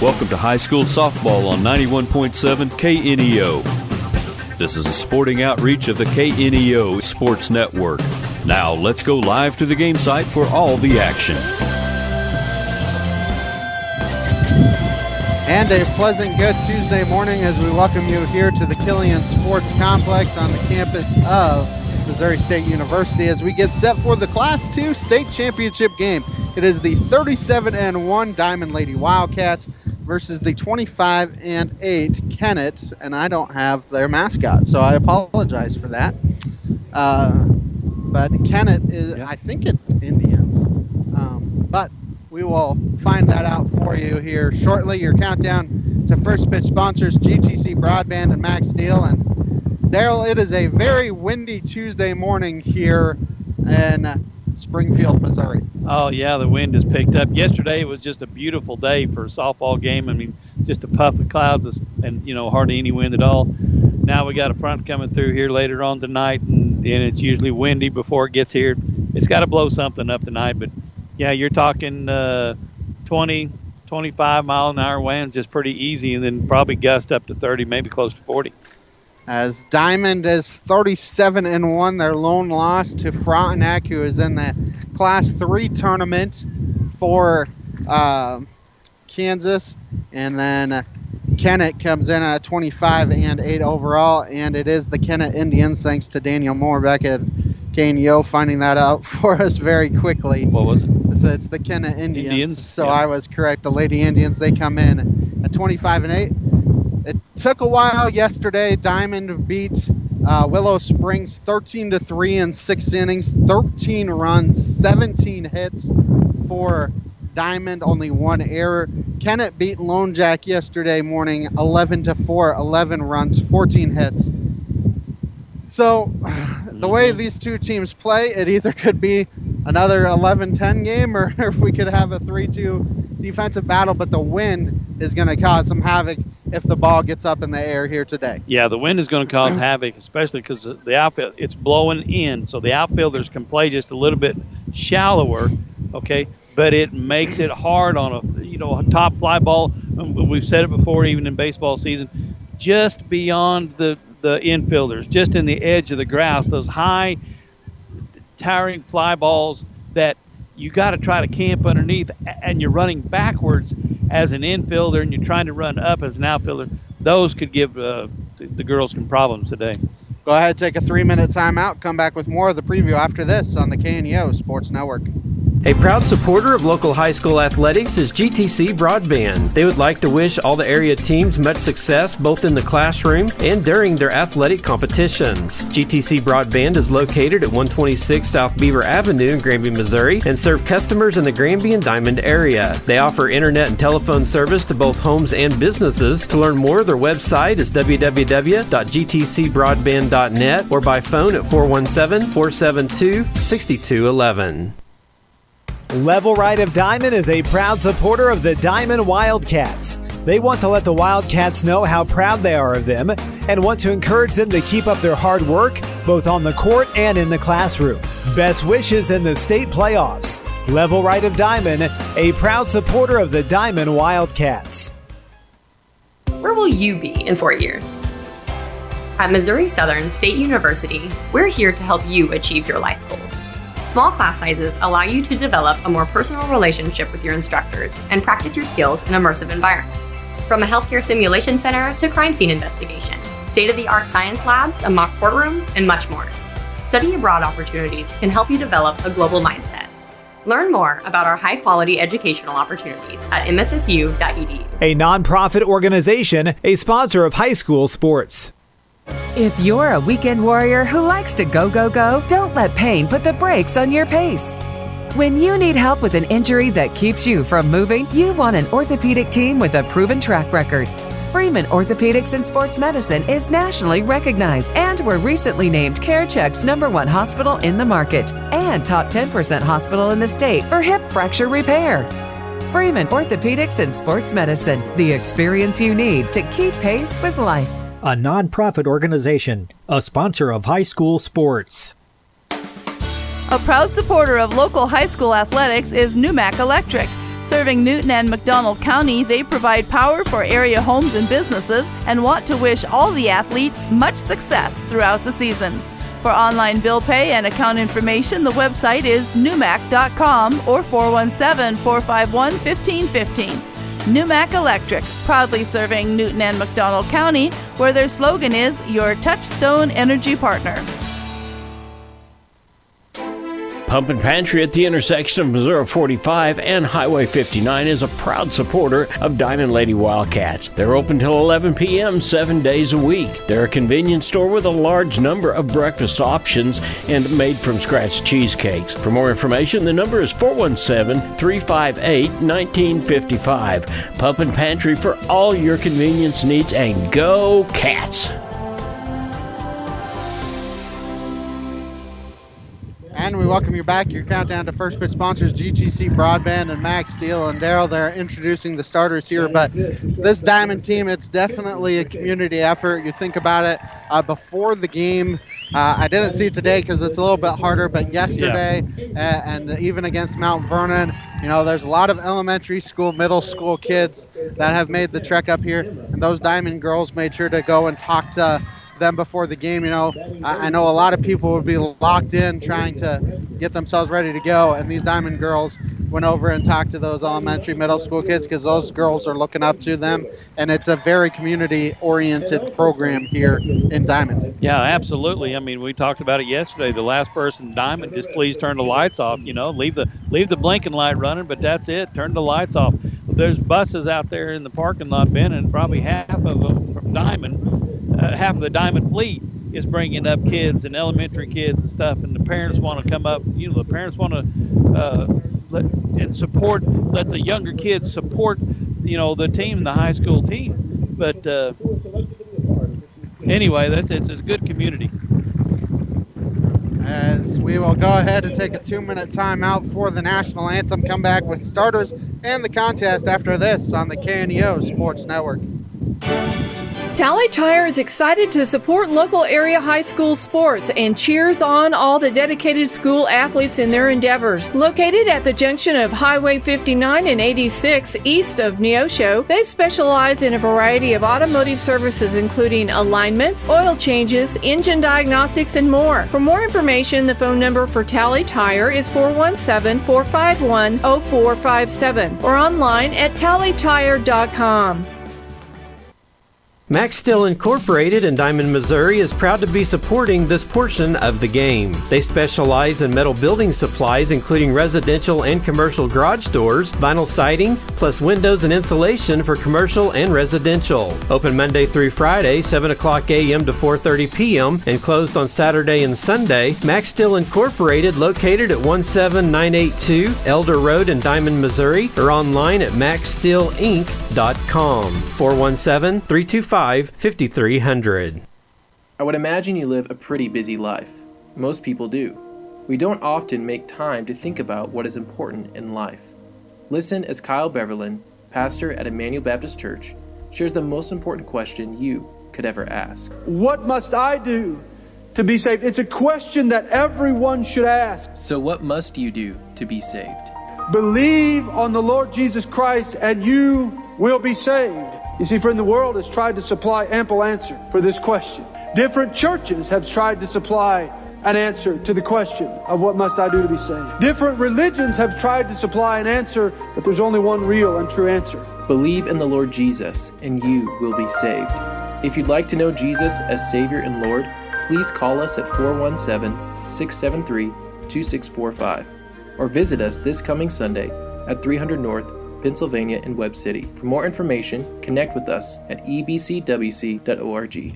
Welcome to high school softball on 91.7 KNEO. This is a sporting outreach of the KNEO Sports Network. Now let's go live to the game site for all the action. And a pleasant good Tuesday morning as we welcome you here to the Killian Sports Complex on the campus of Missouri State University as we get set for the Class II state championship game. It is the 37-1 Diamond Lady Wildcats versus the 25-8 Kennett, and I don't have their mascot, so I apologize for that. But Kennett is, I think it's Indians, but we will find that out for you here shortly. Your countdown to first pitch sponsors, GTC Broadband and Max Steel. And Daryl, it is a very windy Tuesday morning here in Springfield, Missouri. Oh, yeah, the wind has picked up. Yesterday it was just a beautiful day for a softball game. I mean, just a puff of clouds and, hardly any wind at all. Now we got a front coming through here later on tonight, and it's usually windy before it gets here. It's got to blow something up tonight, but, yeah, you're talking 20, 25 mile an hour winds just pretty easy, and then probably gust up to 30, maybe close to 40. As Diamond is 37-1, their lone loss to Frontenac, who is in the Class III tournament for Kansas. And then Kennett comes in at 25-8 overall, and it is the Kennett Indians, thanks to Daniel Moore back at KNEO finding that out for us very quickly. What was it? It's the Kennett Indians. So yeah. I was correct. The Lady Indians, they come in at 25-8. It took a while yesterday. Diamond beat Willow Springs 13-3 in 6 innings, 13 runs, 17 hits for Diamond, only 1 error. Kennett beat Lone Jack yesterday morning 11-4, 11 runs, 14 hits. So the way these two teams play, it either could be another 11-10 game or we could have a 3-2 defensive battle, but the wind is going to cause some havoc if the ball gets up in the air here today. Yeah, the wind is going to cause havoc, especially because the outfield, it's blowing in, so the outfielders can play just a little bit shallower, okay, but it makes it hard on a top fly ball. We've said it before, even in baseball season, just beyond the infielders, just in the edge of the grass, those high towering fly balls that you got to try to camp underneath, and you're running backwards as an infielder and you're trying to run up as an outfielder. Those could give the girls some problems today. Go ahead, take a 3-minute timeout. Come back with more of the preview after this on the KNEO Sports Network. A proud supporter of local high school athletics is GTC Broadband. They would like to wish all the area teams much success both in the classroom and during their athletic competitions. GTC Broadband is located at 126 South Beaver Avenue in Granby, Missouri, and serve customers in the Granby and Diamond area. They offer internet and telephone service to both homes and businesses. To learn more, their website is www.gtcbroadband.net or by phone at 417-472-6211. Level Right of Diamond is a proud supporter of the Diamond Wildcats. They want to let the Wildcats know how proud they are of them and want to encourage them to keep up their hard work both on the court and in the classroom. Best wishes in the state playoffs. Level Right of Diamond, a proud supporter of the Diamond Wildcats. Where will you be in 4 years? At Missouri Southern State University, we're here to help you achieve your life goals. Small class sizes allow you to develop a more personal relationship with your instructors and practice your skills in immersive environments. From a healthcare simulation center to crime scene investigation, state-of-the-art science labs, a mock courtroom, and much more. Study abroad opportunities can help you develop a global mindset. Learn more about our high-quality educational opportunities at mssu.edu. A nonprofit organization, a sponsor of high school sports. If you're a weekend warrior who likes to go, go, go, don't let pain put the brakes on your pace. When you need help with an injury that keeps you from moving, you want an orthopedic team with a proven track record. Freeman Orthopedics and Sports Medicine is nationally recognized and were recently named CareCheck's #1 hospital in the market and top 10% hospital in the state for hip fracture repair. Freeman Orthopedics and Sports Medicine, the experience you need to keep pace with life. A nonprofit organization, a sponsor of high school sports. A proud supporter of local high school athletics is Numac Electric, Serving Newton and McDonald County, they provide power for area homes and businesses and want to wish all the athletes much success throughout the season. For online bill pay and account information, the website is newmac.com or 417-451-1515. Newmac Electric, proudly serving Newton and McDonald County, where their slogan is your touchstone energy partner. Pump and Pantry at the intersection of Missouri 45 and Highway 59 is a proud supporter of Diamond Lady Wildcats. They're open till 11 p.m. 7 days a week. They're a convenience store with a large number of breakfast options and made-from-scratch cheesecakes. For more information, the number is 417-358-1955. Pump and Pantry for all your convenience needs, and go Cats! And we welcome you back. Your countdown to first pitch sponsors, GTC Broadband and Max Steel and Daryl. They're introducing the starters here. But this Diamond team, it's definitely a community effort. You think about it before the game. I didn't see it today because it's a little bit harder, but yesterday and even against Mount Vernon, there's a lot of elementary school, middle school kids that have made the trek up here. And those Diamond girls made sure to go and talk to them before the game. I know a lot of people would be locked in trying to get themselves ready to go, and these Diamond girls went over and talked to those elementary, middle school kids because those girls are looking up to them, and it's a very community-oriented program here in Diamond. Yeah, absolutely. I mean, we talked about it yesterday. The last person, Diamond, just please turn the lights off. Leave the blinking light running, but that's it. Turn the lights off. There's buses out there in the parking lot, Ben, and probably half of them from Diamond. Half of the Diamond fleet is bringing up kids and elementary kids and stuff, and the parents want to come up. The parents want to let the younger kids support, the team, the high school team. But anyway, it's a good community. As we will go ahead and take a 2-minute timeout for the national anthem. Come back with starters and the contest after this on the KNEO Sports Network. Tally Tire is excited to support local area high school sports and cheers on all the dedicated school athletes in their endeavors. Located at the junction of Highway 59 and 86 east of Neosho, they specialize in a variety of automotive services including alignments, oil changes, engine diagnostics, and more. For more information, the phone number for Tally Tire is 417-451-0457 or online at tallytire.com. Max Steel Incorporated in Diamond, Missouri is proud to be supporting this portion of the game. They specialize in metal building supplies including residential and commercial garage doors, vinyl siding, plus windows and insulation for commercial and residential. Open Monday through Friday, 7 o'clock a.m. to 4:30 p.m. and closed on Saturday and Sunday. Max Steel Incorporated located at 17982 Elder Road in Diamond, Missouri, or online at maxsteelinc.com. 417-325-5300. I would imagine you live a pretty busy life. Most people do. We don't often make time to think about what is important in life. Listen as Kyle Beverlin, pastor at Emmanuel Baptist Church, shares the most important question you could ever ask. What must I do to be saved? It's a question that everyone should ask. So what must you do to be saved? Believe on the Lord Jesus Christ and you will be saved. You see, friend, the world has tried to supply ample answer for this question. Different churches have tried to supply an answer to the question of what must I do to be saved. Different religions have tried to supply an answer, but there's only one real and true answer. Believe in the Lord Jesus and you will be saved. If you'd like to know Jesus as Savior and Lord, please call us at 417-673-2645 or visit us this coming Sunday at 300 North Pennsylvania and Webb City. For more information, connect with us at ebcwc.org.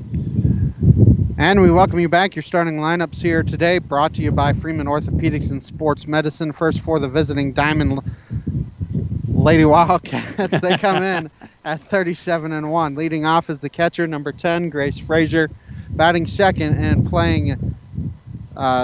And we welcome you back. Your starting lineups here today brought to you by Freeman Orthopedics and Sports Medicine. First for the visiting Diamond Lady Wildcats. They come in at 37-1. Leading off is the catcher, number 10, Grace Frazier. Batting second and playing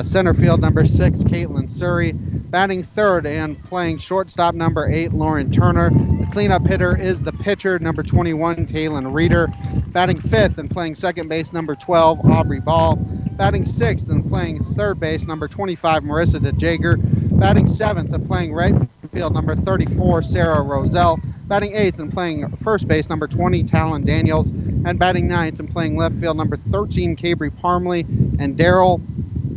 center field, number 6, Caitlin Surrey. Batting third and playing shortstop, number 8, Lauren Turner. The cleanup hitter is the pitcher, number 21, Taylon Reeder. Batting fifth and playing second base, number 12, Aubrey Ball. Batting sixth and playing third base, number 25, Marissa DeJager. Batting seventh and playing right field, number 34, Sarah Roselle. Batting 8th and playing first base, number 20, Talon Daniels. And batting 9th and playing left field, number 13, Cabry Parmley. And Daryl,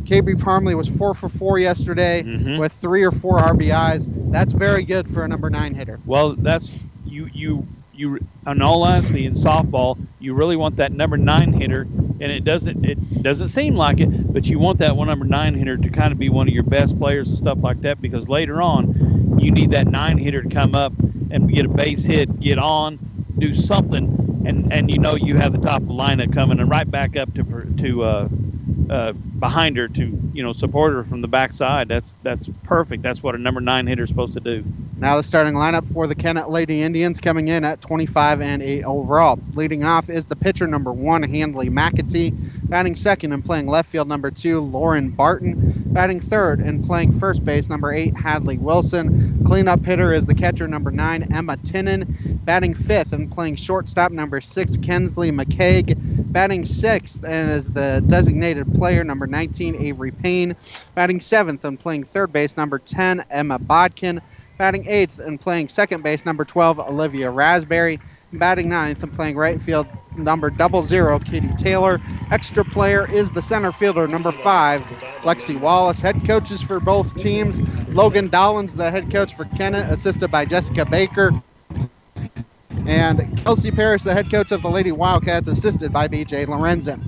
Cabry Parmley was 4 for 4 yesterday with 3 or 4 RBIs. That's very good for a number 9 hitter. Well, that's you. In all honesty, in softball, you really want that number 9 hitter, and it doesn't seem like it, but you want that number 9 hitter to kind of be one of your best players and stuff like that, because later on, you need that 9 hitter to come up and get a base hit, get on, do something, and you have the top of the lineup coming and right back up to behind her to support her from the backside. That's perfect. That's what a number 9 hitter is supposed to do. Now the starting lineup for the Kennett Lady Indians, coming in at 25-8 overall. Leading off is the pitcher, number 1, Handley McAtee. Batting second and playing left field, number 2, Lauren Barton. Batting third and playing first base, number 8, Hadley Wilson. Cleanup hitter is the catcher, number 9, Emma Tinnen. Batting fifth and playing shortstop, number 6, Kensley McCaig. Batting sixth and is the designated player, number 19, Avery Payne. Batting seventh and playing third base, number 10, Emma Bodkin. Batting 8th and playing second base, number 12, Olivia Raspberry. Batting 9th and playing right field, number 00, Katie Taylor. Extra player is the center fielder, number 5, Lexi Wallace. Head coaches for both teams, Logan Dollins, the head coach for Kennett, assisted by Jessica Baker. And Kelsey Parrish, the head coach of the Lady Wildcats, assisted by B.J. Lorenzen.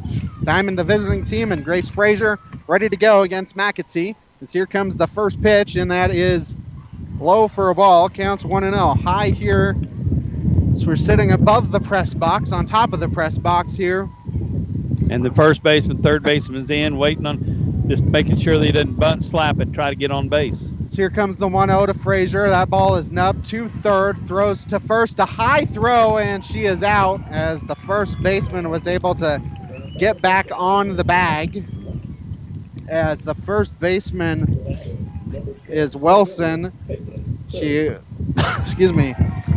Diamond, the visiting team, and Grace Frazier ready to go against McAtee. As here comes the first pitch, and that is low for a ball. Counts 1-0. High here. So we're sitting above the press box, on top of the press box here. And the first baseman, third baseman's in, waiting on, just making sure that he doesn't bunt, slap it, try to get on base. So here comes the 1-0 to Frazier. That ball is nubbed to third, throws to first, a high throw, and she is out as the first baseman was able to get back on the bag. As the first baseman is Wilson. She,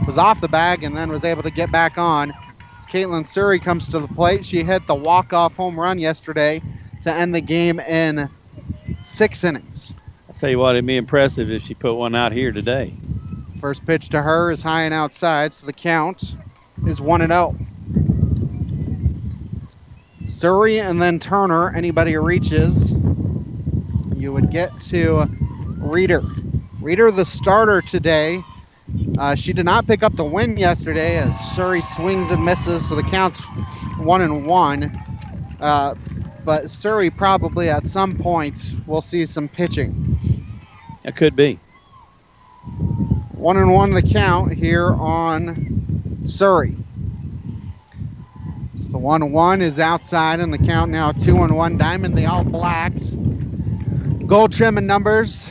was off the bag and then was able to get back on. As Caitlin Surrey comes to the plate, she hit the walk-off home run yesterday to end the game in 6 innings. I'll tell you what, it'd be impressive if she put one out here today. First pitch to her is high and outside, so the count is 1-0. Surrey and then Turner, anybody who reaches, you would get to Reeder. Reeder, the starter today. She did not pick up the win yesterday as Surrey swings and misses, so the count's 1-1. But Surrey probably at some point will see some pitching. It could be. 1-1 the count here on Surrey. So the 1-1 is outside, and the count now 2-1. Diamond, the All Blacks. Gold trim and numbers.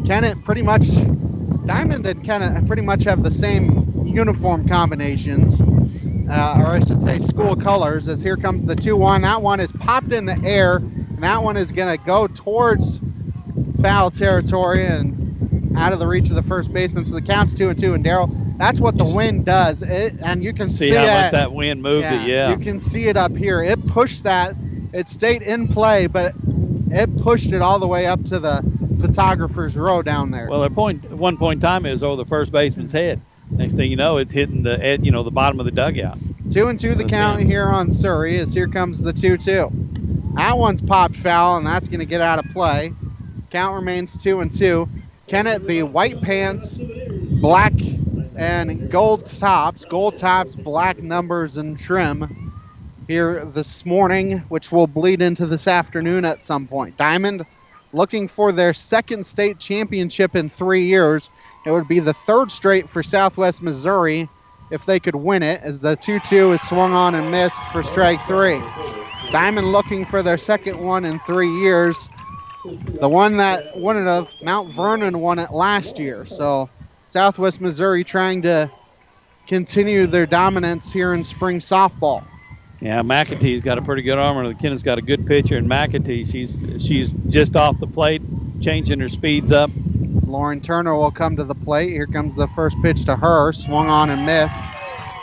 Kennett pretty much, Diamond and Kennett pretty much have the same uniform combinations, or I should say school colors, as here comes the 2-1. That one is popped in the air, and that one is going to go towards foul territory and out of the reach of the first baseman. So the count's 2-2. And Daryl, that's what the wind does. And you can see how much that wind moved it. Yeah. You can see it up here. It pushed that. It stayed in play, but it pushed it all the way up to the photographer's row down there. Well, at one point in time, it was over the first baseman's head. Next thing you know, it's hitting the bottom of the dugout. 2-2 the count here on Surrey, as here comes the 2-2. That one's popped foul, and that's going to get out of play. Count remains 2-2. Kennett, the white pants, black and gold tops, black numbers and trim here this morning, which will bleed into this afternoon at some point. Diamond looking for their second state championship in 3 years. It would be the third straight for Southwest Missouri if they could win it, as the 2-2 is swung on and missed for strike 3. Diamond looking for their second one in 3 years. The one that won it of Mount Vernon won it last year. So Southwest Missouri trying to continue their dominance here in spring softball. Yeah, McAtee's got a pretty good armor. Kennett's got a good pitcher, and McAtee, she's just off the plate, changing her speeds up. Lauren Turner will come to the plate. Here comes the first pitch to her, swung on and missed.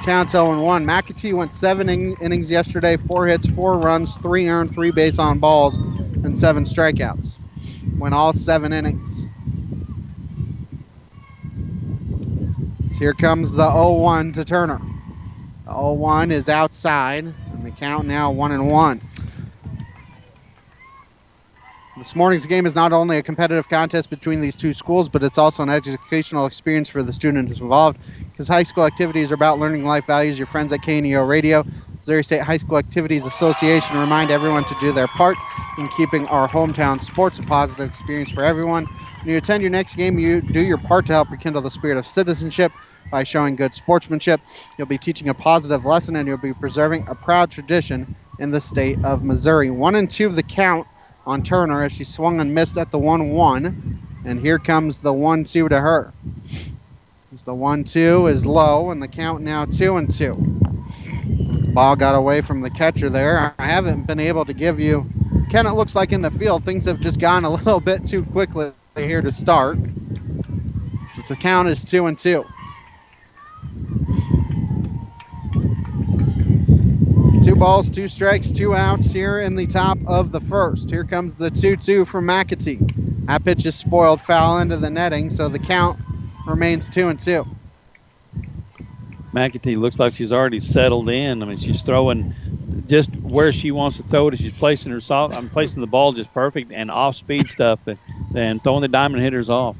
Counts 0-1. McAtee went 7 innings yesterday, 4 hits, 4 runs, 3 earned, 3 base on balls, and 7 strikeouts. Went all 7 innings. Here comes the 0-1 to Turner. The 0-1 is outside, and the count now 1-1. This morning's game is not only a competitive contest between these two schools, but it's also an educational experience for the students involved, because high school activities are about learning life values. Your friends at KNEO Radio, Missouri State High School Activities Association, remind everyone to do their part in keeping our hometown sports a positive experience for everyone. When you attend your next game, you do your part to help rekindle the spirit of citizenship by showing good sportsmanship. You'll be teaching a positive lesson, and you'll be preserving a proud tradition in the state of Missouri. 1-2 the count on Turner as she swung and missed at the 1-1. And here comes the 1-2 to her. As the 1-2 is low, and the count now 2-2. The ball got away from the catcher there. I haven't been able to give you, Kennett looks like in the field, things have just gone a little bit too quickly here to start. So the count is 2-2. 2 balls, 2 strikes, 2 outs here in the top of the first. Here comes the 2-2 from McAtee. That pitch is spoiled foul into the netting, so the count remains 2-2. McAtee looks like she's already settled in. I mean, she's throwing just where she wants to throw it. She's placing placing the ball just perfect and off-speed stuff and throwing the diamond hitters off.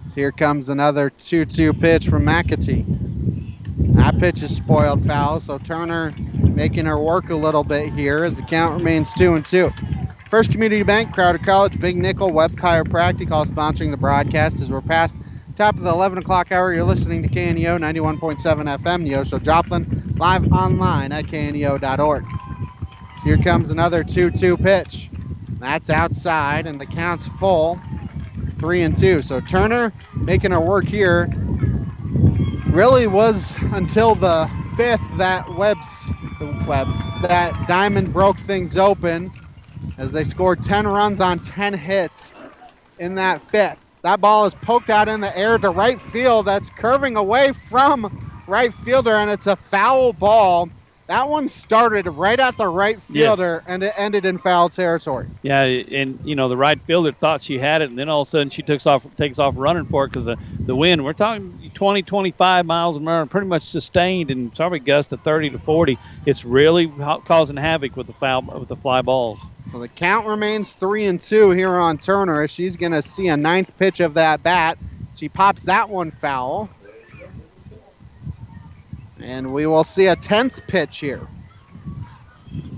So here comes another 2-2 pitch from McAtee. That pitch is spoiled foul, so Turner making her work a little bit here as the count remains 2-2. First Community Bank, Crowder College, Big Nickel, Webb Chiropractic, all sponsoring the broadcast as we're past top of the 11 o'clock hour. You're listening to KNEO 91.7 FM, Neosho Joplin, live online at kneo.org. So here comes another 2-2 pitch. That's outside, and the count's full, 3-2. So Turner making her work here. Really was until the 5th that that Diamond broke things open as they scored 10 runs on 10 hits in that 5th. That ball is poked out in the air to right field. That's curving away from right fielder, and it's a foul ball. That one started right at the right fielder, and it ended in foul territory. Yeah, and, the right fielder thought she had it, and then all of a sudden she takes off running for it because the wind, we're talking 20, 25 miles an hour, pretty much sustained, and probably gusts to 30 to 40. It's really causing havoc with the fly balls. So the count remains 3-2 here on Turner as she's going to see a 9th pitch of that bat. She pops that one foul. And we will see a 10th pitch here.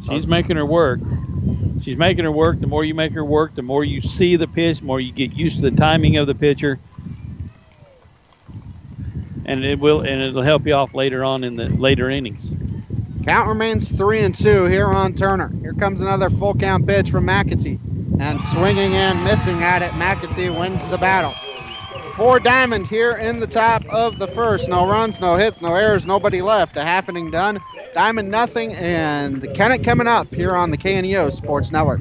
She's making her work. She's making her work. The more you make her work, the more you see the pitch, the more you get used to the timing of the pitcher. And it'll help you off later on in the later innings. Count remains 3-2 here on Turner. Here comes another full count pitch from McAtee. And swinging and missing at it, McAtee wins the battle. For Diamond here in the top of the first. No runs, no hits, no errors, nobody left. A half inning done. Diamond nothing, and Kennett coming up here on the KNEO Sports Network.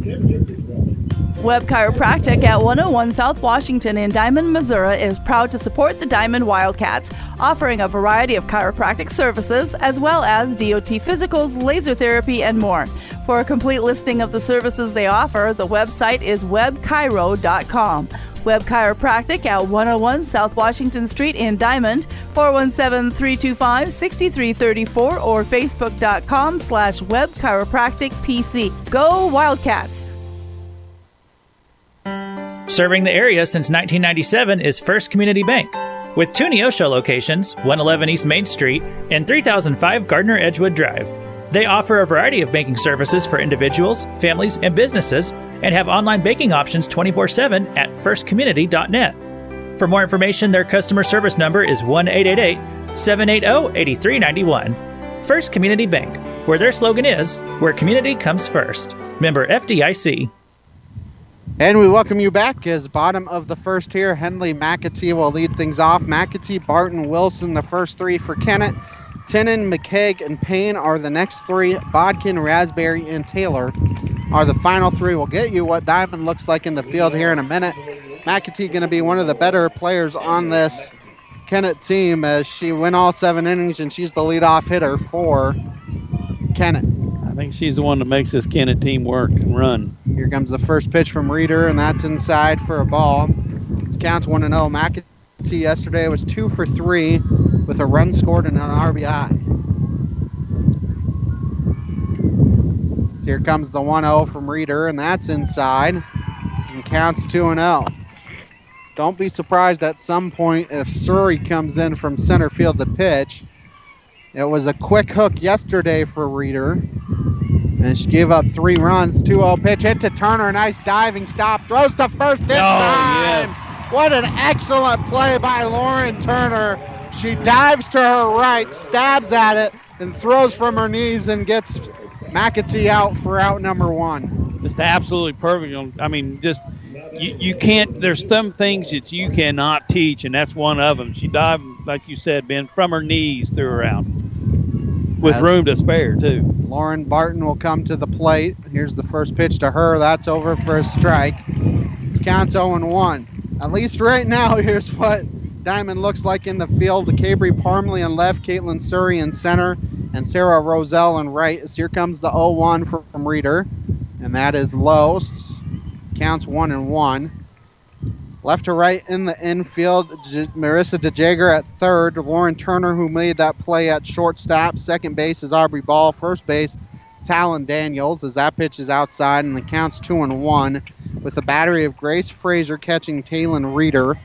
Webb Chiropractic at 101 South Washington in Diamond, Missouri is proud to support the Diamond Wildcats, offering a variety of chiropractic services as well as DOT physicals, laser therapy, and more. For a complete listing of the services they offer, the website is webchiro.com. Webb Chiropractic at 101 South Washington Street in Diamond, 417-325-6334 or facebook.com/Webb Chiropractic PC. Go Wildcats! Serving the area since 1997 is First Community Bank. With 2 Neosho locations, 111 East Main Street and 3005 Gardner Edgewood Drive. They offer a variety of banking services for individuals, families, and businesses, and have online banking options 24/7 at firstcommunity.net. For more information, their customer service number is 1-888-780-8391. First Community Bank, where their slogan is, where community comes first. Member FDIC. And we welcome you back as bottom of the first here. Henley McAtee will lead things off. McAtee, Barton, Wilson, the first 3 for Kennett. Tinnen, McKeag, and Payne are the next 3. Bodkin, Raspberry, and Taylor are the final 3. We'll get you what Diamond looks like in the field here in a minute. McAtee going to be one of the better players on this Kennett team as she went all 7 innings, and she's the leadoff hitter for Kennett. I think she's the one that makes this Kennett team work and run. Here comes the first pitch from Reeder, and that's inside for a ball. This counts 1-0. McAtee McAtee yesterday was 2 for 3 with a run scored and an RBI. So here comes the 1-0 from Reeder, and that's inside, and counts 2-0. Don't be surprised at some point if Surrey comes in from center field to pitch. It was a quick hook yesterday for Reeder, and she gave up 3 runs. 2-0 pitch, hit to Turner, nice diving stop, throws to first this time. Yes. What an excellent play by Lauren Turner. She dives to her right, stabs at it, and throws from her knees and gets McAtee out for out number 1. Just absolutely perfect. I mean, just you can't. There's some things that you cannot teach, and that's one of them. She dived, like you said, Ben, from her knees, threw her out with room to spare too. Lauren Barton will come to the plate. Here's the first pitch to her. That's over for a strike. This counts 0-1. At least right now, here's what Diamond looks like in the field. Cabry Parmley on left, Caitlin Surrey in center, and Sarah Roselle in right. So here comes the 0-1 from Reeder, and that is low. Counts 1-1. Left to right in the infield, Marissa DeJager at third. Lauren Turner, who made that play at shortstop. Second base is Aubrey Ball. First base is Talon Daniels, as that pitch is outside, and the count's 2-1 with a battery of Grace Fraser catching Taylon Reeder.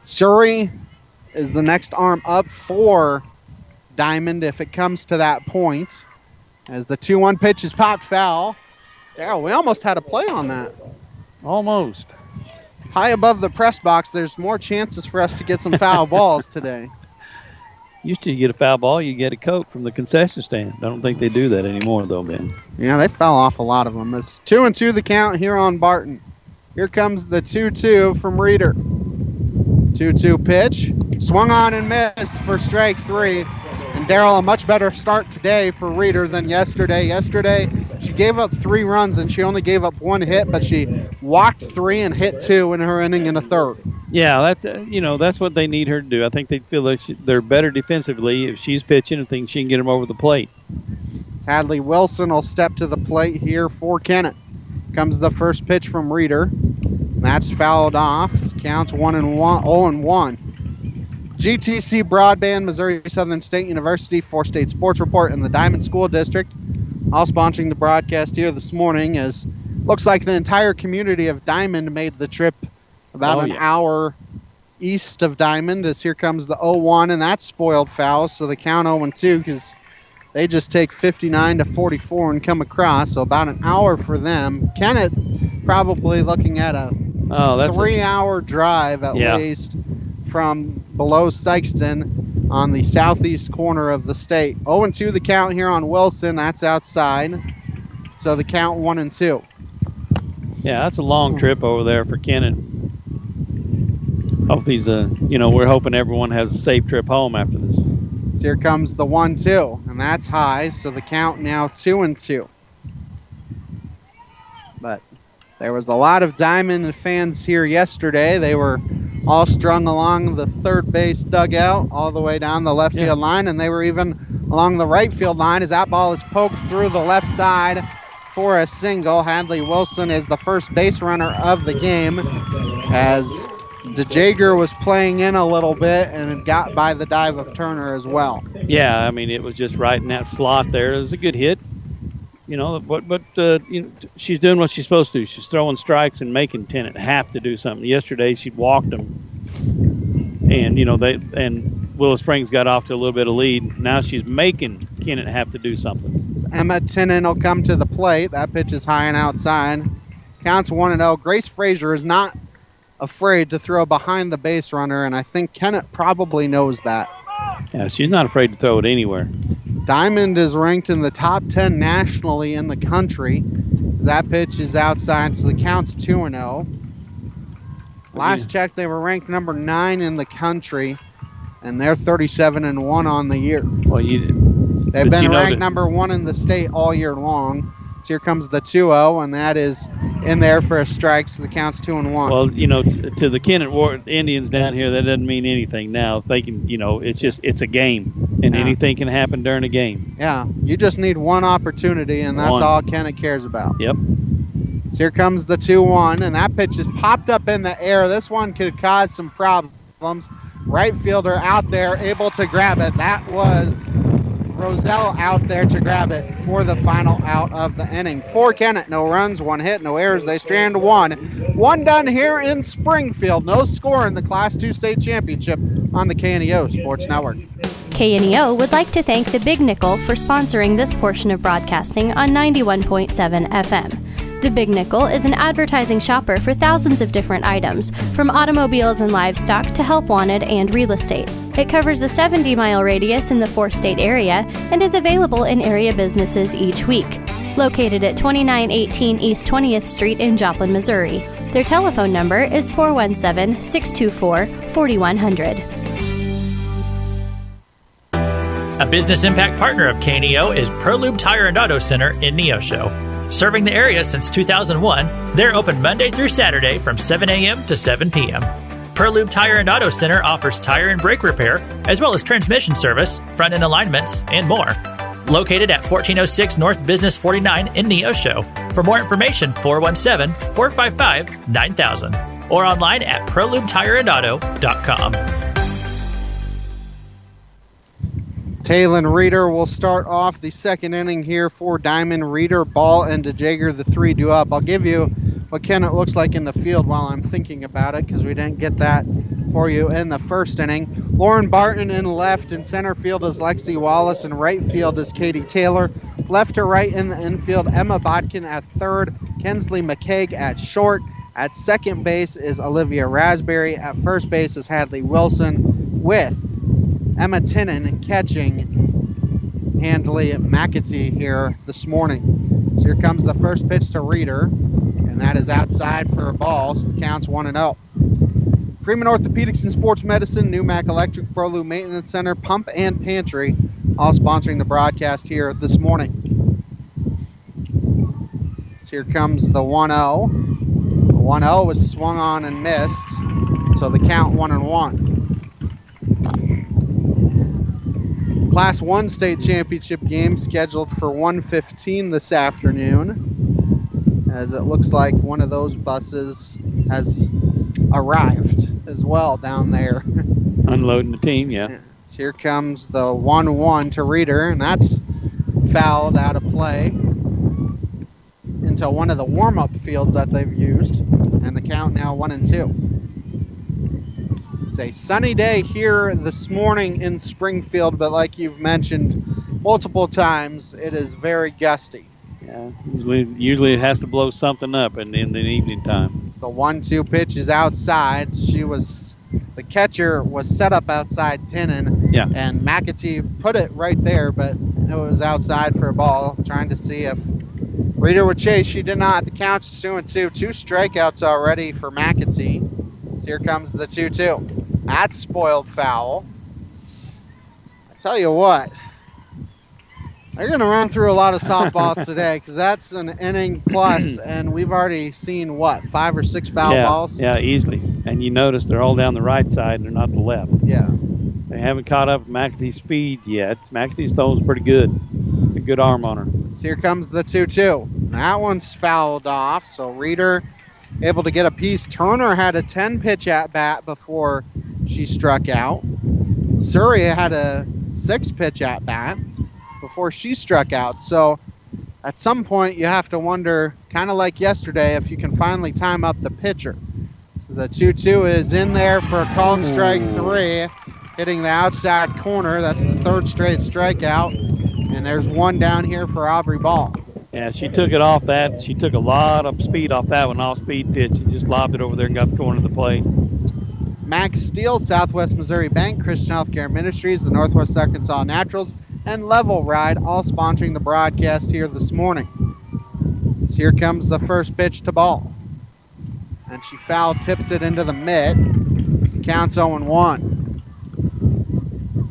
Surrey is the next arm up for Diamond if it comes to that point, as the 2-1 pitch is popped foul. Yeah, we almost had a play on that. Almost. High above the press box, there's more chances for us to get some foul balls today. Used to, you get a foul ball, you get a Coke from the concession stand. I don't think they do that anymore, though, Ben. Yeah, they fell off a lot of them. It's 2-2 the count here on Barton. Here comes the 2-2 from Reeder. 2-2 pitch. Swung on and missed for strike 3. And Darrell, a much better start today for Reeder than yesterday. Yesterday, she gave up 3 runs and she only gave up 1 hit, but she walked 3 and hit 2 in her inning in a third. Yeah, that's what they need her to do. I think they feel like they're better defensively if she's pitching and think she can get them over the plate. Hadley Wilson will step to the plate here for Kennett. Comes the first pitch from Reeder. That's fouled off. Counts 0-1. GTC Broadband, Missouri Southern State University, 4-State Sports Report in the Diamond School District. All sponsoring the broadcast here this morning, as looks like the entire community of Diamond made the trip about an hour east of Diamond, as here comes the 0-1, and that's spoiled foul, so the count 0-2 because they just take 59-44 and come across, so about an hour for them. Kennett probably looking at a 3-hour drive at least from below Sykeston on the southeast corner of the state. 0-2 the count here on Wilson. That's outside. So the count 1-2. Yeah, that's a long trip over there for Kennett. Hope these, we're hoping everyone has a safe trip home after this. So here comes the 1-2, and that's high. So the count now 2-2. But there was a lot of Diamond fans here yesterday. They were all strung along the third base dugout all the way down the left field line, and they were even along the right field line as that ball is poked through the left side for a single. Hadley Wilson is the first base runner of the game, as DeJager was playing in a little bit and got by the dive of Turner as well. Yeah, I mean, it was just right in that slot there. It was a good hit. But she's doing what she's supposed to. She's throwing strikes and making Kennett have to do something. Yesterday, she'd walked them, and Willow Springs got off to a little bit of lead. Now she's making Kennett have to do something. Emma Tinen will come to the plate. That pitch is high and outside. Counts 1-0. Grace Fraser is not afraid to throw behind the base runner, and I think Kennett probably knows that. Yeah, she's not afraid to throw it anywhere. Diamond is ranked in the top 10 nationally in the country. That pitch is outside, so the count's 2-0. Last check, they were ranked number 9 in the country, and they're 37-1 on the year. Well, they've been ranked number 1 in the state all year long. So here comes the 2-0, and that is in there for a strike, so the count's 2-1. Well, to the Kennett Indians down here, that doesn't mean anything now. They can, it's a game, and anything can happen during a game. Yeah, you just need one opportunity, and that's all Kennett cares about. Yep. So here comes the 2-1, and that pitch is popped up in the air. This one could cause some problems. problems. Right fielder out there, able to grab it. That was Roselle out there to grab it for the final out of the inning. For Kennett, no runs, 1 hit, no errors. They strand 1. 1 done here in Springfield. No score in the Class 2 state championship on the KNEO Sports Network. KNEO would like to thank the Big Nickel for sponsoring this portion of broadcasting on 91.7 FM. The Big Nickel is an advertising shopper for thousands of different items, from automobiles and livestock to help wanted and real estate. It covers a 70-mile radius in the 4-state area and is available in area businesses each week. Located at 2918 East 20th Street in Joplin, Missouri. Their telephone number is 417-624-4100. A business impact partner of KNEO is ProLube Tire and Auto Center in Neosho. Serving the area since 2001, they're open Monday through Saturday from 7 a.m. to 7 p.m. ProLube Tire and Auto Center offers tire and brake repair, as well as transmission service, front-end alignments, and more. Located at 1406 North Business 49 in Neosho. For more information, 417-455-9000 or online at ProLubeTireandAuto.com. Taylon Reeder will start off the second inning here for Diamond. Reeder, Ball, and DeJager, the 3 due up. I'll give you what Kennett looks like in the field while I'm thinking about it, because we didn't get that for you in the first inning. Lauren Barton in left, and center field is Lexi Wallace, and right field is Katie Taylor. Left to right in the infield, Emma Bodkin at third, Kensley McCaig at short. At second base is Olivia Raspberry. At first base is Hadley Wilson, with Emma Tinnen catching Handley McAtee here this morning. So here comes the first pitch to Reeder, and that is outside for a ball, so the count's 1-0. Freeman Orthopedics and Sports Medicine, Newmac Electric, ProLube Maintenance Center, Pump and Pantry, all sponsoring the broadcast here this morning. So here comes the 1-0. The 1-0 was swung on and missed, so the count 1-1. Class 1 state championship game scheduled for 1:15 this afternoon, as it looks like one of those buses has arrived as well down there. Unloading the team, yeah. So here comes the 1-1 to Reeder, and that's fouled out of play into one of the warm-up fields that they've used, and the count now 1-2. It's a sunny day here this morning in Springfield, but like you've mentioned multiple times, it is very gusty. Yeah, usually it has to blow something up in the evening time. The 1-2 pitch is outside. The catcher was set up outside Tinnen, and McAtee put it right there, but it was outside for a ball, trying to see if Reeder would chase. She did not. The count is 2-2. 2 strikeouts already for McAtee. So here comes the 2-2. That's spoiled foul. I tell you what, they're going to run through a lot of softballs today, because that's an inning plus, and we've already seen, 5 or 6 foul balls? Yeah, easily. And you notice they're all down the right side, and they're not the left. Yeah. They haven't caught up with McAtee's speed yet. McAtee's throw's pretty good. A good arm on her. So here comes the 2-2. That one's fouled off, so Reeder able to get a piece. Turner had a 10-pitch at-bat before she struck out. Surrey had a 6-pitch at-bat before she struck out. So at some point you have to wonder, kind of like yesterday, if you can finally time up the pitcher. So the 2-2 is in there for a called strike 3, hitting the outside corner. That's the 3rd straight strikeout. And there's one down here for Aubrey Ball. Yeah, she took it off that. She took a lot of speed off that one, off-speed pitch. She just lobbed it over there and got the corner of the plate. Max Steele, Southwest Missouri Bank, Christian Healthcare Ministries, the Northwest Arkansas Naturals, and Level Ride, all sponsoring the broadcast here this morning. So here comes the first pitch to Ball. And she foul tips it into the mitt. The count's 0-1.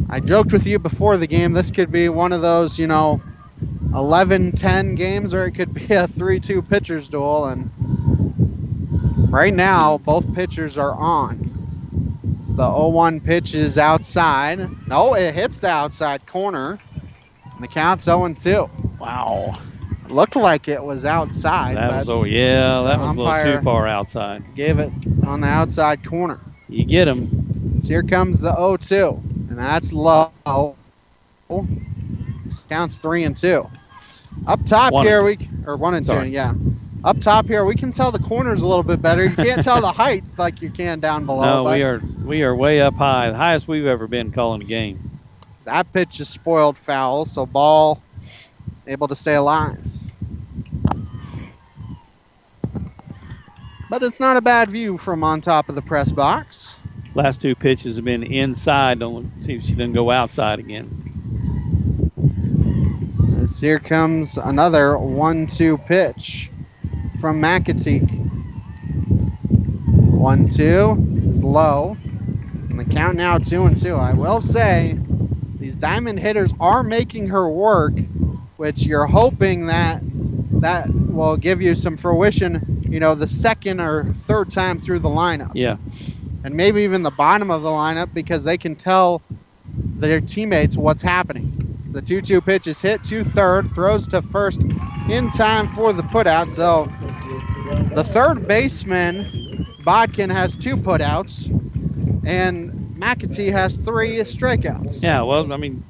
I joked with you before the game, this could be one of those, 11-10 games, or it could be a 3-2 pitchers duel, and right now both pitchers are on. So the 0-1 pitch is outside. No, it hits the outside corner, and the count's 0-2. Wow. It looked like it was outside. That was a little too far outside. Gave it on the outside corner. You get them. So here comes the 0-2, and that's low. Counts 3-2. Up top here, 1-2, yeah. Up top here, we can tell the corners a little bit better. You can't tell the height like you can down below. No, we are way up high, the highest we've ever been calling a game. That pitch is spoiled foul, so ball able to stay alive. But it's not a bad view from on top of the press box. Last 2 pitches have been inside. Don't see if she doesn't go outside again. As here comes another 1-2 pitch from McAtee. 1-2 is low. And the count now 2-2. I will say these Diamond hitters are making her work, which you're hoping that will give you some fruition, the second or third time through the lineup. Yeah. And maybe even the bottom of the lineup, because they can tell their teammates what's happening. The 2-2 pitch is hit to third, throws to first in time for the putout. So the third baseman, Bodkin, has 2 putouts, and McAtee has 3 strikeouts. Yeah, well, I mean,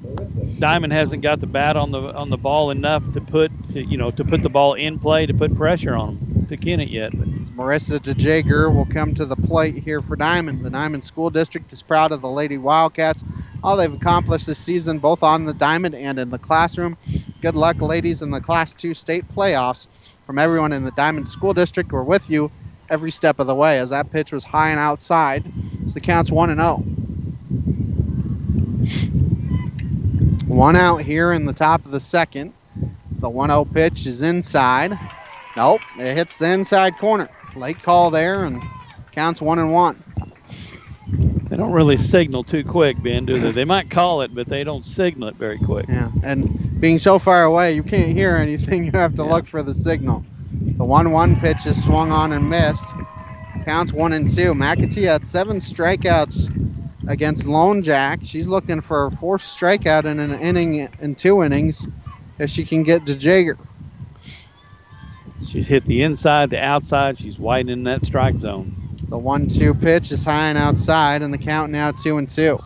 Diamond hasn't got the bat on the ball enough to put the ball in play, to put pressure on him, to Kennett yet. But Marissa DeJager will come to the plate here for Diamond. The Diamond School District is proud of the Lady Wildcats, all they've accomplished this season, both on the diamond and in the classroom. Good luck, ladies, in the Class 2 state playoffs. From everyone in the Diamond School District, we're with you every step of the way, as that pitch was high and outside. So the count's 1-0. 1 out here in the top of the second. So the 1-0 pitch is inside. Nope, it hits the inside corner. Late call there, and counts 1-1. They don't really signal too quick, Ben, do they? They might call it, but they don't signal it very quick. Yeah, and being so far away, you can't hear anything. You have to look for the signal. The 1-1 pitch is swung on and missed. Counts 1-2. McAtee had 7 strikeouts against Lone Jack. She's looking for a 4th strikeout in an inning in 2 innings if she can get DeJager. She's hit the inside, the outside. She's widening that strike zone. The 1-2 pitch is high and outside, and the count now 2-2.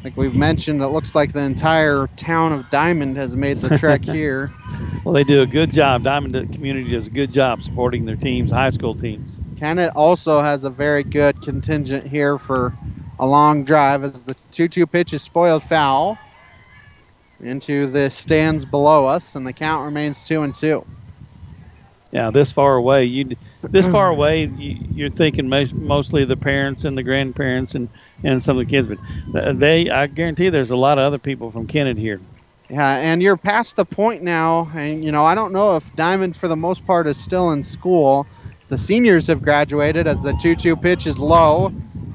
Like we've mentioned, it looks like the entire town of Diamond has made the trek here. Well, they do a good job. Diamond community does a good job supporting their teams, high school teams. Kennett also has a very good contingent here for a long drive, as the 2-2 pitch is spoiled foul into the stands below us, and the count remains 2-2. Yeah, this far away, you're thinking mostly the parents and the grandparents and some of the kids, but I guarantee there's a lot of other people from Kennett here. Yeah, and you're past the point now, and I don't know if Diamond for the most part is still in school. The seniors have graduated, as the 2-2 pitch is low,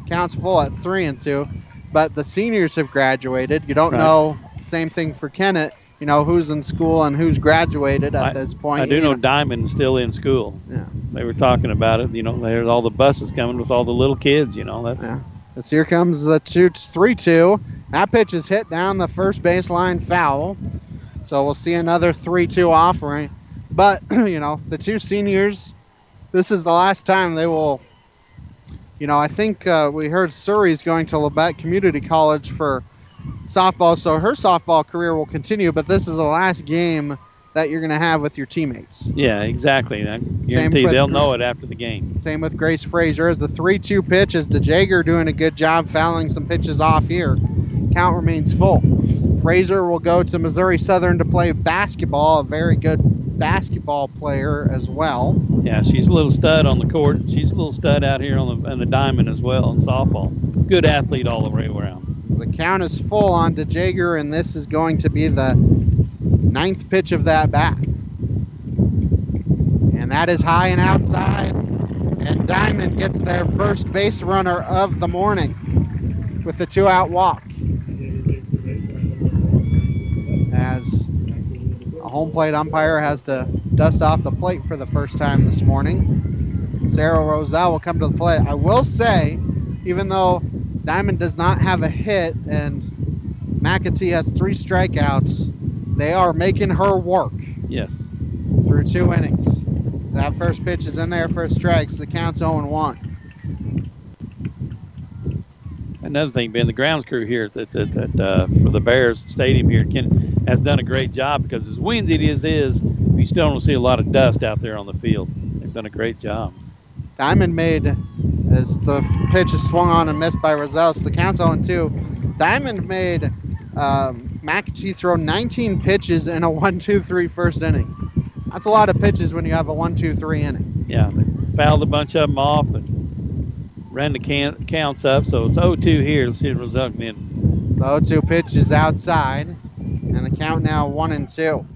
counts full at 3-2, but the seniors have graduated. You don't know. Same thing for Kennett. Who's in school and who's graduated at this point. I do know Diamond's still in school. Yeah. They were talking about it. There's all the buses coming with all the little kids, That's yeah. As here comes the 3-2. That pitch is hit down the first baseline foul. So we'll see another 3-2 offering. But, the 2 seniors, this is the last time they will, I think we heard Surrey's going to Labette Community College for softball, so her softball career will continue, but this is the last game that you're going to have with your teammates. Yeah, exactly. I guarantee they'll know it after the game. Same with Grace Frazier. As the 3-2 pitch is DeJager doing a good job fouling some pitches off here. Count remains full. Frazier will go to Missouri Southern to play basketball, a very good basketball player as well. Yeah, she's a little stud on the court. She's a little stud out here on the diamond as well in softball. Good athlete all the way around. The count is full on DeJager, and this is going to be the 9th pitch of that bat. And that is high and outside, and Diamond gets their first base runner of the morning with a 2-out walk. As a home plate umpire has to dust off the plate for the first time this morning. Sarah Roselle will come to the plate. I will say, even though Diamond does not have a hit and McAtee has 3 strikeouts, they are making her work. Yes. Through 2 innings. So that first pitch is in there for a strike, so the count's 0-1. another thing, Ben, the grounds crew here for the Bears Stadium here has done a great job, because as windy it is, you still don't see a lot of dust out there on the field. They've done a great job. Diamond made, as the pitch is swung on and missed by Rosales, the count's 0-2. Diamond made McAtee throw 19 pitches in a 1-2-3 first inning. That's a lot of pitches when you have a 1-2-3 inning. Yeah, they fouled a bunch of them off and ran the counts up, so it's 0-2 here. Let's see if Rosales can in. The 0-2 pitch is outside, and the count now 1-2.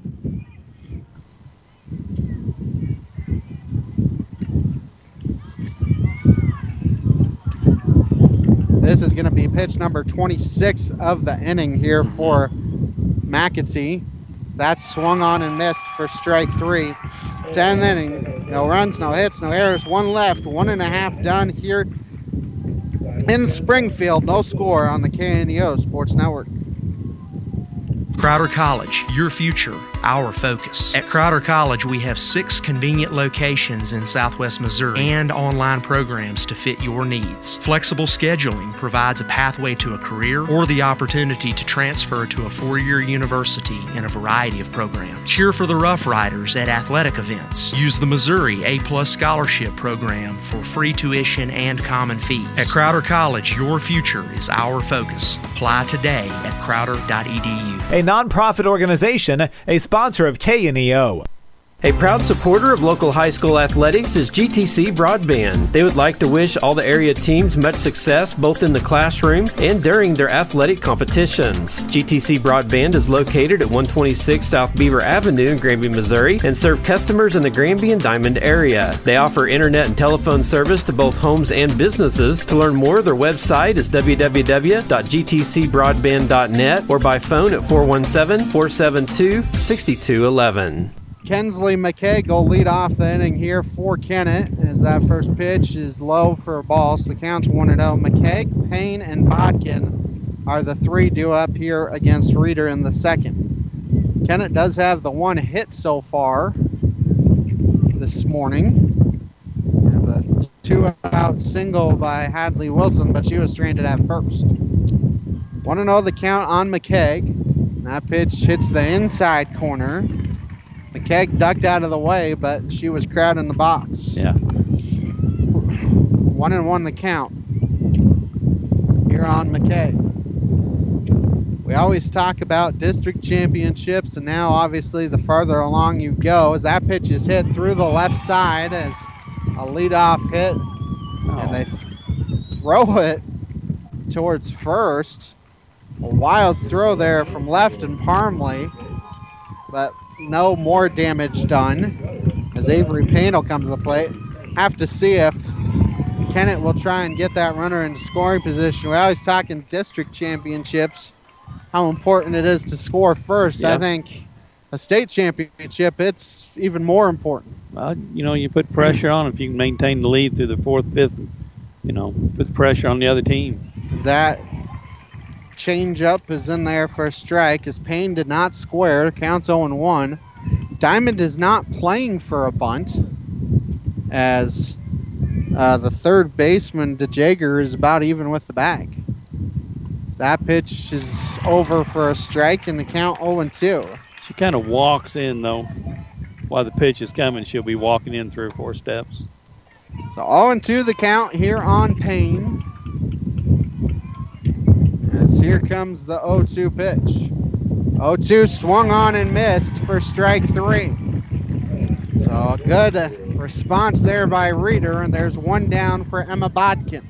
This is going to be pitch number 26 of the inning here for McAtee. So that's swung on and missed for strike 3. 10th inning, no runs, no hits, no errors, 1 left, 1.5 done here in Springfield. No score on the KNEO Sports Network. Crowder College, your future, our focus. At Crowder College, we have 6 convenient locations in Southwest Missouri and online programs to fit your needs. Flexible scheduling provides a pathway to a career or the opportunity to transfer to a 4-year university in a variety of programs. Cheer for the Rough Riders at athletic events. Use the Missouri A+ Scholarship Program for free tuition and common fees. At Crowder College, your future is our focus. Apply today at crowder.edu. A nonprofit organization, a sponsor of KNEO. A proud supporter of local high school athletics is GTC Broadband. They would like to wish all the area teams much success both in the classroom and during their athletic competitions. GTC Broadband is located at 126 South Beaver Avenue in Granby, Missouri, and serve customers in the Granby and Diamond area. They offer internet and telephone service to both homes and businesses. To learn more, their website is www.gtcbroadband.net or by phone at 417-472-6211. Kensley McKay will lead off the inning here for Kennett, as that first pitch is low for a ball, so the count's 1-0. McKay, Payne, and Bodkin are the 3 due up here against Reeder in the second. Kennett does have the 1 hit so far this morning, as a 2-out single by Hadley Wilson, but she was stranded at first. 1-0 the count on McKay. That pitch hits the inside corner. McKegg ducked out of the way, but she was crowding the box. Yeah. 1-1 the count here on McKay. We always talk about district championships, and now obviously the farther along you go, as that pitch is hit through the left side as a leadoff hit, and they throw it towards first. A wild throw there from left and Parmley, but no more damage done as Avery Payne will come to the plate. Have to see if Kennett will try and get that runner into scoring position. We always talk in district championships how important it is to score first. Yeah. I think a state championship, it's even more important. Well, you put pressure on if you can maintain the lead through the 4th, 5th, put pressure on the other team. That change-up is in there for a strike as Payne did not square. Counts 0-1. Diamond is not playing for a bunt as the third baseman, DeJager, is about even with the bag. So that pitch is over for a strike and the count 0-2. She kind of walks in, though. While the pitch is coming, she'll be walking in 3 or 4 steps. So 0-2 the count here on Payne. As here comes the 0-2 pitch. 0-2 swung on and missed for strike 3. So a good response there by Reeder, and there's 1 down for Emma Bodkin.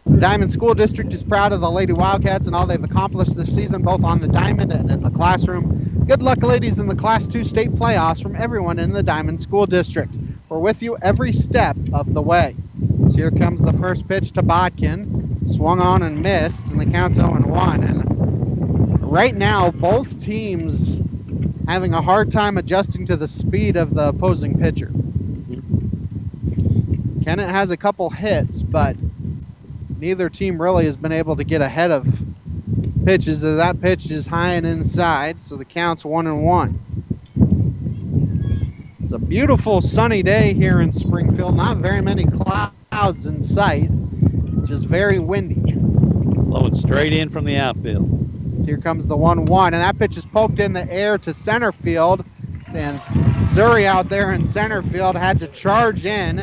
The Diamond School District is proud of the Lady Wildcats and all they've accomplished this season, both on the diamond and in the classroom. Good luck, ladies, in the Class 2 state playoffs from everyone in the Diamond School District. We're with you every step of the way. So here comes the first pitch to Bodkin. Swung on and missed, and the count's 0-1. And right now, both teams having a hard time adjusting to the speed of the opposing pitcher. Kennett has a couple hits, but neither team really has been able to get ahead of pitches, as that pitch is high and inside, so the count's 1-1. It's a beautiful sunny day here in Springfield. Not very many clouds in sight. is very windy. Blowing straight in from the outfield. So here comes the 1-1, and that pitch is poked in the air to center field. And Zuri out there in center field had to charge in,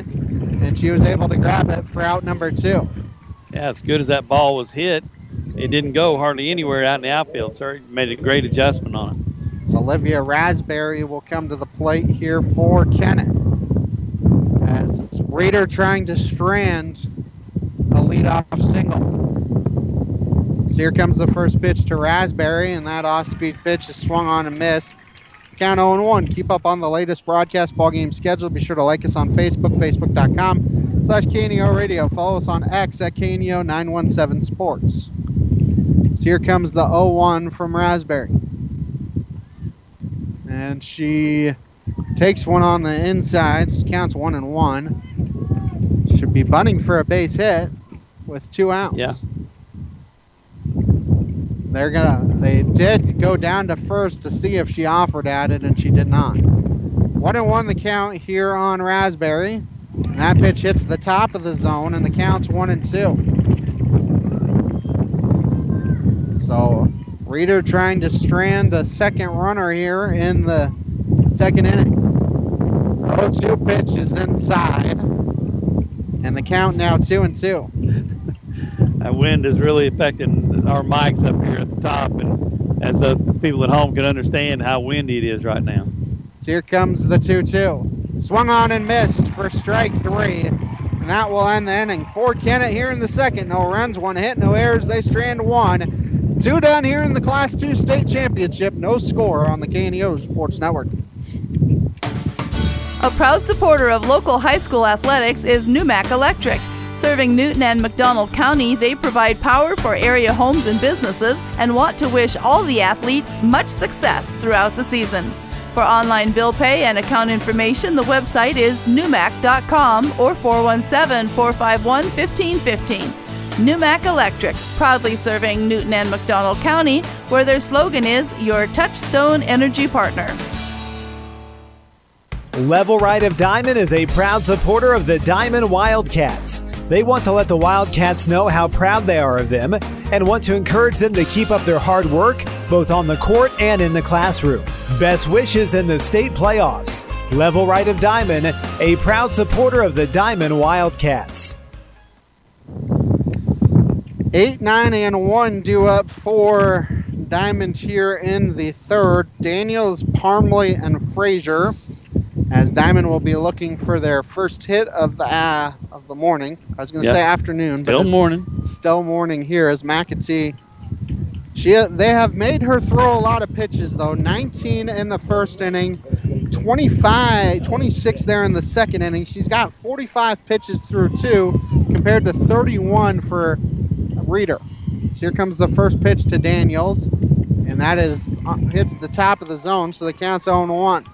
and she was able to grab it for out number 2. Yeah, as good as that ball was hit, it didn't go hardly anywhere out in the outfield. Zuri made a great adjustment on it. So Olivia Raspberry will come to the plate here for Kennett. As Reeder trying to strand a leadoff single. So here comes the first pitch to Raspberry, and that off-speed pitch is swung on and missed. Count 0-1. Keep up on the latest broadcast ball game schedule. Be sure to like us on Facebook, facebook.com/KNEO Radio. Follow us on X at KNEO 917 Sports. So here comes the 0-1 from Raspberry. And she takes one on the inside. So counts 1-1. Should be bunting for a base hit with 2 outs. Yeah. They did go down to first to see if she offered at it, and she did not. 1-1 the count here on Raspberry. And that pitch hits the top of the zone, and the count's 1-2. So Reeder trying to strand a second runner here in the second inning. The 0-2 pitch is inside, and the count now 2-2. That wind is really affecting our mics up here at the top, and as the people at home can understand how windy it is right now. So here comes the 2-2. Swung on and missed for strike 3, and that will end the inning. For Kennett here in the second. No runs, 1 hit, no errors. They strand 1. 2 done here in the Class 2 state championship. No score on the KNEO Sports Network. A proud supporter of local high school athletics is Numac Electric. Serving Newton and McDonald County, they provide power for area homes and businesses and want to wish all the athletes much success throughout the season. For online bill pay and account information, the website is numac.com or 417-451-1515. Numac Electric, proudly serving Newton and McDonald County, where their slogan is your touchstone energy partner. Level Right of Diamond is a proud supporter of the Diamond Wildcats. They want to let the Wildcats know how proud they are of them and want to encourage them to keep up their hard work both on the court and in the classroom. Best wishes in the state playoffs. Level Right of Diamond, a proud supporter of the Diamond Wildcats. 8, 9, and 1 due up for Diamond here in the third. Daniels, Parmley, and Frazier, as Diamond will be looking for their first hit of the morning. I was going to say afternoon. Still morning. Still morning here as McAtee. They have made her throw a lot of pitches, though. 19 in the first inning, 26 there in the second inning. She's got 45 pitches through 2 compared to 31 for Reeder. So here comes the first pitch to Daniels, and that hits the top of the zone, so the count's 0-1.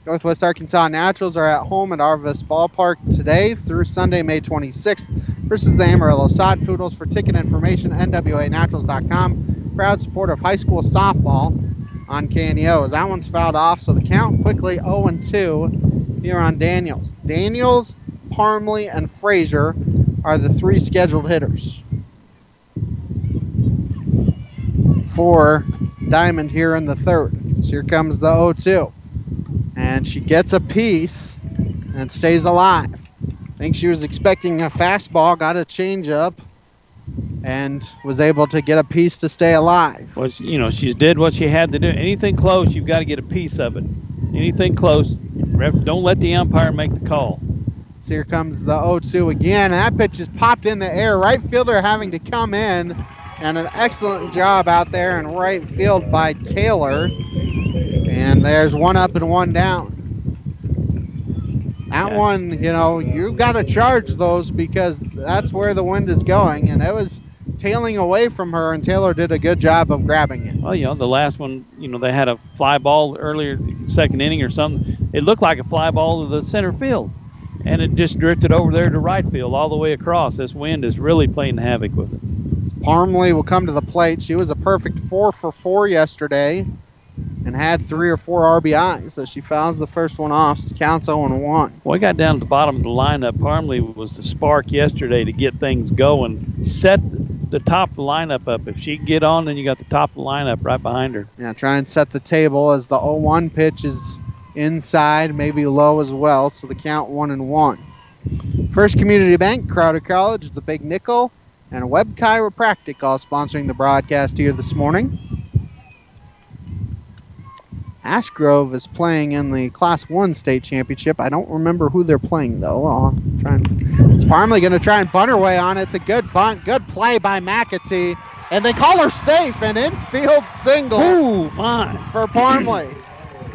Northwest Arkansas Naturals are at home at Arvis Ballpark today through Sunday, May 26th versus the Amarillo Sod Poodles. For ticket information, nwanaturals.com. Proud supporter of high school softball on KNEO. As that one's fouled off, so the count quickly 0-2 here on Daniels. Daniels, Parmley, and Frazier are the 3 scheduled hitters for Diamond here in the third. So here comes the 0-2. And she gets a piece and stays alive. I think she was expecting a fastball, got a changeup, and was able to get a piece to stay alive. Well, she did what she had to do. Anything close, you've got to get a piece of it. Anything close, don't let the umpire make the call. So here comes the 0-2 again. And that pitch is popped in the air. Right fielder having to come in, and an excellent job out there in right field by Taylor. And there's 1 up and 1 down. That one, you've got to charge those because that's where the wind is going. And it was tailing away from her, and Taylor did a good job of grabbing it. Well, the last one, they had a fly ball earlier, second inning or something. It looked like a fly ball to the center field, and it just drifted over there to right field all the way across. This wind is really playing havoc with it. Parmley will come to the plate. She was a perfect 4 for 4 yesterday. and had 3 or 4 RBIs. So she fouls the first one off. Counts 0-1. Well, we got down at the bottom of the lineup. Parmley was the spark yesterday to get things going. Set the top of the lineup up. If she can get on, then you got the top of the lineup right behind her. Yeah, try and set the table as the 0-1 pitch is inside, maybe low as well. So the count 1-1. First Community Bank, Crowder College, the Big Nickel, and Webb Chiropractic all sponsoring the broadcast here this morning. Ashgrove is playing in the Class 1 state championship. I don't remember who they're playing, though. It's Parmley going to try and bunt her way on it. It's a good bunt. Good play by McAtee. And they call her safe. An infield single. Ooh, my. For Parmley.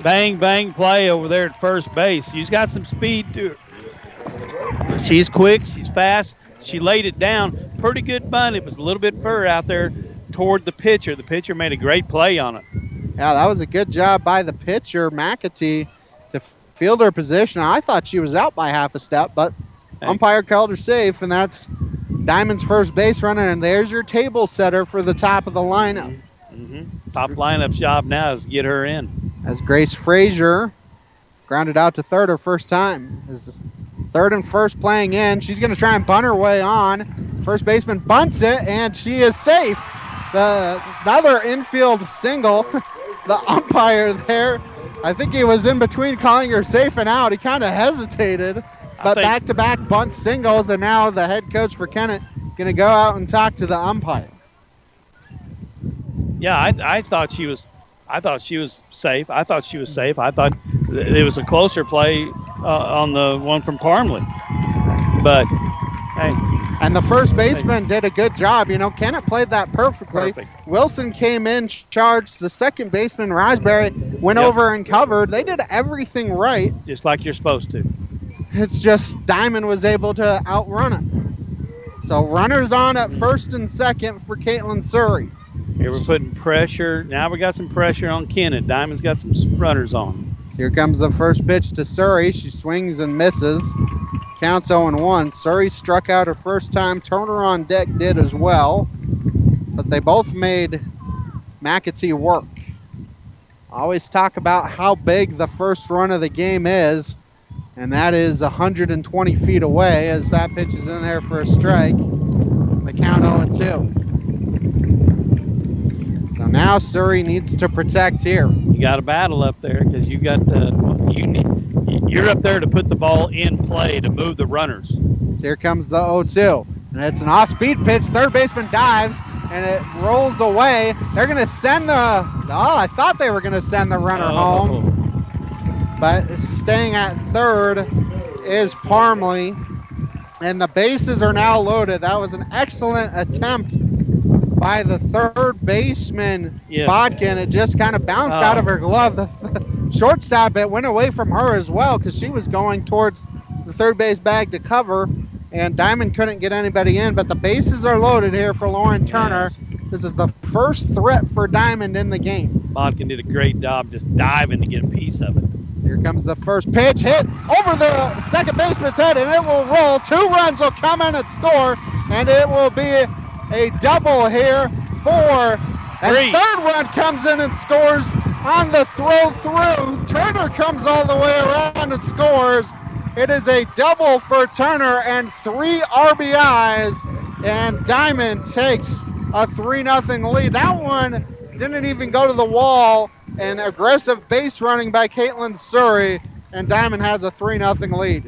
Bang, bang play over there at first base. She's got some speed to her. She's quick. She's fast. She laid it down. Pretty good bunt. It was a little bit further out there toward the pitcher. The pitcher made a great play on it. Yeah, that was a good job by the pitcher, McAtee, to field her position. I thought she was out by half a step, but umpire called her safe, and that's Diamond's first base runner, and there's your table setter for the top of the lineup. Top lineup's job now is to get her in. As Grace Frazier grounded out to third her first time. Is third and first playing in. She's going to try and bunt her way on. First baseman bunts it, and she is safe. Another infield single. The umpire there, I think he was in between calling her safe and out. He kind of hesitated, but back-to-back bunt singles, and now the head coach for Kennett going to go out and talk to the umpire. Yeah, I thought she was safe. I thought she was safe. I thought it was a closer play on the one from Parmley. But, hey. And the first baseman did a good job. You know, Kennett played that perfectly. Perfect. Wilson came in, charged. The second baseman, Rosberry, went over and covered. They did everything right. Just like you're supposed to. It's just Diamond was able to outrun it. So runners on at first and second for Caitlin Surrey. Here we're putting pressure. Now we got some pressure on Kennett. Diamond's got some runners on. So here comes the first pitch to Surrey. She swings and misses. Counts 0-1. Surrey struck out her first time. Turner on deck did as well. But they both made McAtee work. I always talk about how big the first run of the game is. And that is 120 feet away as that pitch is in there for a strike. The count 0-2. So now Surrey needs to protect here. You got a battle up there because you're up there to put the ball in play to move the runners. So here comes the 0-2. And it's an off-speed pitch. Third baseman dives, and it rolls away. They're going to send I thought they were going to send the runner home. But staying at third is Parmley. And the bases are now loaded. That was an excellent attempt by the third baseman, Bodkin. It just kind of bounced out of her glove. The shortstop, it went away from her as well because she was going towards the third base bag to cover, and Diamond couldn't get anybody in. But the bases are loaded here for Lauren Turner. Yes. This is the first threat for Diamond in the game. Bodkin did a great job just diving to get a piece of it. So here comes the first pitch, hit over the second baseman's head, and it will roll. 2 runs will come in and score, and it will be a double here for, and third run comes in and scores on the throw through. Turner comes all the way around and scores. It is a double for Turner and 3 RBIs, and Diamond takes a 3-0 lead. That one didn't even go to the wall. An aggressive base running by Caitlin Surrey, and Diamond has a 3-0 lead.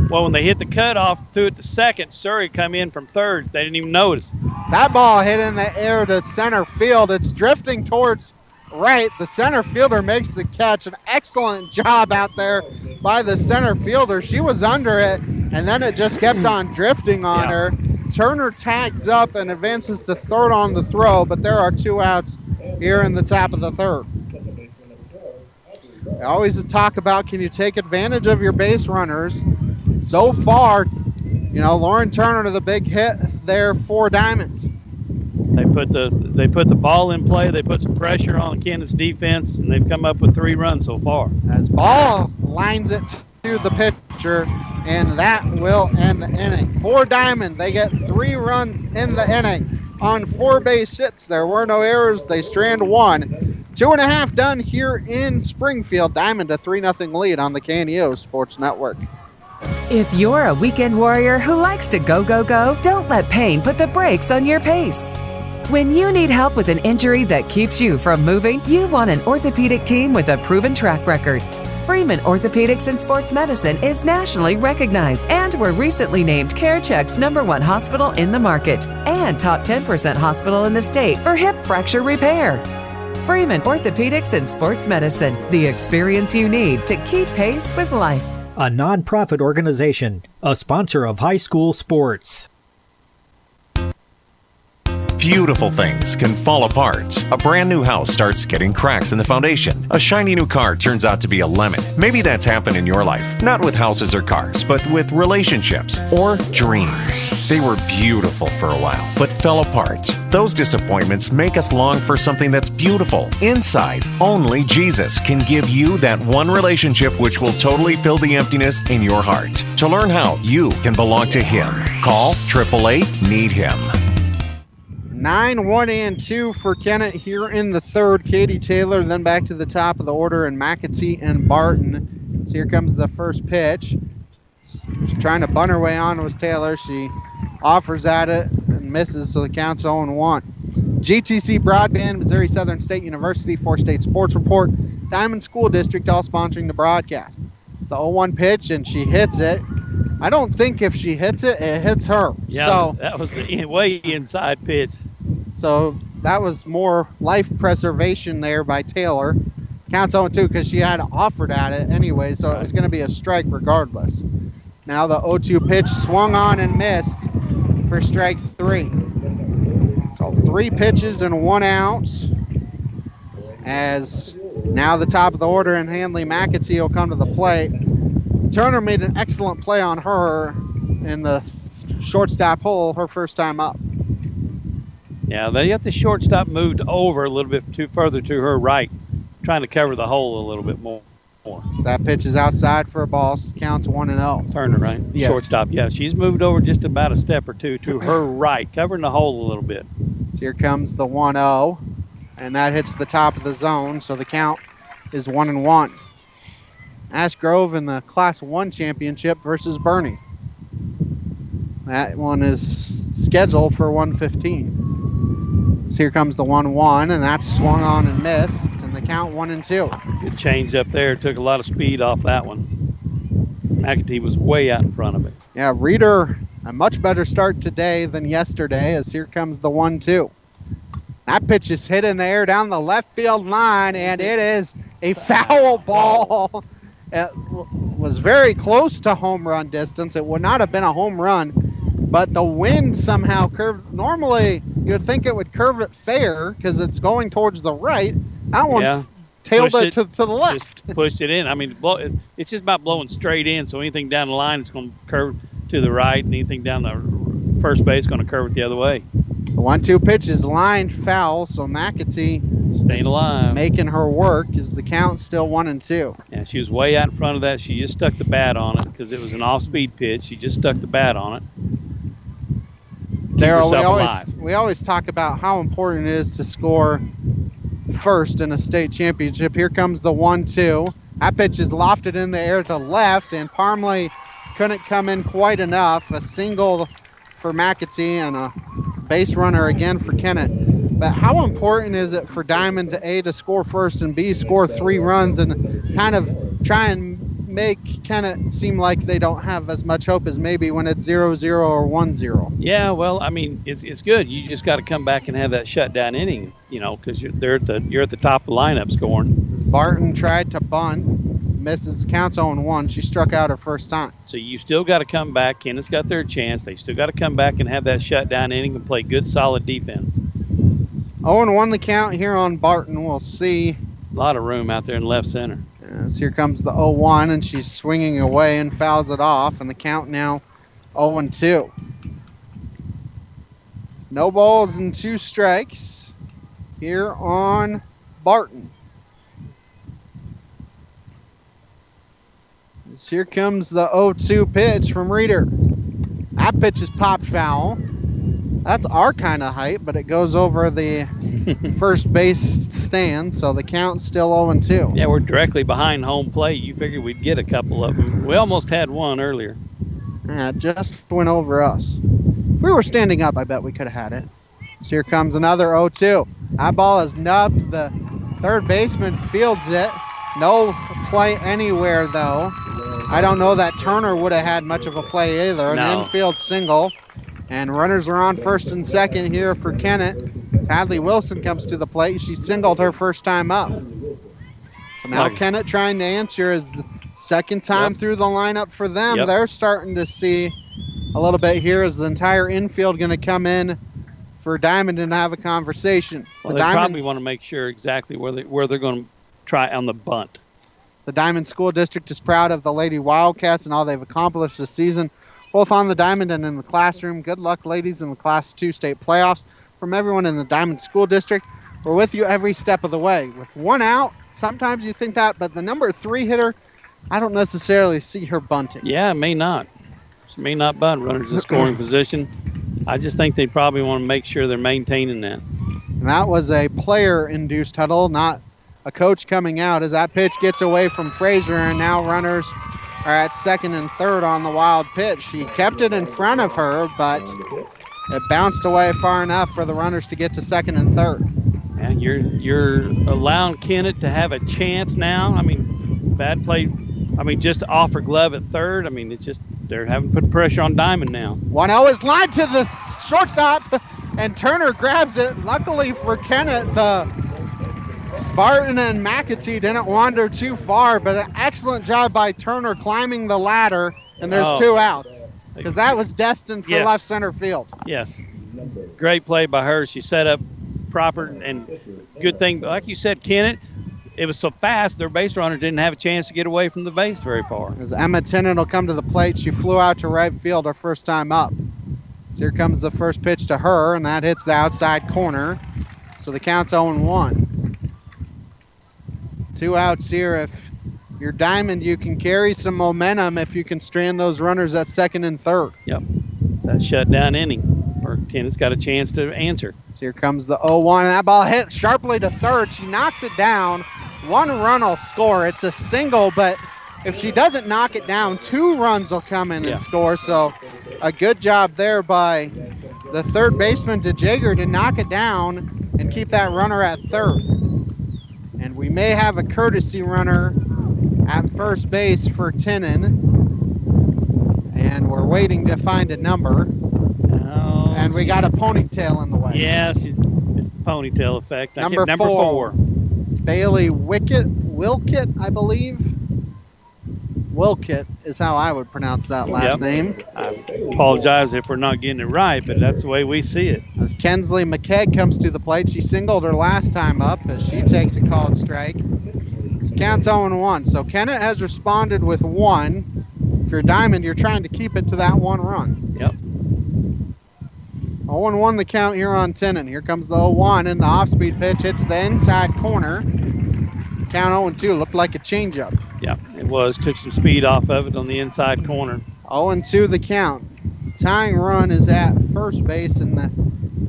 Well, when they hit the cutoff, threw it to second, Surrey come in from third. They didn't even notice. That ball hit in the air to center field. It's drifting towards right. The center fielder makes the catch. An excellent job out there by the center fielder. She was under it, and then it just kept on drifting on her. Turner tags up and advances to third on the throw, but there are 2 outs here in the top of the third. I always talk about, can you take advantage of your base runners? So far, you know, Lauren Turner to the big hit there for Diamond. They put the ball in play. They put some pressure on Kennett's defense, and they've come up with 3 runs so far. As ball lines it to the pitcher, and that will end the inning. For Diamond, they get 3 runs in the inning on 4 base hits. There were no errors. They strand 1. 2.5 done here in Springfield. Diamond a 3-0 lead on the KNEO Sports Network. If you're a weekend warrior who likes to go, go, go, don't let pain put the brakes on your pace. When you need help with an injury that keeps you from moving, you want an orthopedic team with a proven track record. Freeman Orthopedics and Sports Medicine is nationally recognized and were recently named CareCheck's #1 hospital in the market and top 10% hospital in the state for hip fracture repair. Freeman Orthopedics and Sports Medicine, the experience you need to keep pace with life. A nonprofit organization, a sponsor of high school sports. Beautiful things can fall apart. A brand new house starts getting cracks in the foundation. A shiny new car turns out to be a lemon. Maybe that's happened in your life. Not with houses or cars, but with relationships or dreams. They were beautiful for a while, but fell apart. Those disappointments make us long for something that's beautiful. Inside, only Jesus can give you that one relationship which will totally fill the emptiness in your heart. To learn how you can belong to Him, call 888-NEED-HIM. 9-1-2 for Kennett here in the third. Katie Taylor then back to the top of the order in McAtee and Barton. So here comes the first pitch. She's trying to bunt her way on with Taylor. She offers at it and misses, so the count's 0-1. GTC Broadband, Missouri Southern State University, 4-State Sports Report, Diamond School District, all sponsoring the broadcast. It's the 0-1 pitch, and she hits it. I don't think if she hits it, it hits her. Yeah, so, that was the way inside pitch. So that was more life preservation there by Taylor. Counts 0-2 because she had offered at it anyway, so it was going to be a strike regardless. Now the 0-2 pitch swung on and missed for strike 3. So 3 pitches and 1 out. As now the top of the order and Hanley McAtee will come to the plate. Turner made an excellent play on her in the shortstop hole her first time up. Yeah, they got the shortstop moved over a little bit too further to her right, trying to cover the hole a little bit more. That pitch is outside for a ball. Counts 1-0. Turner, right? Yes. Shortstop. Yeah, she's moved over just about a step or two to her right, covering the hole a little bit. So here comes the 1-0, and that hits the top of the zone, so the count is 1-1. Ash Grove in the Class 1 championship versus Bernie. That one is scheduled for 1:15. So here comes the 1-1, and that's swung on and missed, and the count 1-2. Good change up there. Took a lot of speed off that one. McAtee was way out in front of it. Yeah, Reeder, a much better start today than yesterday, as here comes the 1-2. That pitch is hit in the air down the left field line, and it is a foul ball. It was very close to home run distance. It would not have been a home run, but the wind somehow curved. Normally, you would think it would curve it fair because it's going towards the right. That one tailed it to the left. Just pushed it in. I mean, it's just about blowing straight in, so anything down the line is going to curve to the right, and anything down the first base is going to curve it the other way. The 1-2 pitch is lined foul, so McAtee staying alive, making her work. Is the count still 1-2? Yeah, she was way out in front of that. She just stuck the bat on it because it was an off-speed pitch. She just stuck the bat on it. Daryl, we always talk about how important it is to score first in a state championship. Here comes the 1-2. That pitch is lofted in the air to left, and Parmley couldn't come in quite enough. A single for McAtee and a base runner again for Kennett. But how important is it for Diamond to A, to score first, and B, score 3 runs and kind of try and make Kennett seem like they don't have as much hope as maybe when it's 0-0 or 1-0? Yeah, well, I mean, it's good. You just got to come back and have that shutdown inning, because you're at the top of the lineup scoring. As Barton tried to bunt, misses, counts 0-1. She struck out her first time. So you still got to come back. Kennett's got their chance. They still got to come back and have that shutdown inning and play good, solid defense. 0-1 the count here on Barton. We'll see. A lot of room out there in left center. Yes, here comes the 0-1, and she's swinging away and fouls it off, and the count now 0-2. No balls and 2 strikes here on Barton. As here comes the 0-2 pitch from Reeder. That pitch is popped foul. That's our kind of height, but it goes over the first base stand, so the count's still 0-2. Yeah, we're directly behind home plate. You figured we'd get a couple of them. We almost had one earlier. Yeah, it just went over us. If we were standing up, I bet we could have had it. So here comes another 0-2. That ball is nubbed. The third baseman fields it. No play anywhere, though. I don't know that Turner would have had much of a play either. No. An infield single. And runners are on first and second here for Kennett. Hadley Wilson comes to the plate. She singled her first time up. So now Kennett trying to answer is the second time through the lineup for them. They're starting to see a little bit here. Is the entire infield going to come in for Diamond and have a conversation? Well, they probably want to make sure exactly where they're going to try on the bunt. The Diamond School District is proud of the Lady Wildcats and all they've accomplished this season, both on the diamond and in the classroom. Good luck, ladies, in the Class 2 state playoffs. From everyone in the Diamond School District, we're with you every step of the way. With one out, sometimes you think that, but the number 3 hitter, I don't necessarily see her bunting. Yeah, it may not. She may not bunt. Runners in scoring position. I just think they probably want to make sure they're maintaining that. And that was a player-induced huddle, not a coach coming out, as that pitch gets away from Frazier, and now runners are at second and third on the wild pitch. She kept it in front of her, but it bounced away far enough for the runners to get to second and third. And you're allowing Kennett to have a chance now. I mean, bad play. I mean, just to offer glove at third. I mean, it's just they're having to put pressure on Diamond now. 1-0 is lined to the shortstop, and Turner grabs it. Luckily for Kennett, the Barton and McAtee didn't wander too far, but an excellent job by Turner climbing the ladder, and there's 2 outs, because that was destined for left center field. Yes. Great play by her. She set up proper, and good thing, like you said, Kennett, it was so fast, their base runner didn't have a chance to get away from the base very far. As Emma Tennant will come to the plate, she flew out to right field her first time up. So here comes the first pitch to her, and that hits the outside corner. So the count's 0-1. 2 outs here. If you're Diamond, you can carry some momentum if you can strand those runners at second and third. Yep. It's that shutdown inning. Or Kennett's got a chance to answer. So here comes the 0-1, and that ball hit sharply to third. She knocks it down. 1 run will score. It's a single, but if she doesn't knock it down, 2 runs will come in and score. So a good job there by the third baseman, DeJager, to knock it down and keep that runner at third. And we may have a courtesy runner at first base for Tenen. And we're waiting to find a number. And we got a ponytail in the way. Yeah, it's the ponytail effect. Number 4. Bailey Wilkett, I believe. Wilkett is how I would pronounce that last name. I apologize if we're not getting it right, but that's the way we see it. As Kensley McKegg comes to the plate, she singled her last time up as she takes a called strike. She counts 0-1. So Kennett has responded with 1. If you're Diamond, you're trying to keep it to that 1 run. Yep. 0-1 the count here on Tenen. Here comes the 0-1, and the off-speed pitch hits the inside corner. Count 0-2. Looked like a changeup. Yeah, it was. Took some speed off of it on the inside corner. 0-2 the count. Tying run is at first base, and the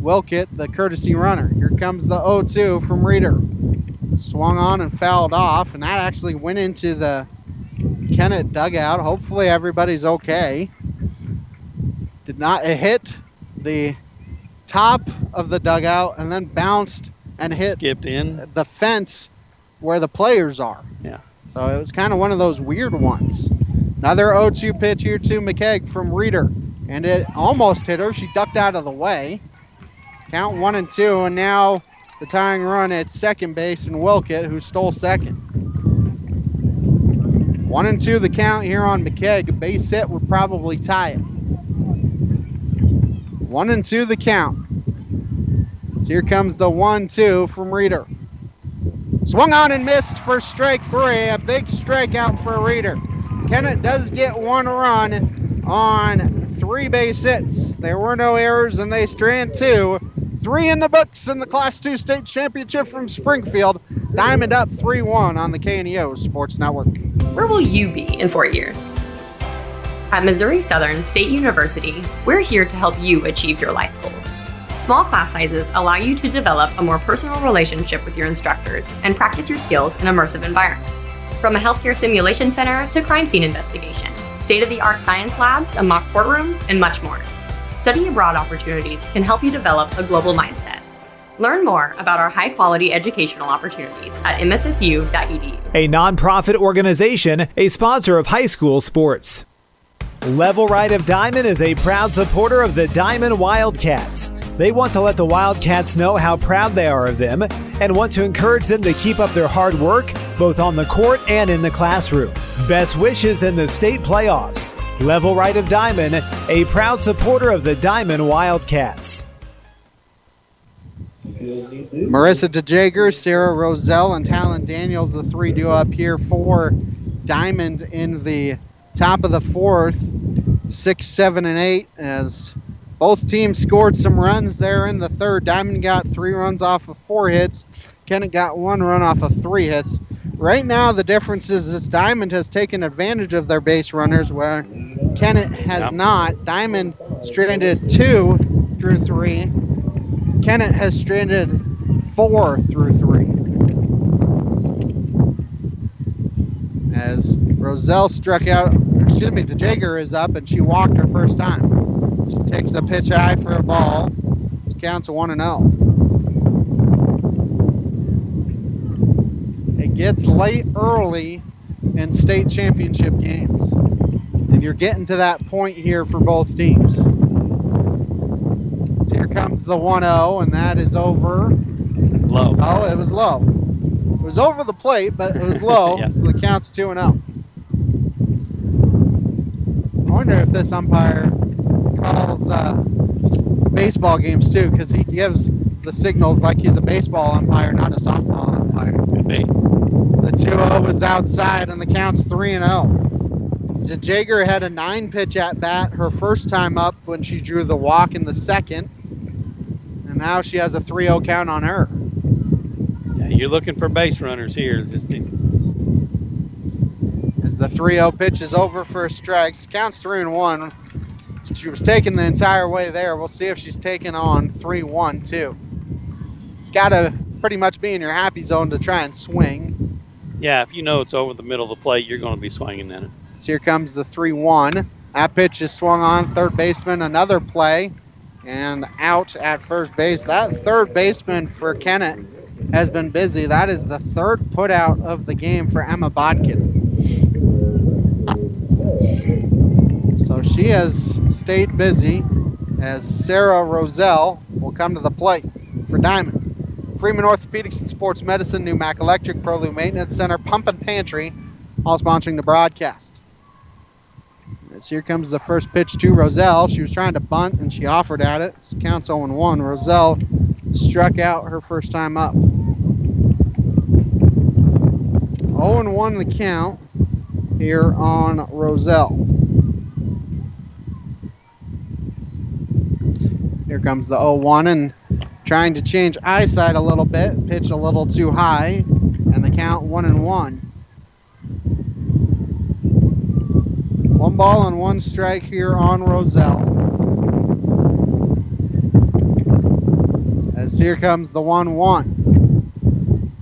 Wilkett, the courtesy runner. Here comes the 0-2 from Reeder. Swung on and fouled off, and that actually went into the Kennett dugout. Hopefully everybody's okay. It hit the top of the dugout and then bounced and skipped in the fence where the players are. Yeah. So it was kind of one of those weird ones. Another 0-2 pitch here to McKegg from Reeder. And it almost hit her. She ducked out of the way. Count 1-2, and now the tying run at second base, and Wilkett, who stole second. 1-2 the count here on McKegg. A base hit would probably tie it. 1-2 the count. So here comes the 1-2 from Reeder. Swung on and missed for strike 3. A big strikeout for Reeder. Kennett does get 1 run on 3 base hits. There were no errors, and they strand 2. 3 in the books in the Class 2 state championship from Springfield. Diamond up 3-1 on the KNEO Sports Network. Where will you be in 4 years? At Missouri Southern State University, we're here to help you achieve your life goals. Small class sizes allow you to develop a more personal relationship with your instructors and practice your skills in immersive environments. From a healthcare simulation center to crime scene investigation, state-of-the-art science labs, a mock courtroom, and much more. Study abroad opportunities can help you develop a global mindset. Learn more about our high-quality educational opportunities at mssu.edu. A nonprofit organization, a sponsor of high school sports. Level Right of Diamond is a proud supporter of the Diamond Wildcats. They want to let the Wildcats know how proud they are of them and want to encourage them to keep up their hard work both on the court and in the classroom. Best wishes in the state playoffs. Level Right of Diamond, a proud supporter of the Diamond Wildcats. Marissa DeJager, Sarah Roselle, and Talon Daniels, the three duo up here for Diamond in the top of the fourth, 6, 7, and 8, as both teams scored some runs there in the third. Diamond got 3 runs off of 4 hits. Kennett got 1 run off of 3 hits. Right now, the difference is this Diamond has taken advantage of their base runners, where Kennett has not. Diamond stranded 2 through 3. Kennett has stranded 4 through 3. As Roselle struck out, DeJager is up, and she walked her first time. She takes a pitch high for a ball. This counts 1-0. It gets late early in state championship games, and you're getting to that point here for both teams. So here comes the 1-0, and that is over. Low. Oh, it was low. It was over the plate, but it was low. Yeah. So the count's 2-0. I wonder if this umpire calls baseball games too, because he gives the signals like he's a baseball umpire, not a softball umpire. Could be. The 2-0 is outside, and the count's 3-0. DeJager had a 9-pitch at bat her first time up when she drew the walk in the second, and now she has a 3-0 count on her. Yeah, you're looking for base runners here. As the 3-0 pitch is over for a strike, counts 3-1. She was taken the entire way there. We'll see if she's taken on 3-1 too. It's got to pretty much be in your happy zone to try and swing. Yeah, if you know it's over the middle of the plate, you're going to be swinging in it. So here comes the 3-1. That pitch is swung on. Third baseman, another play, and out at first base. That third baseman for Kennett has been busy. That is the third putout of the game for Emma Bodkin. So she has stayed busy as Sarah Roselle will come to the plate for Diamond. Freeman Orthopedics and Sports Medicine, New Mac Electric, Prolue Maintenance Center, Pump and Pantry, all sponsoring the broadcast. As here comes the first pitch to Roselle. She was trying to bunt and she offered at it. So counts 0-1. Roselle struck out her first time up. 0-1 the count here on Roselle. Here comes the 0-1 and trying to change eyesight a little bit. Pitch a little too high, and the count 1-1. 1 ball and 1 strike here on Roselle. As here comes the 1-1.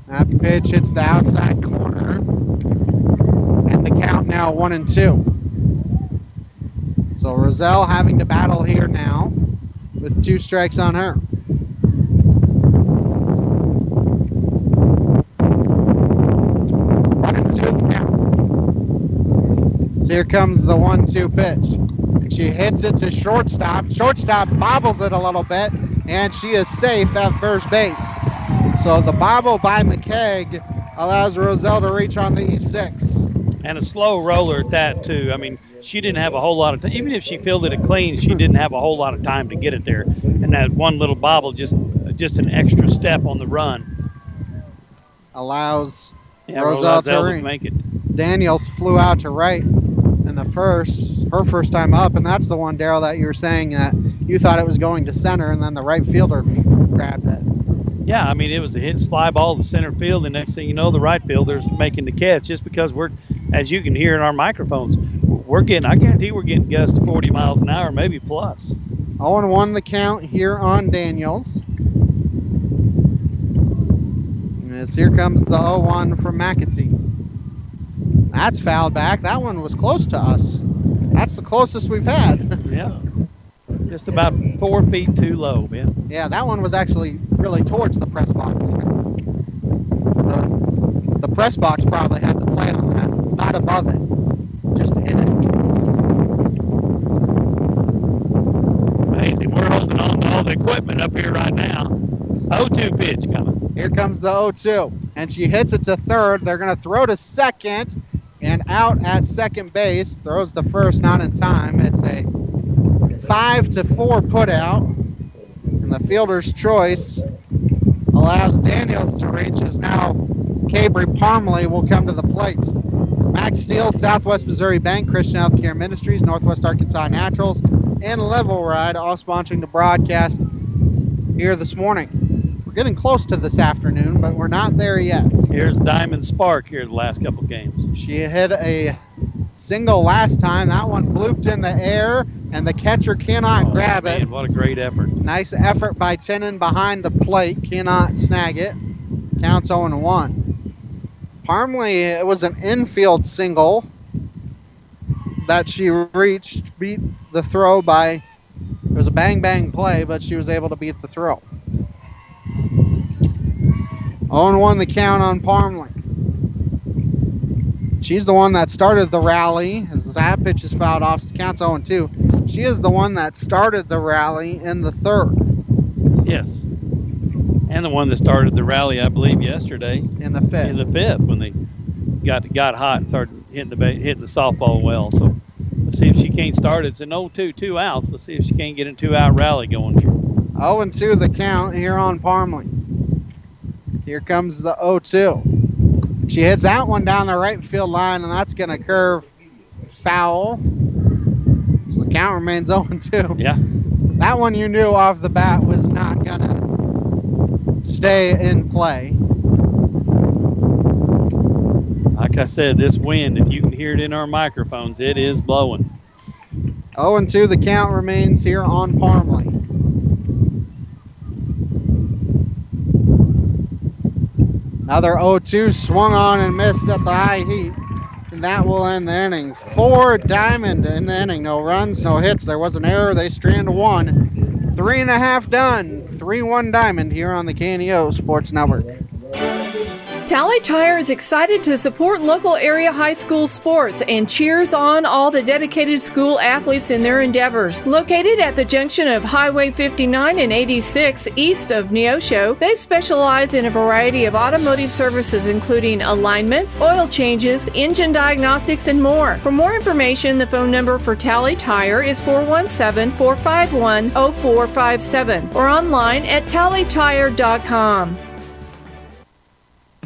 That pitch hits the outside corner, and the count now 1-2. So Roselle having to battle here now with 2 strikes on her. So here comes the 1-2 pitch. She hits it to shortstop. Shortstop bobbles it a little bit, and she is safe at first base. So the bobble by McKeag allows Roselle to reach on the E6. And a slow roller at that, too. I mean, she didn't have a whole lot of time. Even if she fielded it clean, she didn't have a whole lot of time to get it there. And that one little bobble, just an extra step on the run, allows Roselle to make it. Daniels flew out to right in the her first time up, and that's the one, Daryl, that you were saying that you thought it was going to center, and then the right fielder grabbed it. Yeah, I mean, it was a hit fly ball to center field, and next thing you know, the right fielder's making the catch. Just because we're, as you can hear in our microphones, I guarantee we're getting gusts 40 miles an hour, maybe plus. 0-1 the count here on Daniels. And as here comes the 0-1 from McAtee. That's fouled back. That one was close to us. That's the closest we've had. Yeah. Just about 4 feet too low, man. Yeah, that one was actually really towards the press box. The press box probably had to play on that, not above it, just in it. Amazing. We're holding on to all the equipment up here right now. 0-2 pitch coming. Here comes the 0-2, and she hits it to third. They're going to throw to second, and out at second base. Throws to first, not in time. It's a 5-4 put out, and the fielder's choice allows Daniels to reach. As now Cabry Parmley will come to the plate. Max Steele, Southwest Missouri Bank, Christian Healthcare Ministries, Northwest Arkansas Naturals, and Level Ride all sponsoring the broadcast here this morning. We're getting close to this afternoon, but we're not there yet. Here's Diamond Spark here the last couple games. She hit a single last time. That one blooped in the air, and the catcher cannot grab it. What a great effort. Nice effort by Tenon behind the plate. Cannot snag it. Counts 0-1. Parmley, it was an infield single that she reached, beat the throw by, it was a bang-bang play, but she was able to beat the throw. 0-1 the count on Parmley. She's the one that started the rally. As that pitch is fouled off, so counts 0-2. She is the one that started the rally in the third. Yes. And the one that started the rally, I believe, yesterday. In the fifth. In the fifth, when they got hot and started hitting the softball well. So let's see if she can't start it. It's an 0-2, 2 outs. Let's see if she can't get a 2-out rally going. 0-2 the count here on Parmley. Here comes the 0-2. She hits that one down the right field line, and that's going to curve foul. So the count remains 0-2. Yeah. That one you knew off the bat was not going to stay in play. Like I said, this wind, if you can hear it in our microphones, it is blowing. 0-2 the count remains here on Parmley. Another 0-2 swung on and missed at the high heat. And that will end the inning. 4 Diamond in the inning. No runs, no hits. There was an error. They strand 1. 3.5 done. 3-1 Diamond here on the KNEO Sports Network. Tally Tire is excited to support local area high school sports and cheers on all the dedicated school athletes in their endeavors. Located at the junction of Highway 59 and 86 east of Neosho, they specialize in a variety of automotive services including alignments, oil changes, engine diagnostics, and more. For more information, the phone number for Tally Tire is 417-451-0457 or online at tallytire.com.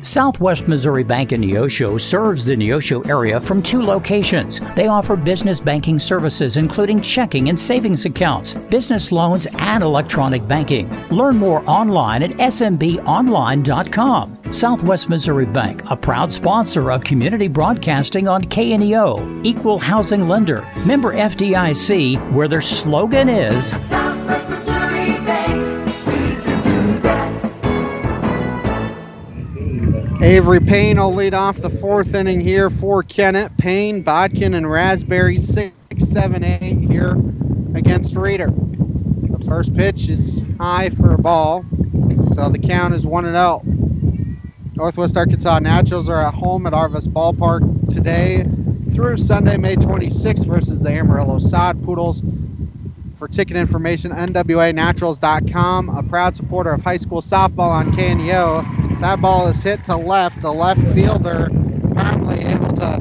Southwest Missouri Bank in Neosho serves the Neosho area from 2 locations. They offer business banking services including checking and savings accounts, business loans, and electronic banking. Learn more online at smbonline.com. Southwest Missouri Bank, a proud sponsor of community broadcasting on KNEO, equal housing lender, member FDIC, where their slogan is Southwest Missouri Bank. Avery Payne will lead off the 4th inning here for Kennett. Payne, Bodkin, and Raspberry 6, 7, 8 here against Reeder. The first pitch is high for a ball, so the count is 1-0. Northwest Arkansas Naturals are at home at Arvis Ballpark today through Sunday, May 26th versus the Amarillo Sod Poodles. For ticket information, nwanaturals.com. A proud supporter of high school softball on KNEO. That ball is hit to left. The left fielder firmly able to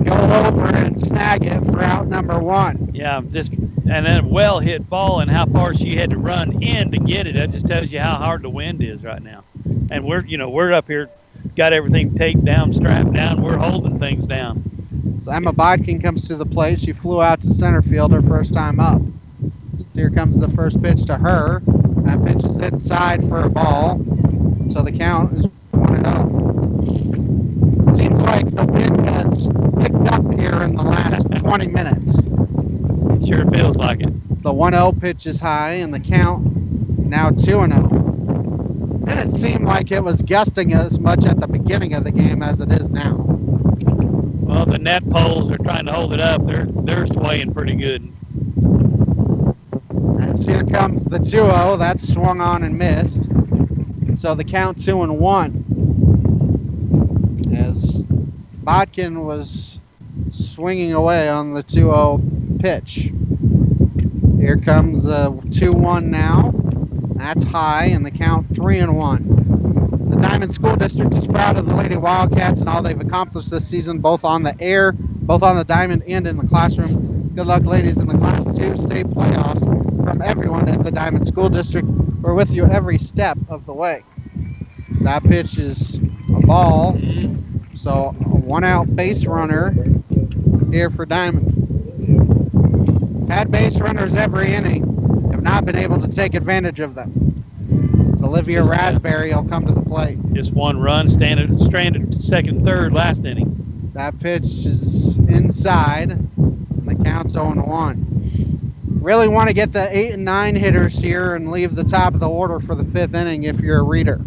go over and snag it for out number 1. Yeah, and then a well hit ball and how far she had to run in to get it. That just tells you how hard the wind is right now. And we're up here, got everything taped down, strapped down. We're holding things down. So Emma Bodkin comes to the plate. She flew out to center field her first time up. So here comes the first pitch to her. That pitch is inside for a ball. So the count is 1-0. Seems like the wind has picked up here in the last 20 minutes. It sure feels like it. The 1-0 pitch is high, and the count now 2-0. And it seemed like it was gusting as much at the beginning of the game as it is now. Well, the net poles are trying to hold it up. They're swaying pretty good. As here comes the 2-0. That's swung on and missed. So the count 2-1. As Bodkin was swinging away on the 2-0 pitch. Here comes 2-1 now. That's high, and the count 3-1. The Diamond School District is proud of the Lady Wildcats and all they've accomplished this season, both on the air, both on the diamond, and in the classroom. Good luck, ladies, in the Class 2 state playoffs. From everyone at the Diamond School District, we're with you every step of the way. So that pitch is a ball. So a 1-out base runner here for Diamond. Had base runners every inning, have not been able to take advantage of them. So Olivia Raspberry will come to the plate. Just one run, stranded second, third last inning. So that pitch is inside, and the count's 0-1. Really want to get the 8 and 9 hitters here and leave the top of the order for the 5th inning if you're a reader.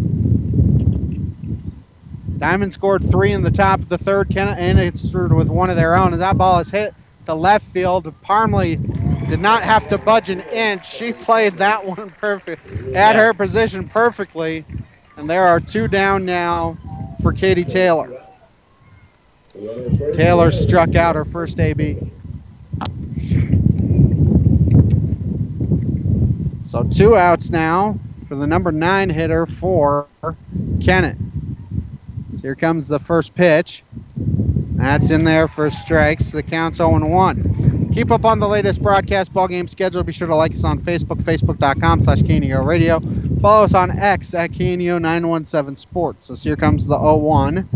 Diamond scored 3 in the top of the 3rd. Kennett answered with one of their own. As that ball is hit to left field, Parmley did not have to budge an inch. She played that one perfect, at her position perfectly. And there are 2 down now for Katie Taylor. Taylor struck out her first AB. So 2 outs now for the number 9 hitter for Kennett. So here comes the first pitch. That's in there for strikes. The count's 0-1. Keep up on the latest broadcast ball game schedule. Be sure to like us on Facebook, facebook.com/KNEO Radio. Follow us on X at KNEO917 Sports. So here comes the 0-1.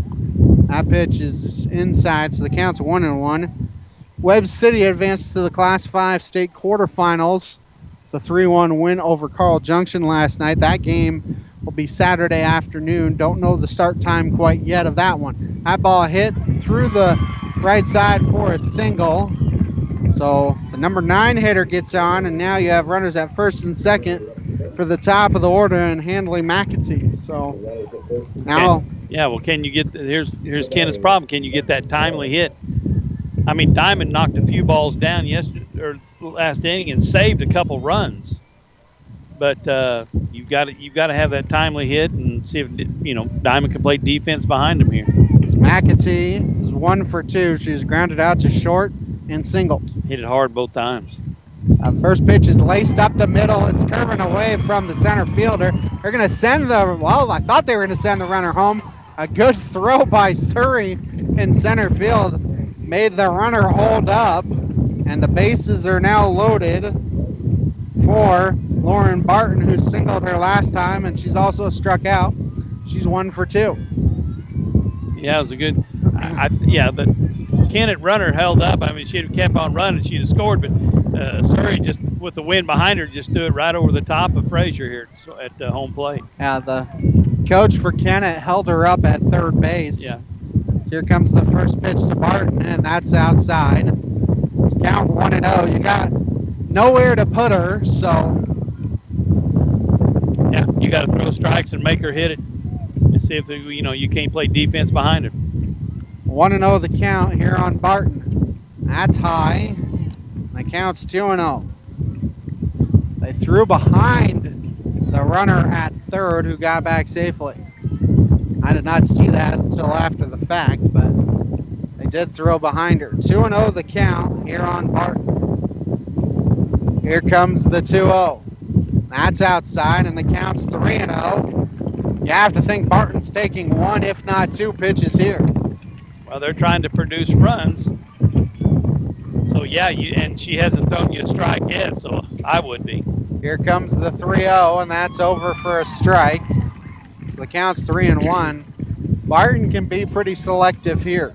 That pitch is inside, so the count's 1-1. Webb City advances to the Class 5 state quarterfinals. The 3-1 win over Carl Junction last night. That game will be Saturday afternoon. Don't know the start time quite yet of that one. That ball hit through the right side for a single. So the number 9 hitter gets on, and now you have runners at first and second for the top of the order and Handley McAtee. So now, can you get? Here's Kennett's problem. Can you get that timely hit? I mean, Diamond knocked a few balls down last inning and saved a couple runs, but you've got to have that timely hit and see if Diamond can play defense behind him here. It's McAtee is 1 for 2. She's grounded out to short and singled. Hit it hard both times. First pitch is laced up the middle. It's curving away from the center fielder. They're going to send I thought they were going to send the runner home. A good throw by Surrey in center field made the runner hold up, and the bases are now loaded for Lauren Barton, who singled her last time, and she's also struck out. She's 1 for 2. Yeah, it was a good. But Kennett runner held up. I mean, she'd have kept on running, she'd have scored, but Surrey, just with the wind behind her, just threw it right over the top of Frazier here at home plate. Yeah, the coach for Kennett held her up at third base. Yeah. So here comes the first pitch to Barton, and that's outside. It's count 1-0. You got nowhere to put her, so. Yeah, you got to throw strikes and make her hit it and see if you can't play defense behind her. 1-0 the count here on Barton. That's high. The count's 2-0. They threw behind the runner at third, who got back safely. I did not see that until after the fact, but they did throw behind her. 2-0 the count here on Barton. Here comes the 2-0. That's outside, and the count's 3-0. You have to think Barton's taking 1, if not 2 pitches here. Well, they're trying to produce runs. So, and she hasn't thrown you a strike yet, so I would be. Here comes the 3-0, and that's over for a strike. So the count's 3-1. Barton can be pretty selective here.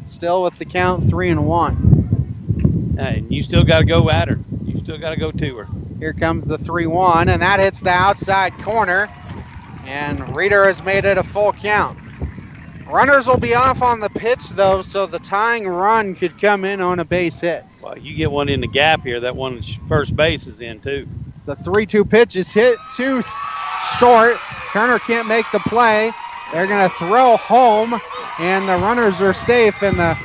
Still with the count 3-1. And you still got to go at her. You still got to go to her. Here comes the 3-1, and that hits the outside corner. And Reeder has made it a full count. Runners will be off on the pitch, though, so the tying run could come in on a base hit. Well, you get one in the gap here. That one first base is in, too. The 3-2 pitch is hit too short. Turner can't make the play. They're going to throw home, and the runners are safe, and the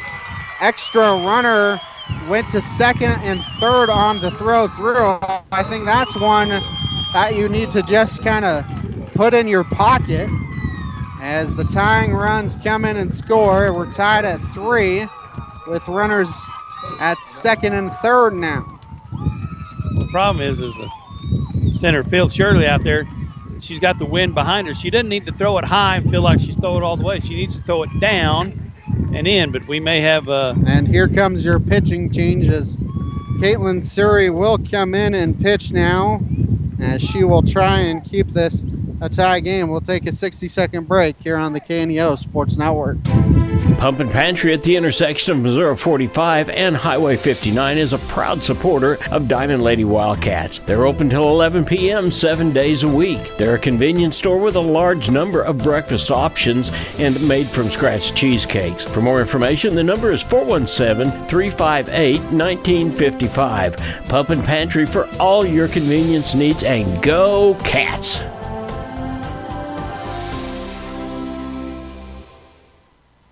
extra runner went to second and third on the throw through. I think that's one that you need to just kind of put in your pocket as the tying runs come in and score. We're tied at 3 with runners at second and third now. The problem is the center field Shirley out there, she's got the wind behind her. She doesn't need to throw it high and feel like she's throwing it all the way. She needs to throw it down and in, but we may have and here comes your pitching change as Caitlin Surrey will come in and pitch now as she will try and keep this a tie game. We'll take a 60-second break here on the KNEO Sports Network. Pump and Pantry at the intersection of Missouri 45 and Highway 59 is a proud supporter of Diamond Lady Wildcats. They're open till 11 p.m. 7 days a week. They're a convenience store with a large number of breakfast options and made-from-scratch cheesecakes. For more information, the number is 417-358-1955. Pump and Pantry for all your convenience needs, and go Cats!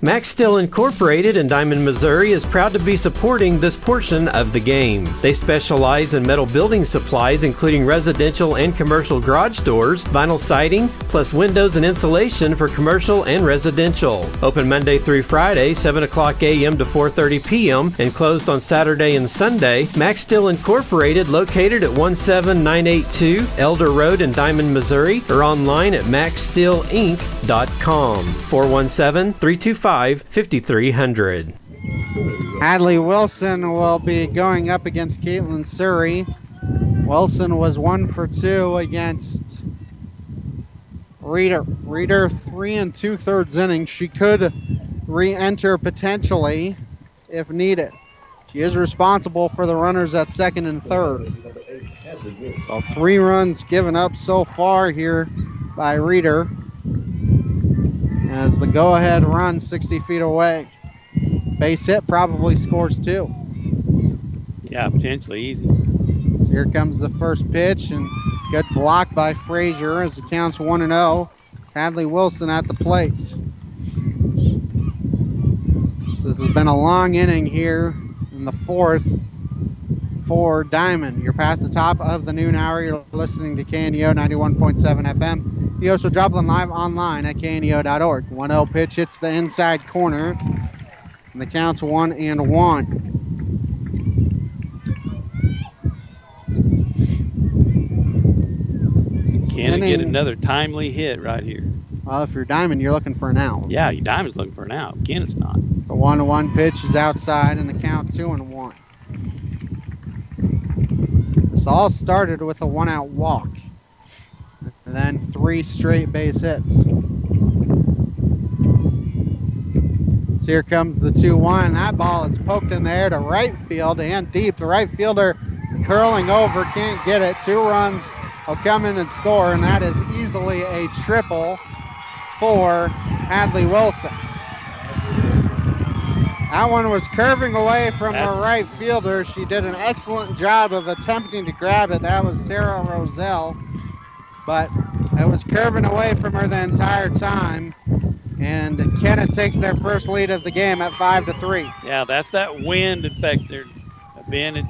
Max Steel Incorporated in Diamond, Missouri is proud to be supporting this portion of the game. They specialize in metal building supplies including residential and commercial garage doors, vinyl siding, plus windows and insulation for commercial and residential. Open Monday through Friday, 7 o'clock a.m. to 4:30 p.m. and closed on Saturday and Sunday. Max Steel Incorporated located at 17982 Elder Road in Diamond, Missouri, or online at maxsteelinc.com. 417-325-5300. Hadley Wilson will be going up against Caitlin Surrey. Wilson was 1 for 2 against Reeder. Reeder 3 2/3 innings. She could re-enter potentially if needed. She is responsible for the runners at second and third. So 3 runs given up so far here by Reeder, as the go-ahead run 60 feet away. Base hit probably scores 2. Yeah, potentially easy. So here comes the first pitch, and good block by Frazier as it counts 1-0. Hadley Wilson at the plate. So this has been a long inning here in the 4th for Diamond. You're past the top of the noon hour. You're listening to KNEO 91.7 FM. You also drop them live online at kneo.org. 1-0 pitch hits the inside corner, and the count's 1-1. Can get another timely hit right here. Well, if you're Diamond, you're looking for an out. Yeah, your Diamond's looking for an out. Kennett's not. The 1-1 pitch is outside, and the count 2-1. This all started with a 1-out walk, and then 3 straight base hits. So here comes the 2-1. That ball is poked in the air to right field and deep. The right fielder curling over, can't get it. 2 runs will come in and score, and that is easily a triple for Hadley Wilson. That one was curving away from her right fielder. She did an excellent job of attempting to grab it. That was Sarah Roselle, but it was curving away from her the entire time. And Kennett takes their first lead of the game at 5-3. Yeah, that's that wind effect there, Ben.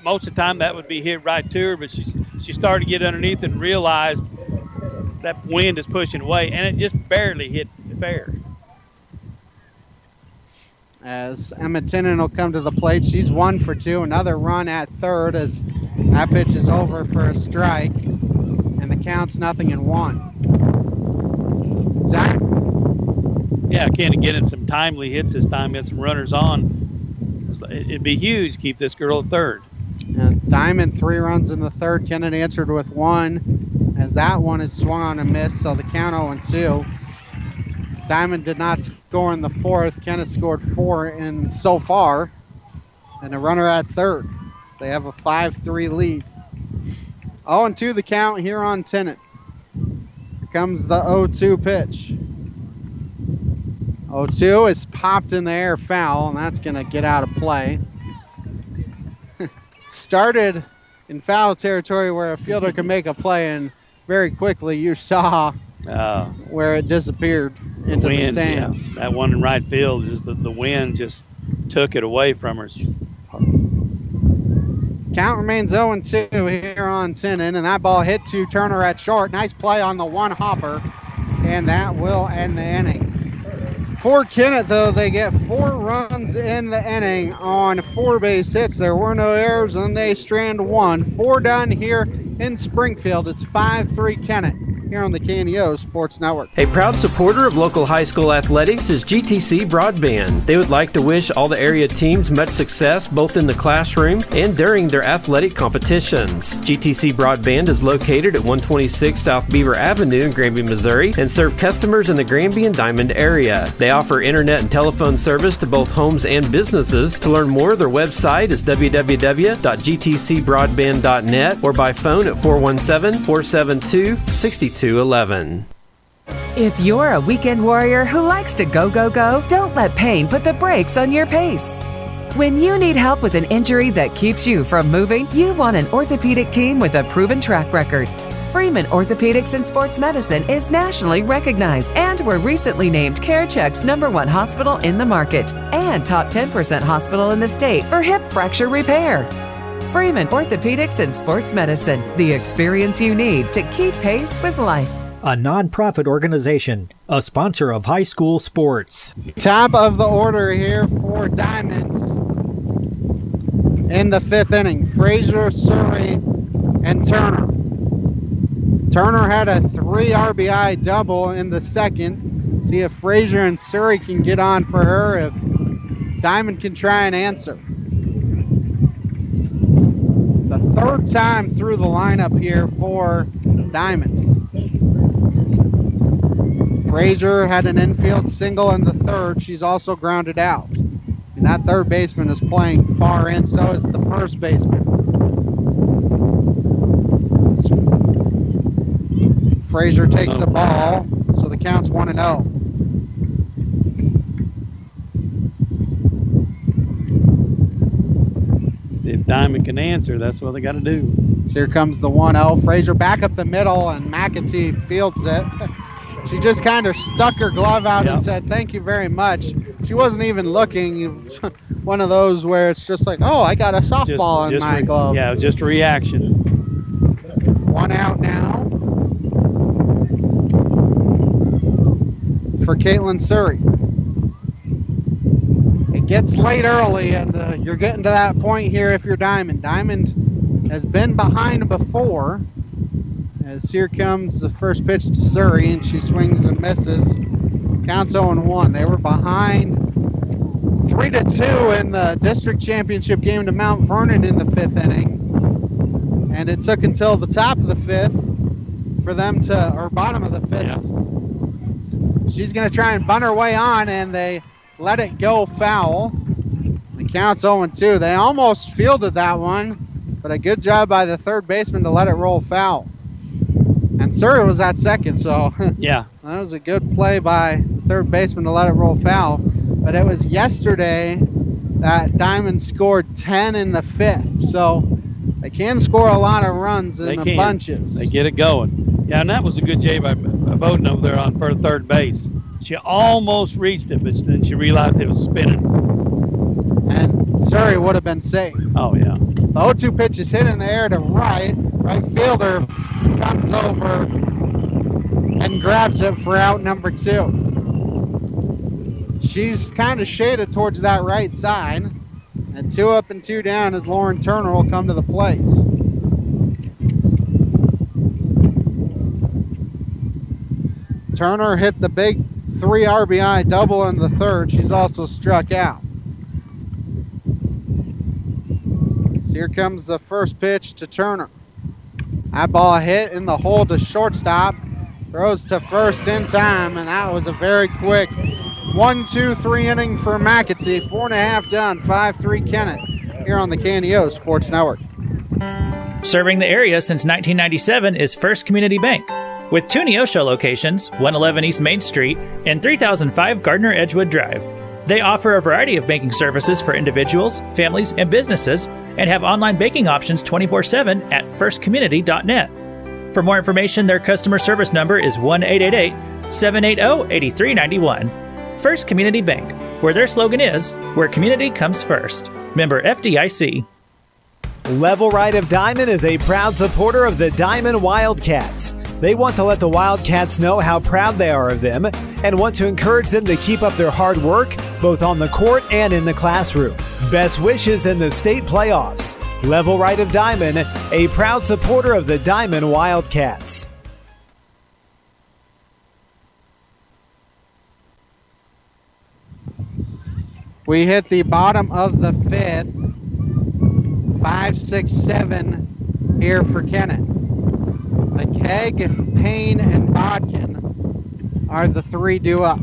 Most of the time that would be hit right to her, but she started to get underneath and realized that wind is pushing away, and it just barely hit the fair. As Emma Tinnan will come to the plate. She's 1 for 2. Another run at third as that pitch is over for a strike, and the count's 0-1. Yeah, Kennett getting some timely hits this time, get some runners on. It'd be huge to keep this girl at third. And Diamond 3 runs in the third. Kennett answered with 1 as that one is swung on and missed, so the count 0-2. Diamond did not score in the 4th. Kennett scored 4 in so far, and a runner at third. So they have a 5-3 lead. 0-2 the count here on Tennant. Here comes the 0-2 pitch. 0-2 is popped in the air, foul, and that's going to get out of play. Started in foul territory where a fielder can make a play, and very quickly you saw where it disappeared into the stands. Yeah. That one in right field, just the wind just took it away from her. Count remains 0-2 here on Tenon, and that ball hit to Turner at short. Nice play on the one hopper, and that will end the inning. For Kennett, though, they get 4 runs in the inning on 4 base hits. There were no errors, and they strand 1. 4 done here in Springfield. It's 5-3 Kennett here on the KNEO Sports Network. A proud supporter of local high school athletics is GTC Broadband. They would like to wish all the area teams much success both in the classroom and during their athletic competitions. GTC Broadband is located at 126 South Beaver Avenue in Granby, Missouri, and serve customers in the Granby and Diamond area. They offer internet and telephone service to both homes and businesses. To learn more, their website is www.gtcbroadband.net or by phone at 417-472-6211. If you're a weekend warrior who likes to go, go, go, don't let pain put the brakes on your pace. When you need help with an injury that keeps you from moving, you want an orthopedic team with a proven track record. Freeman Orthopedics and Sports Medicine is nationally recognized and were recently named CareCheck's #1 hospital in the market and top 10% hospital in the state for hip fracture repair. Freeman Orthopedics and Sports Medicine, the experience you need to keep pace with life. A nonprofit organization, a sponsor of high school sports. Top of the order here for Diamond in the 5th inning. Frazier, Surrey, and Turner. Turner had a 3 RBI double in the 2nd. See if Frazier and Surrey can get on for her, if Diamond can try and answer. The 3rd time through the lineup here for Diamond. Frazier had an infield single in the 3rd. She's also grounded out. And that 3rd baseman is playing far in, so is the 1st baseman. Frazier takes the ball, so the count's 1-0. See if Diamond can answer. That's what they got to do. So here comes the 1-0. Frazier back up the middle, and McAtee fields it. She just kind of stuck her glove out and said, "Thank you very much." She wasn't even looking. One of those where it's just like, "Oh, I got a softball in my glove." Yeah, just a reaction. 1 out now for Caitlin Surrey. It gets late early, and you're getting to that point here if you're Diamond. Diamond has been behind before. As here comes the first pitch to Surrey, and she swings and misses. Counts 0-1. They were behind 3-2 in the district championship game to Mount Vernon in the 5th inning. And it took until the top of the 5th for them to, or bottom of the 5th. Yeah. She's going to try and bunt her way on, and they let it go foul. The count's 0-2. They almost fielded that one, but a good job by the 3rd baseman to let it roll foul. And Surrey was at second, so yeah, that was a good play by the 3rd baseman to let it roll foul. But it was yesterday that Diamond scored 10 in the 5th, so they can score a lot of runs in the bunches. They get it going. Yeah, and that was a good J by Bowden over there on 3rd base. She almost reached it, but then she realized it was spinning. And Surrey would have been safe. Oh, yeah. The 0-2 pitch is hit in the air to right. Right fielder comes over and grabs it for out number 2. She's kind of shaded towards that right side. And 2 up and 2 down as Lauren Turner will come to the plate. Turner hit the big 3 RBI double in the 3rd. She's also struck out. So here comes the first pitch to Turner. That ball hit in the hole to shortstop. Throws to first in time, and that was a very quick 1-2-3 inning for McAtee. 4.5 done, 5-3 Kennett here on the KNEO Sports Network. Serving the area since 1997 is First Community Bank. With 2 Neosho locations, 111 East Main Street and 3005 Gardner Edgewood Drive. They offer a variety of banking services for individuals, families, and businesses, and have online banking options 24/7 at firstcommunity.net. For more information, their customer service number is 1-888-780-8391. First Community Bank, where their slogan is, where community comes first. Member FDIC. Level Right of Diamond is a proud supporter of the Diamond Wildcats. They want to let the Wildcats know how proud they are of them and want to encourage them to keep up their hard work both on the court and in the classroom. Best wishes in the state playoffs. Level Right of Diamond, a proud supporter of the Diamond Wildcats. We hit the bottom of the fifth. 5, 6, 7 here for Kennett. McKegg, Payne, and Bodkin are the 3 due up.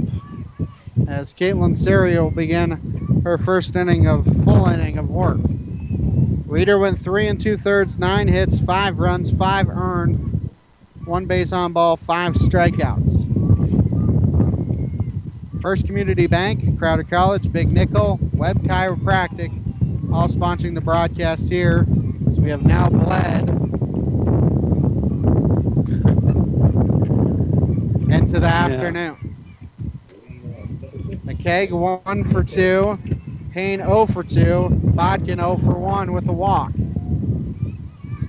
As Caitlin Siri will begin her first full inning of work. Reeder went 3 2/3, 9 hits, 5 runs, 5 earned, 1 base on ball, 5 strikeouts. First Community Bank, Crowder College, Big Nickel, Webb Chiropractic, all sponsoring the broadcast here as we have now bled into the afternoon. McKegg 1 for 2, Payne 0 for 2, Bodkin 0 for 1 with a walk.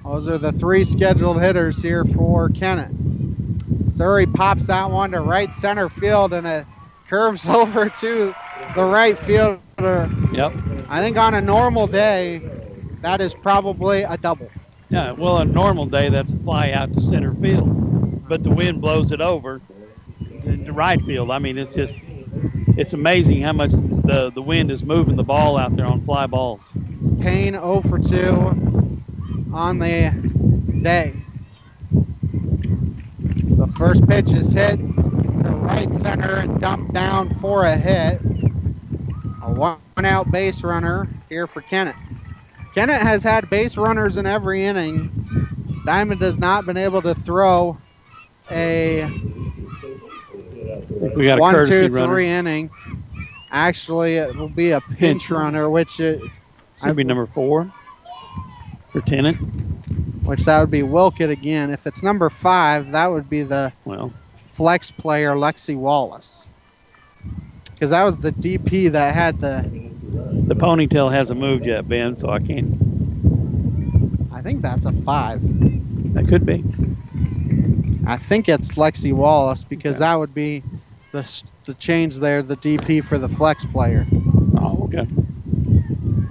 Those are the 3 scheduled hitters here for Kennett. Surrey pops that one to right center field and it curves over to the right fielder. Yep. I think on a normal day, that is probably a double. Yeah, well, a normal day, that's a fly out to center field. But the wind blows it over to right field. I mean, it's amazing how much the wind is moving the ball out there on fly balls. It's Payne 0 for 2 on the day. So first pitch is hit to right center and dumped down for a hit. A 1-out base runner here for Kennett. Kennett has had base runners in every inning. Diamond has not been able to throw a we got 1, a 2, 3 runner. inning. Actually, it will be a pinch runner, which It's going to be number 4 for Tennant. Which that would be Wilkett again. If it's number 5, that would be the flex player, Lexi Wallace. Because that was the DP that had the ponytail hasn't moved yet, Ben, so I can't. I think that's a 5. That could be. I think it's Lexi Wallace because that would be the change there, the DP for the flex player. Oh, okay.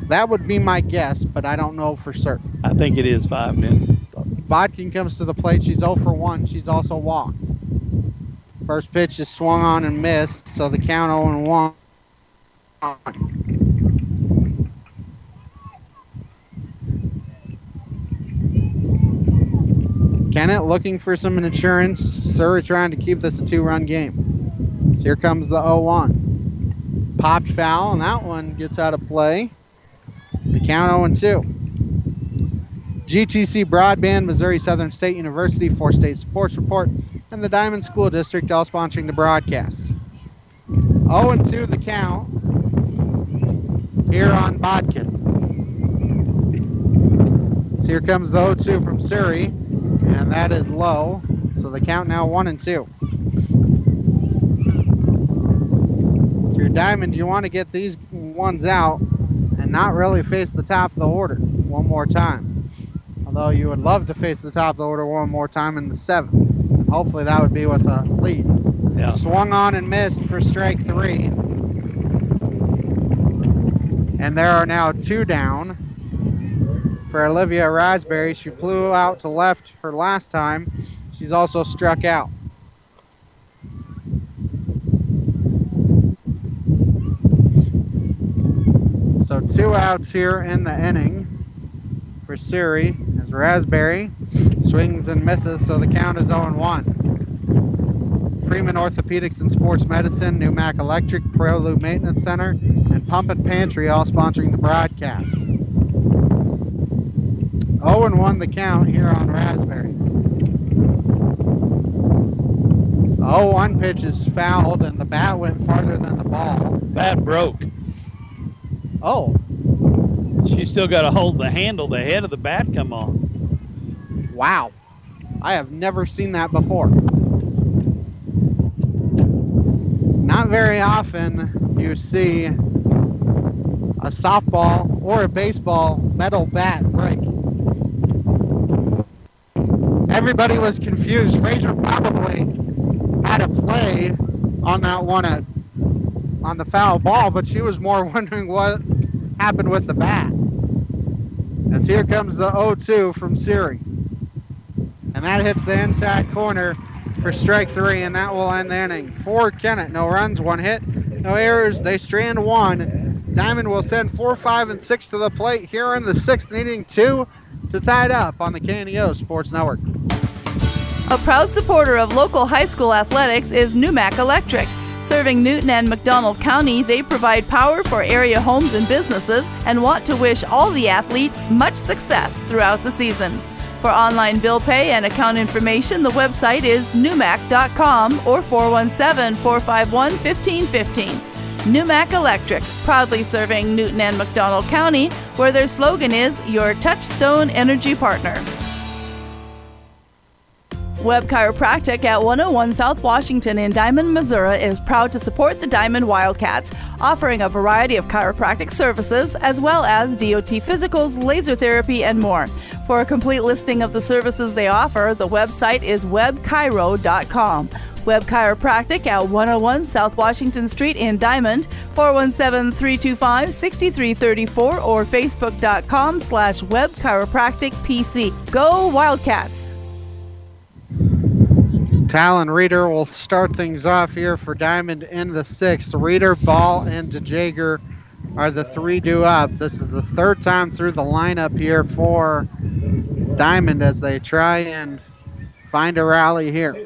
That would be my guess, but I don't know for certain. I think it is 5, Ben. Bodkin comes to the plate. She's 0 for 1. She's also walked. First pitch is swung on and missed, so the count 0-1. Kennett looking for some insurance. Surrey trying to keep this a 2-run game. So here comes the 0-1. Popped foul, and that one gets out of play. The count 0-2. GTC Broadband, Missouri Southern State University, 4-State Sports Report, and the Diamond School District all sponsoring the broadcast. 0-2 the count here on Bodkin. So here comes the 0-2 from Surrey, and that is low. So the count now 1-2. If you're Diamond, you want to get these ones out and not really face the top of the order one more time. Although you would love to face the top of the order one more time in the 7th. Hopefully that would be with a lead. Yeah. Swung on and missed for strike 3. And there are now 2 down for Olivia Raspberry. She flew out to left her last time. She's also struck out. So 2 outs here in the inning for Surrey as Raspberry swings and misses, so the count is 0-1. Freeman Orthopedics and Sports Medicine, New Mac Electric, Prelude Maintenance Center, and Pump and Pantry all sponsoring the broadcast. 0-1 the count here on Raspberry. 0-1 pitch is fouled, and the bat went farther than the ball. Bat broke. Oh. She's still got to hold the handle. The head of the bat come off. Wow. I have never seen that before. Not very often you see a softball or a baseball metal bat break. Everybody was confused. Frazier probably had a play on that one on the foul ball, but she was more wondering what happened with the bat. As here comes the 0-2 from Siri. And that hits the inside corner for strike 3, and that will end the inning. For Kennett, no runs, 1 hit, no errors. They strand 1. Diamond will send 4, 5, and 6 to the plate here in the 6th, needing 2 to tie it up on the KNEO Sports Network. A proud supporter of local high school athletics is Numac Electric. Serving Newton and McDonald County, they provide power for area homes and businesses and want to wish all the athletes much success throughout the season. For online bill pay and account information, the website is numac.com or 417-451-1515. Numac Electric, proudly serving Newton and McDonald County, where their slogan is your touchstone energy partner. Webb Chiropractic at 101 South Washington in Diamond, Missouri is proud to support the Diamond Wildcats, offering a variety of chiropractic services as well as DOT physicals, laser therapy, and more. For a complete listing of the services they offer, the website is webchiro.com. Webb Chiropractic at 101 South Washington Street in Diamond, 417-325-6334 or facebook.com/Webb Chiropractic PC. Go Wildcats! Talon Reeder will start things off here for Diamond in the 6th. Reeder, Ball, and DeJager are the 3 due up. This is the 3rd time through the lineup here for Diamond as they try and find a rally here.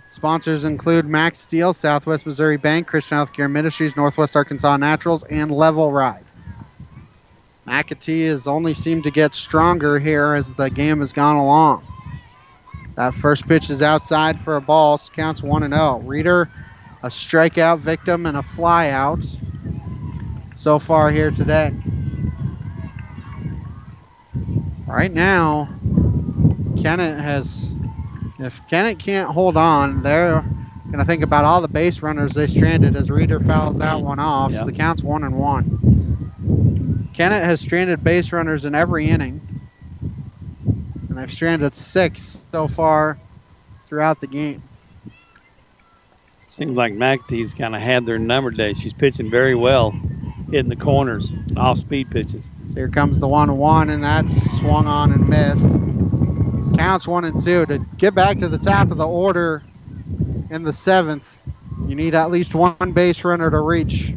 Sponsors include Max Steel, Southwest Missouri Bank, Christian Healthcare Ministries, Northwest Arkansas Naturals, and Level Ride. McAtee has only seemed to get stronger here as the game has gone along. That first pitch is outside for a ball. Counts 1-0. Reeder, a strikeout victim and a fly out so far here today. Right now, if Kennett can't hold on, they're going to think about all the base runners they stranded as Reeder fouls that one off. Yep. So the count's 1-1. Kennett has stranded base runners in every inning. They've stranded 6 so far throughout the game. Seems like McAtee's kind of had their number today. She's pitching very well, hitting the corners, off-speed pitches. So here comes the 1-1, and that's swung on and missed. Counts 1-2. To get back to the top of the order in the 7th, you need at least 1 base runner to reach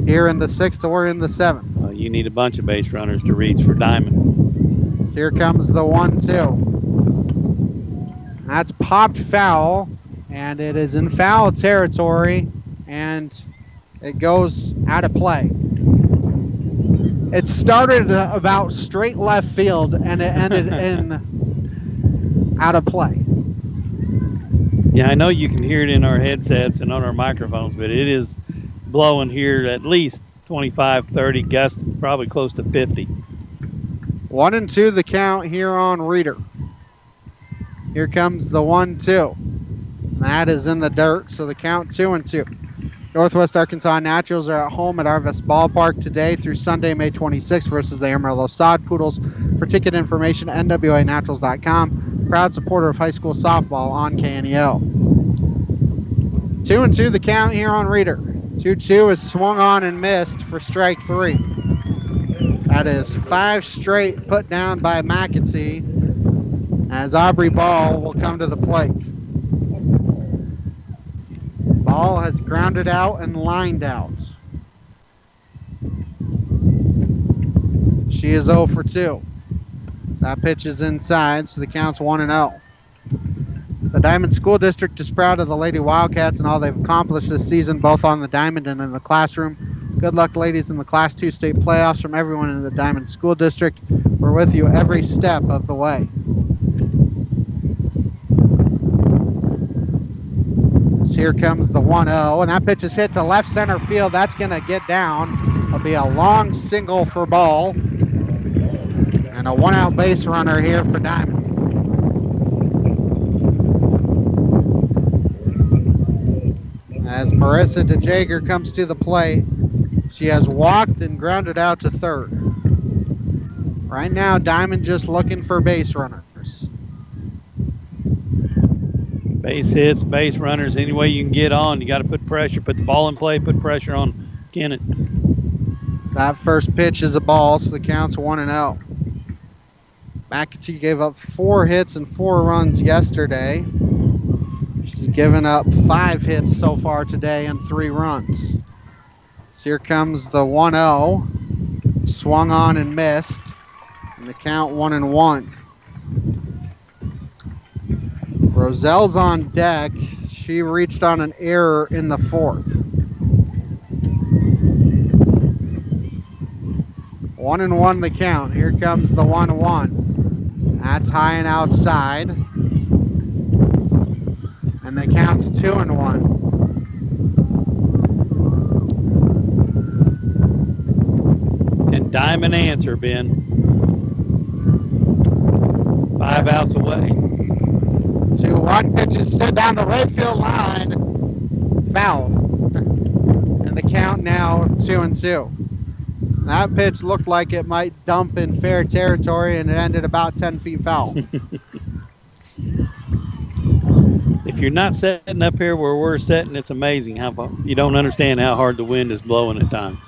here in the 6th or in the 7th. Well, you need a bunch of base runners to reach for Diamond. So here comes the 1-2. That's popped foul, and it is in foul territory, and it goes out of play. It started about straight left field, and it ended in out of play. Yeah, I know you can hear it in our headsets and on our microphones, but it is blowing here at least 25, 30 gusts, probably close to 50. 1-2 the count here on Reeder. Here comes the 1-2. That is in the dirt, so the count 2-2. Northwest Arkansas Naturals are at home at Arvest Ballpark today through Sunday, May 26th versus the Amarillo Sod Poodles. For ticket information, nwanaturals.com. Proud supporter of high school softball on KNEO. 2-2 the count here on Reeder. 2-2 is swung on and missed for strike 3. That is 5 straight put down by McAtee as Aubrey Ball will come to the plate. Ball has grounded out and lined out. She is 0 for 2. So that pitch is inside, so the count's 1-0. The Diamond School District is proud of the Lady Wildcats and all they've accomplished this season, both on the diamond and in the classroom. Good luck, ladies, in the Class 2 state playoffs from everyone in the Diamond School District. We're with you every step of the way. here comes the 1-0, and that pitch is hit to left center field. That's going to get down. It'll be a long single for ball, and a one-out base runner here for Diamond. As Marissa DeJager comes to the plate, she has walked and grounded out to third. Right now, Diamond just looking for base runners. Base hits, base runners, any way you can get on. You got to put pressure, put the ball in play, put pressure on Kennett. So that first pitch is a ball, so the count's 1-0. McAtee gave up 4 hits and 4 runs yesterday. She's given up 5 hits so far today and 3 runs. So here comes the 1-0. Swung on and missed. And the count 1-1. Roselle's on deck. She reached on an error in the 4th. 1-1 the count. Here comes the 1-1. That's high and outside. And the count's 2-1. And Diamond answer, Ben. 5 outs away. 2-1 pitch is sent down the right field line. Foul. And the count now 2-2. That pitch looked like it might dump in fair territory, and it ended about 10 feet foul. If you're not setting up here where we're setting, it's amazing how you don't understand how hard the wind is blowing at times.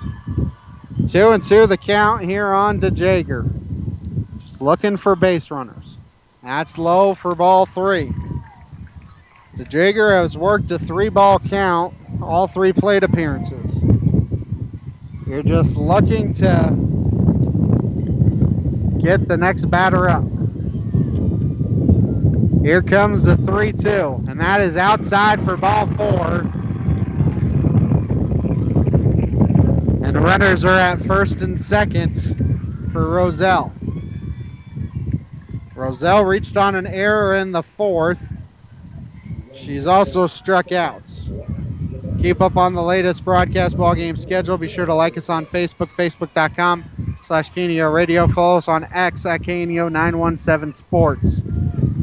2-2 the count here on DeJager. Just looking for base runners. That's low for ball 3. DeJager has worked a 3-ball count, all 3 plate appearances. You're just looking to get the next batter up. Here comes the 3-2, and that is outside for ball 4. And the runners are at first and second for Roselle. Roselle reached on an error in the 4th. She's also struck out. Keep up on the latest broadcast ball game schedule. Be sure to like us on Facebook, facebook.com/KNEO Radio. Follow us on X at KNEO 917 Sports.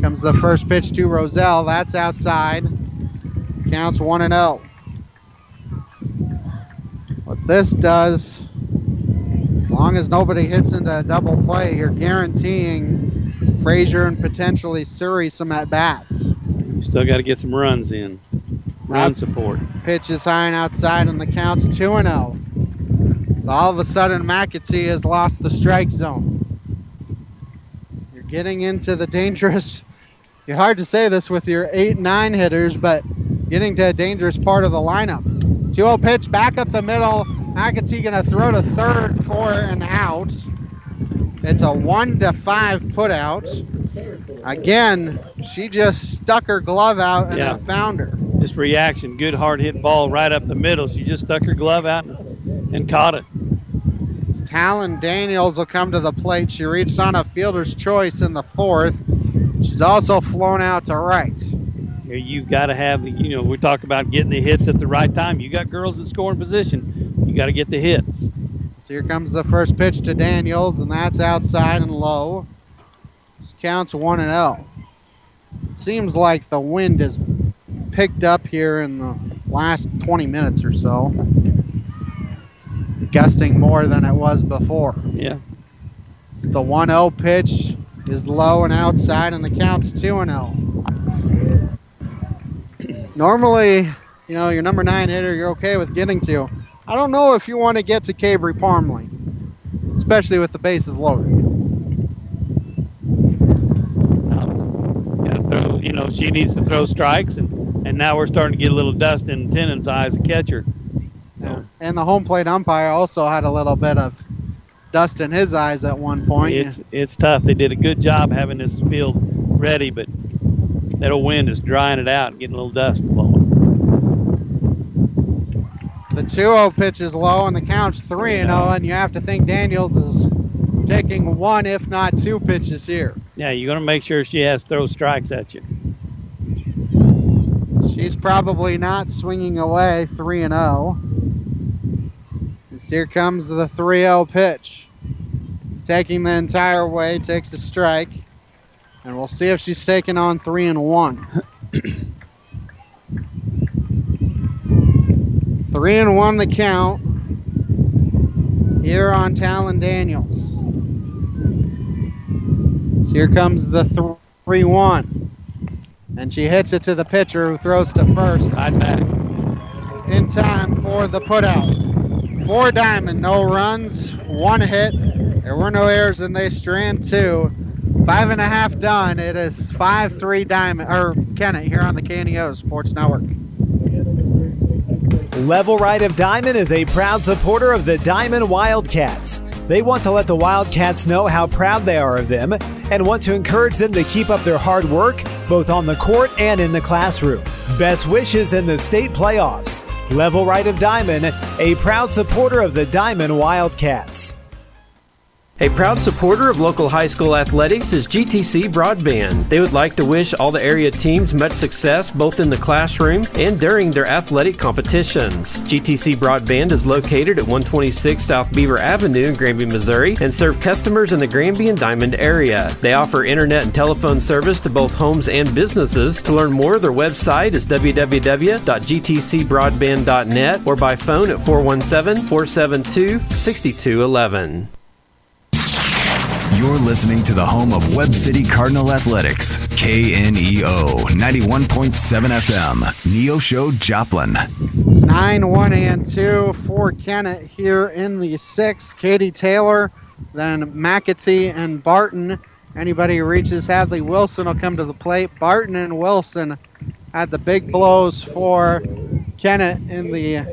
Comes the first pitch to Roselle. That's outside. Counts 1-0. What this does, as long as nobody hits into a double play, you're guaranteeing Frazier and potentially Surrey some at-bats. You still got to get some runs in. Run support. Pitch is high and outside, and the count's 2-0. So all of a sudden, McAtee has lost the strike zone. You're getting into the dangerous. You're hard to say this with your 8-9 hitters, but getting to a dangerous part of the lineup. 2-0 pitch back up the middle. McAtee going to throw to third for an out. It's a 1-5 put out. Again, she just stuck her glove out and it found her. Just reaction. Good hard hit ball right up the middle. She just stuck her glove out and caught it. It's Talon Daniels will come to the plate. She reached on a fielder's choice in the 4th. She's also flown out to right. Here you've got to have, we talk about getting the hits at the right time. You got girls in scoring position. You got to get the hits. So here comes the first pitch to Daniels, and that's outside and low. This counts 1-0. It seems like the wind has picked up here in the last 20 minutes or so. Gusting more than it was before. Yeah. It's the 1-0 pitch is low and outside, and the count's 2-0. Normally, your number 9 hitter, you're okay with getting to. I don't know if you want to get to Cabry Parmley, especially with the bases loaded. She needs to throw strikes, and now we're starting to get a little dust in Tennant's eye as a catcher. So. Yeah. And the home plate umpire also had a little bit of dust in his eyes at one point. It's tough. They did a good job having this field ready, but that old wind is drying it out and getting a little dust blowing. The 2-0 pitch is low, and the count's 3-0, and you have to think Daniels is taking 1, if not 2 pitches here. Yeah, you're going to make sure she has throw strikes at you. She She's probably not swinging away 3-0. And here comes the 3-0 pitch. Taking the entire way, takes a strike. And we'll see if she's taking on 3-1. 3-1 the count here on Talon Daniels. So here comes the 3-1. And she hits it to the pitcher who throws to first. Tied back. In time for the putout. For Diamond, no runs, 1 hit. There were no errors and they strand 2. 5.5 done. It is 5-3 Diamond, or Kennett here on the KNEO Sports Network. Level Right of Diamond is a proud supporter of the Diamond Wildcats. They want to let the Wildcats know how proud they are of them and want to encourage them to keep up their hard work both on the court and in the classroom. Best wishes in the state playoffs. Level Right of Diamond, a proud supporter of the Diamond Wildcats. A proud supporter of local high school athletics is GTC Broadband. They would like to wish all the area teams much success both in the classroom and during their athletic competitions. GTC Broadband is located at 126 South Beaver Avenue in Granby, Missouri, and serve customers in the Granby and Diamond area. They offer internet and telephone service to both homes and businesses. To learn more, their website is www.gtcbroadband.net or by phone at 417-472-6211. You're listening to the home of Webb City Cardinal Athletics, KNEO 91.7 FM, Neosho Joplin. 9-1-2 for Kennett here in the 6th. Katie Taylor, then McAtee and Barton. Anybody who reaches Hadley Wilson will come to the plate. Barton and Wilson had the big blows for Kennett in the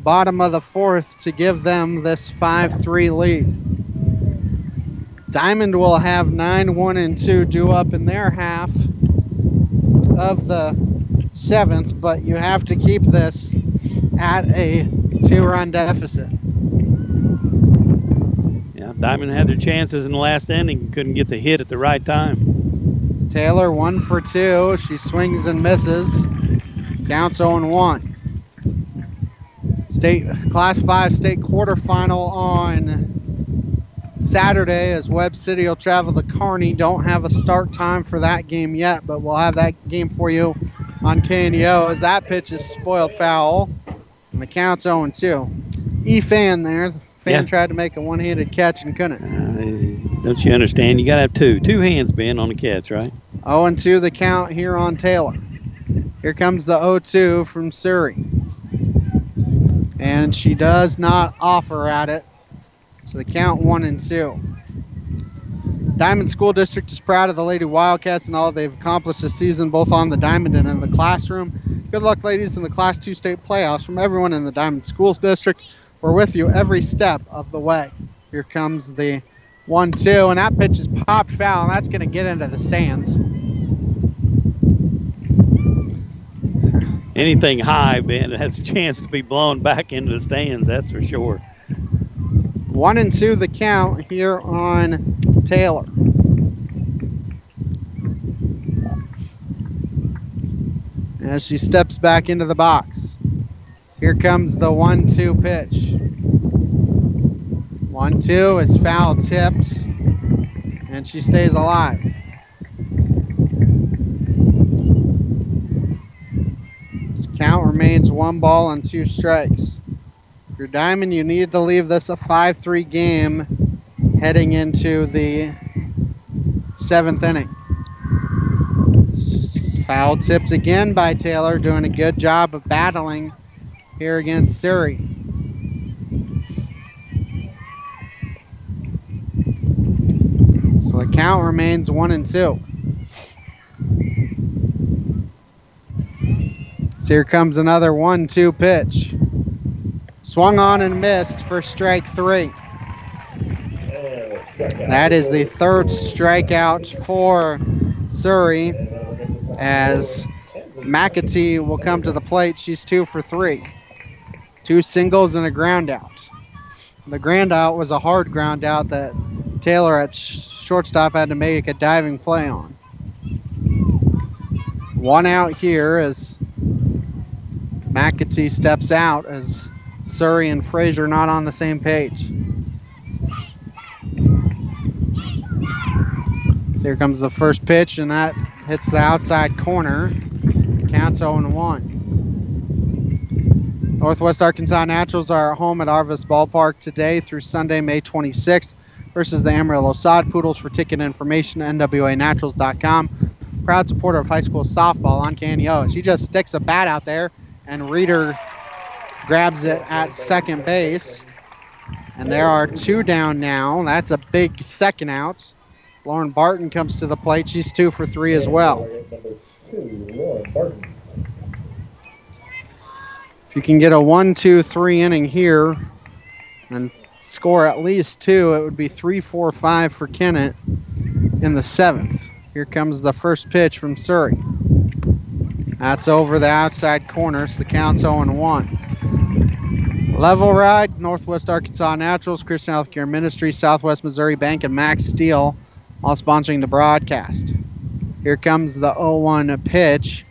bottom of the 4th to give them this 5-3 lead. Diamond will have 9-1-2 due up in their half of the 7th, but you have to keep this at a 2-run deficit. Yeah, Diamond had their chances in the last inning, couldn't get the hit at the right time. Taylor 1 for 2. She swings and misses. Counts 0-1. Class 5 state quarterfinal on Saturday as Webb City will travel to Kearney. Don't have a start time for that game yet, but we'll have that game for you on KNEO as that pitch is spoiled foul. And the count's 0-2. E-Fan there. The fan tried to make a one-handed catch and couldn't. Don't you understand? You got to have two. 2 hands, Ben, on the catch, right? 0-2 the count here on Taylor. Here comes the 0-2 from Surrey. And she does not offer at it. So the count 1-2. Diamond School District is proud of the Lady Wildcats and all they've accomplished this season, both on the diamond and in the classroom. Good luck, ladies, in the Class 2 state playoffs. From everyone in the Diamond Schools District, we're with you every step of the way. Here comes the 1-2, and that pitch is popped foul, and that's going to get into the stands. Anything high, Ben, has a chance to be blown back into the stands, that's for sure. 1-2 the count here on Taylor. As she steps back into the box. Here comes the 1-2 pitch. 1-2 is foul tipped, and she stays alive. This count remains 1 ball and 2 strikes. If you're Diamond, you need to leave this a 5-3 game heading into the 7th inning. Foul tipped again by Taylor, doing a good job of battling here against Surrey. So the count remains 1-2. So here comes another 1-2 pitch. Swung on and missed for strike 3. That is the 3rd strikeout for Surrey as McAtee will come to the plate. She's 2 for 3. 2 singles and a ground out. The ground out was a hard ground out that Taylor at shortstop had to make a diving play on. 1 out here as McAtee steps out as Surrey and Frazier not on the same page. So here comes the first pitch, and that hits the outside corner. Counts 0-1. Northwest Arkansas Naturals are at home at Arvis Ballpark today through Sunday, May 26th versus the Amarillo Sod Poodles. For ticket information, nwanaturals.com. Proud supporter of high school softball on KNEO. She just sticks a bat out there, and Reeder grabs it at second base. And there are 2 down now. That's a big second out. Lauren Barton comes to the plate. She's 2 for 3 as well. If you can get a 1-2-3 inning here and score at least 2, it would be 3-4-5 for Kennett in the 7th. Here comes the first pitch from Surrey. That's over the outside corner, so the count's 0-1. Level Ride, Northwest Arkansas Naturals, Christian Healthcare Ministry, Southwest Missouri Bank, and Max Steel, all sponsoring the broadcast. Here comes the 0-1 pitch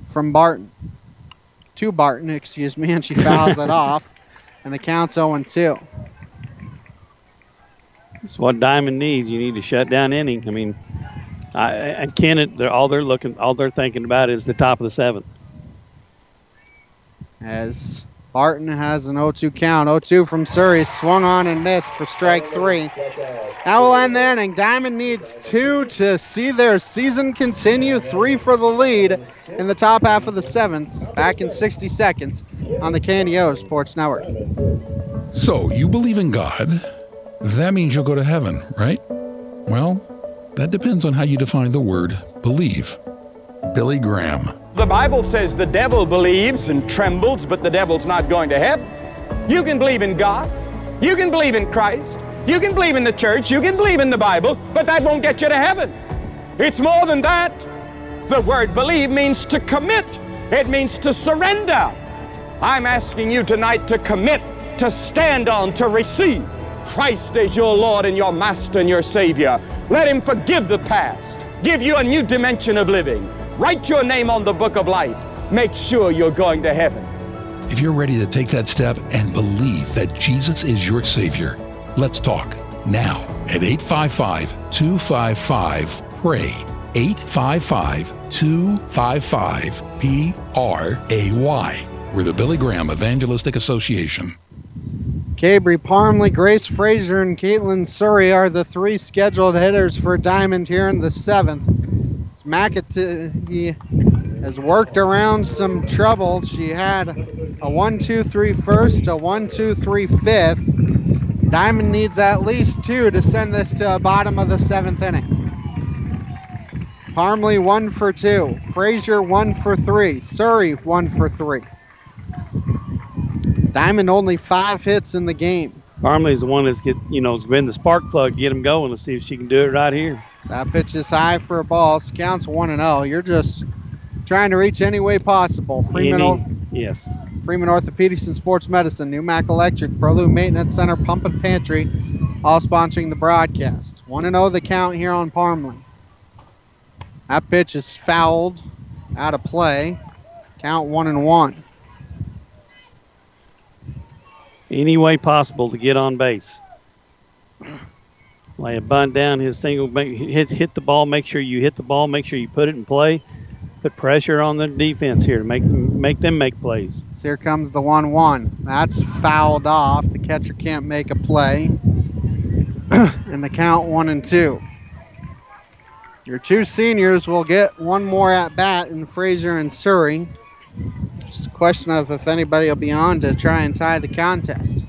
from Barton. To Barton, and she fouls it off, and the count's 0-2. That's what Diamond needs. You need to shut down inning. I mean, and Kennett, all they're thinking about is the top of the 7th. As Barton has an 0-2 count. 0-2 from Surrey, swung on and missed for strike 3. That will end the inning. Diamond needs 2 to see their season continue. 3 for the lead in the top half of the 7th. Back in 60 seconds on the KNEO Sports Network. So, you believe in God. That means you'll go to heaven, right? Well, that depends on how you define the word believe. Billy Graham. The Bible says the devil believes and trembles, but the devil's not going to heaven. You can believe in God. You can believe in Christ. You can believe in the church. You can believe in the Bible, but that won't get you to heaven. It's more than that. The word believe means to commit. It means to surrender. I'm asking you tonight to commit, to stand on, to receive Christ as your Lord and your Master and your Savior. Let Him forgive the past, give you a new dimension of living. Write your name on the book of life. Make sure you're going to heaven. If you're ready to take that step and believe that Jesus is your Savior, let's talk now at 855-255-PRAY. 855-255-PRAY. We're the Billy Graham Evangelistic Association. Cabry Parmley, Grace Frazier, and Caitlin Surrey are the 3 scheduled hitters for Diamond here in the 7th. McAtee has worked around some trouble. She had a 1-2-3 first, a 1-2-3 fifth. Diamond needs at least 2 to send this to the bottom of the 7th inning. Parmley 1 for 2, Frazier 1 for 3, Surrey 1 for 3. Diamond only 5 hits in the game. Parmley's the one that's been the spark plug. Get him going. Let's see if she can do it right here. That pitch is high for a ball. So counts 1-0. You're just trying to reach any way possible. Freeman yes. Freeman Orthopedics and Sports Medicine, New Mac Electric, Prolu Maintenance Center, Pump and Pantry, all sponsoring the broadcast. 1-0 the count here on Parmley. That pitch is fouled, out of play. Count 1-1. Any way possible to get on base. Lay a bunt down, his single, hit the ball, make sure you hit the ball, make sure you put it in play. Put pressure on the defense here to make them make plays. So here comes the 1-1. That's fouled off. The catcher can't make a play. And the count 1-2. Your 2 seniors will get one more at bat in Frazier and Surrey. Just a question of if anybody will be on to try and tie the contest.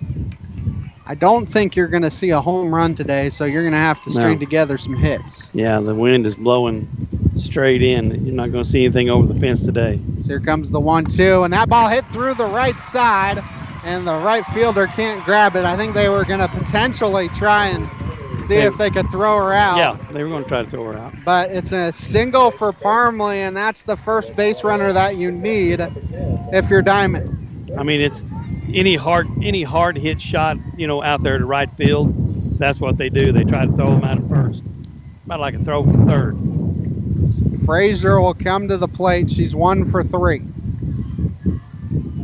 I don't think you're going to see a home run today, so you're going to have to string together some hits. Yeah, the wind is blowing straight in. You're not going to see anything over the fence today. So here comes the 1-2, and that ball hit through the right side, and the right fielder can't grab it. I think they were going to potentially try and see if they could throw her out. Yeah, they were going to try to throw her out. But it's a single for Parmley, and that's the first base runner that you need if you're Diamond. I mean, it's any hard hit shot, out there to right field. That's what they do. They try to throw them out at first. About like a throw from third. Frazier will come to the plate. She's 1 for 3.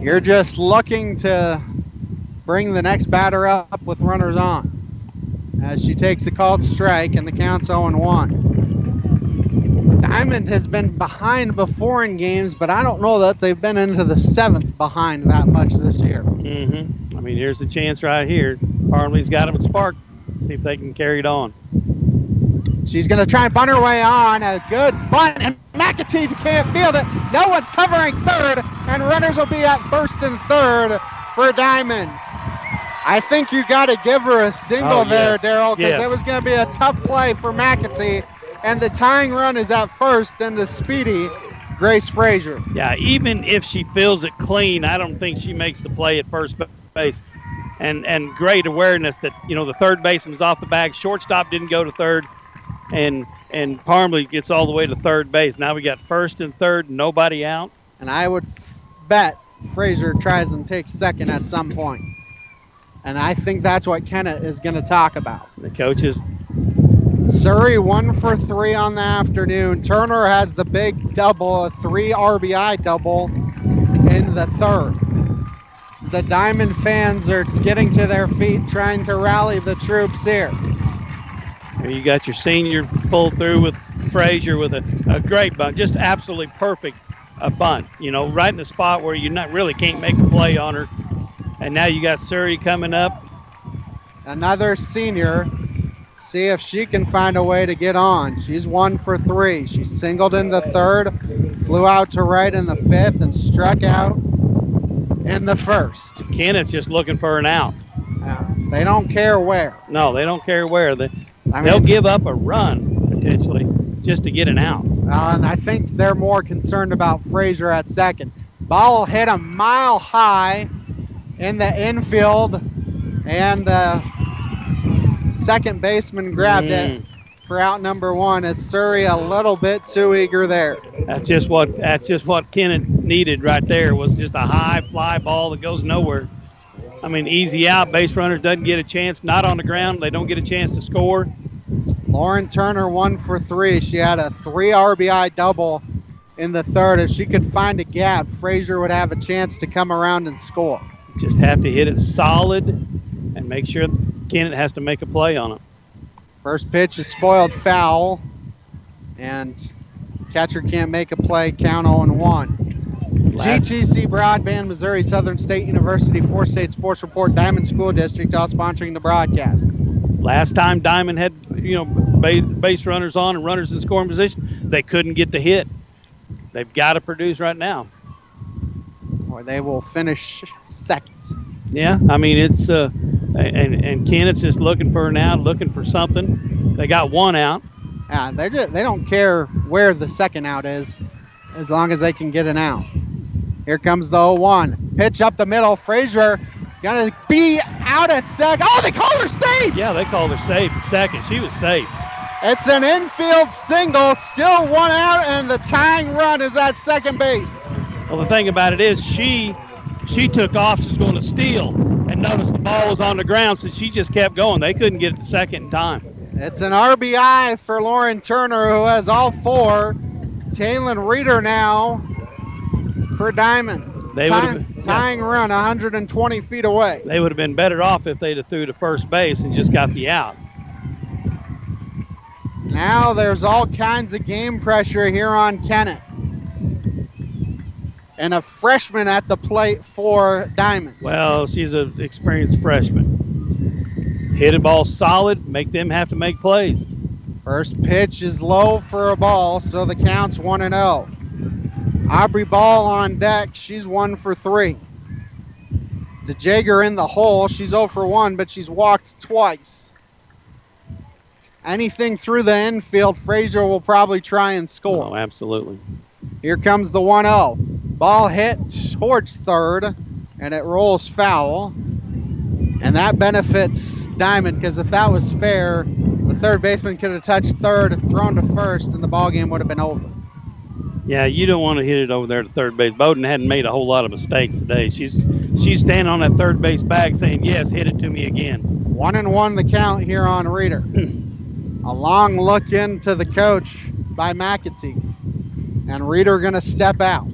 You're just looking to bring the next batter up with runners on. As she takes a called strike, and the count's 0-1. Diamond has been behind before in games, but I don't know that they've been into the 7th behind that much this year. Mm-hmm. I mean, here's the chance right here. Parmley's got him at spark. See if they can carry it on. She's going to try and bunt her way on. A good bunt, and McAtee can't field it. No one's covering third, and runners will be at first and third for Diamond. I think you got to give her a single there, Daryl, because it was going to be a tough play for McAtee. And the tying run is at first, and the speedy Grace Frazier. Yeah, even if she feels it clean, I don't think she makes the play at first base. And great awareness that, the third baseman's off the bag. Shortstop didn't go to third, and Parmley gets all the way to third base. Now we got first and third, nobody out. And I would bet Frazier tries and takes second at some point. And I think that's what Kennett is going to talk about. The coaches. Surrey 1 for 3 on the afternoon. Turner has the big double, a 3 RBI double in the third. The Diamond fans are getting to their feet, trying to rally the troops here. You got your senior pull through with Frazier with a great bunt, just absolutely perfect bunt. Right in the spot where you really can't make a play on her. And now you got Surrey coming up. Another senior. See if she can find a way to get on. She's 1 for 3. She singled in the third, flew out to right in the fifth, and struck out in the first. Kennett's just looking for an out. They don't care where. No, they don't care where. They'll give up a run, potentially, just to get an out. And I think they're more concerned about Frazier at second. Ball hit a mile high in the infield, and the second baseman grabbed it for out number 1. Is Surrey a little bit too eager there? That's just what Kennett needed right there, was just a high fly ball that goes nowhere. I mean, easy out. Base runners doesn't get a chance. Not on the ground. They don't get a chance to score. Lauren Turner 1 for 3. She had a 3 RBI double in the third. If she could find a gap, Frazier would have a chance to come around and score. Just have to hit it solid and make sure Kennett has to make a play on it. First pitch is spoiled foul, and catcher can't make a play, count 0-1. GTC Broadband, Missouri Southern State University, 4-State Sports Report, Diamond School District, all sponsoring the broadcast. Last time Diamond had, base runners on and runners in scoring position, they couldn't get the hit. They've got to produce right now. Or they will finish second. Yeah, I mean, it's and Kennett's just looking for an out, looking for something. They got one out. Yeah, they don't care where the second out is, as long as they can get an out. Here comes the 0-1. Pitch up the middle. Frazier gonna be out at second. Oh, they called her safe! Yeah, they called her safe at second. She was safe. It's an infield single, still 1 out, and the tying run is at second base. Well, the thing about it is she took off. She was going to steal and noticed the ball was on the ground, so she just kept going. They couldn't get it the second time. It's an RBI for Lauren Turner, who has all 4. Taylon Reeder now for Diamond. Tying run 120 feet away. They would have been better off if they'd have threw to first base and just got the out. Now there's all kinds of game pressure here on Kennett. And a freshman at the plate for Diamond. Well, she's an experienced freshman. Hit a ball solid, make them have to make plays. First pitch is low for a ball, so the count's 1-0. Aubrey Ball on deck, she's 1 for 3. DeJager in the hole, she's 0 for 1, but she's walked twice. Anything through the infield, Frazier will probably try and score. Oh, absolutely. Here comes the 1-0. Ball hit towards third, and it rolls foul. And that benefits Diamond, because if that was fair, the third baseman could have touched third, thrown to first, and the ball game would have been over. Yeah, you don't want to hit it over there to third base. Bowden hadn't made a whole lot of mistakes today. She's standing on that third base bag saying, yes, hit it to me again. 1-1 the count here on Reeder. A long look into the coach by McAtee. And Reeder going to step out.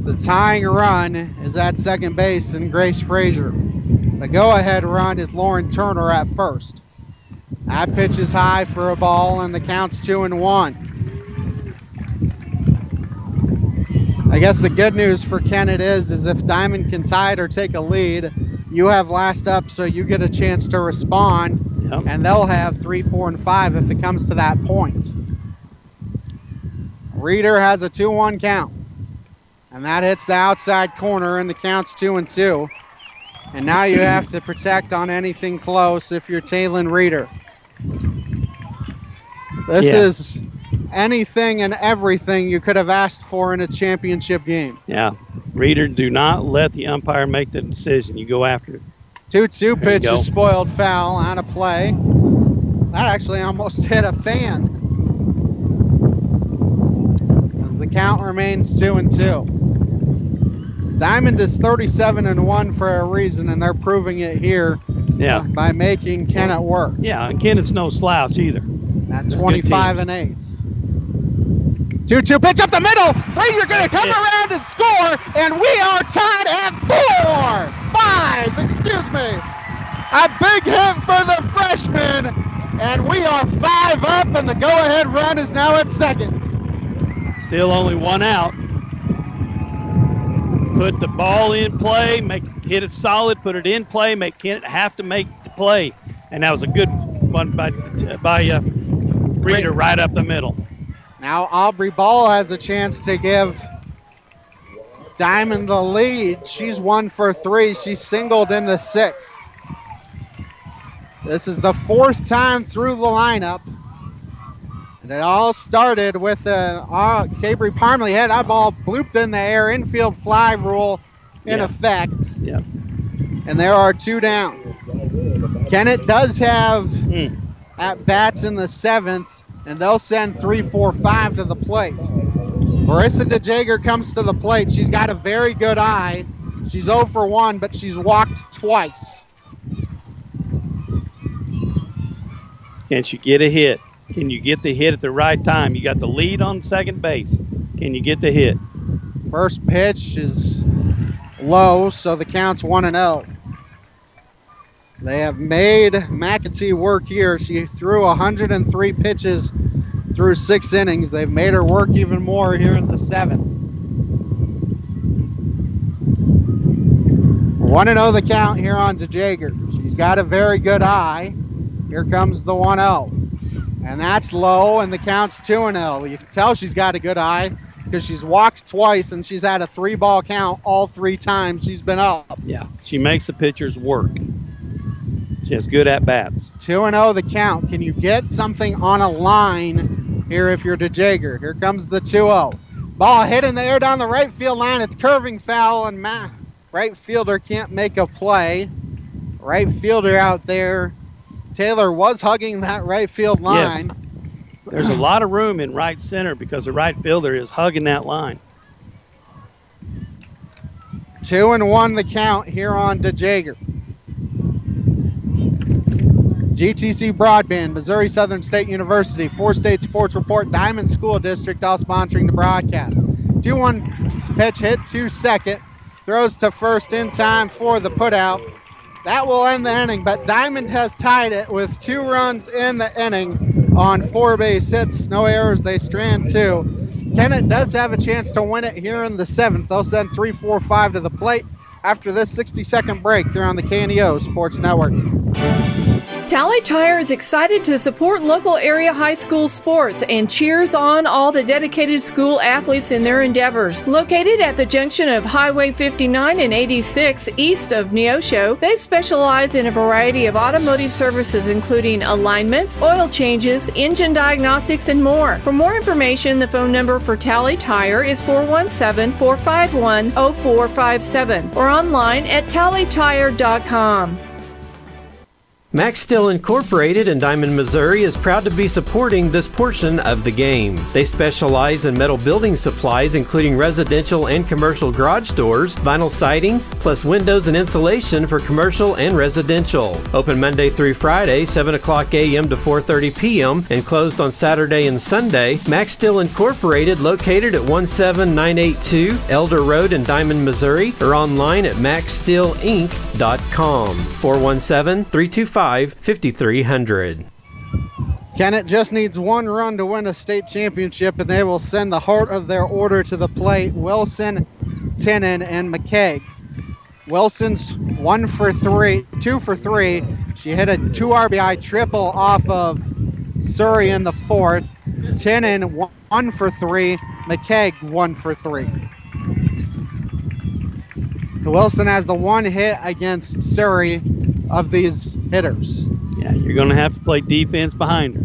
The tying run is at second base and Grace Frazier. The go-ahead run is Lauren Turner at first. That pitch is high for a ball, and the count's 2-1. I guess the good news for Kennett is if Diamond can tie it or take a lead, you have last up, so you get a chance to respond, and they'll have 3, 4, and 5 if it comes to that point. Reeder has a 2-1 count, and that hits the outside corner, and the count's 2-2. And now you have to protect on anything close if you're Taylon Reeder. This is anything and everything you could have asked for in a championship game. Yeah. Reeder, do not let the umpire make the decision. You go after it. 2-2 pitch is spoiled foul out of play. That actually almost hit a fan. As the count remains 2-2. Diamond is 37-1 for a reason, and they're proving it here by making Kennett work. Yeah, and Kennett's no slouch either. At 25-8. 2-2 pitch up the middle. Frazier going to come around and score, and we are tied at 5, excuse me. A big hit for the freshman, and we are 5 up, and the go-ahead run is now at second. Still only 1 out. Put the ball in play, hit it solid, put it in play, make Kennett have to make the play. And that was a good one by Reeder right up the middle. Now Aubrey Ball has a chance to give Diamond the lead. She's 1 for 3. She's singled in the 6th. This is the 4th time through the lineup. And it all started with Cabry Parmley had that ball blooped in the air, infield fly rule in effect. Yeah. And there are 2 down. Kennett does have at-bats in the 7th, and they'll send 3, 4, 5 to the plate. Marissa DeJager comes to the plate. She's got a very good eye. She's 0 for 1, but she's walked twice. Can she get a hit? Can you get the hit at the right time? You got the lead on second base. Can you get the hit? First pitch is low, so the count's 1-0. They have made McAtee work here. She threw 103 pitches through 6 innings. They've made her work even more here in the 7th. 1-0 the count here on DeJager. She's got a very good eye. Here comes the 1-0. And that's low, and the count's 2-0. You can tell she's got a good eye because she's walked twice, and she's had a 3-ball count all 3 times she's been up. Yeah, she makes the pitchers work. She has good at-bats. 2-0 the count. Can you get something on a line here if you're DeJager? Here comes the 2-0. Ball hit in the air down the right field line. It's curving foul, and right fielder can't make a play. Right fielder out there. Taylor was hugging that right field line. Yes. There's a lot of room in right center because the right fielder is hugging that line. 2-1 the count here on DeJager. GTC Broadband, Missouri Southern State University, 4-State Sports Report, Diamond School District, all sponsoring the broadcast. 2-1 pitch hit to second. Throws to first in time for the putout. That will end the inning, but Diamond has tied it with 2 runs in the inning on 4 base hits. No errors, they strand 2. Kennett does have a chance to win it here in the 7th. They'll send 3, 4, 5 to the plate after this 60-second break here on the KNEO Sports Network. Tally Tire is excited to support local area high school sports and cheers on all the dedicated school athletes in their endeavors. Located at the junction of Highway 59 and 86 east of Neosho, they specialize in a variety of automotive services including alignments, oil changes, engine diagnostics, and more. For more information, the phone number for Tally Tire is 417-451-0457 or online at tallytire.com. Max Steel Incorporated in Diamond, Missouri is proud to be supporting this portion of the game. They specialize in metal building supplies including residential and commercial garage doors, vinyl siding, plus windows and insulation for commercial and residential. Open Monday through Friday, 7 o'clock a.m. to 4:30 p.m. and closed on Saturday and Sunday. Max Steel Incorporated located at 17982 Elder Road in Diamond, Missouri, or online at maxsteelinc.com. 417-325-5300. Kennett just needs one run to win a state championship, and they will send the heart of their order to the plate. Wilson, Tennant, and McKeag. Wilson's 2 for 3. She hit a 2 RBI triple off of Surrey in the fourth. Tennant 1 for 3. McKeag 1 for 3. Wilson has the one hit against Surrey of these hitters. Yeah, you're going to have to play defense behind her.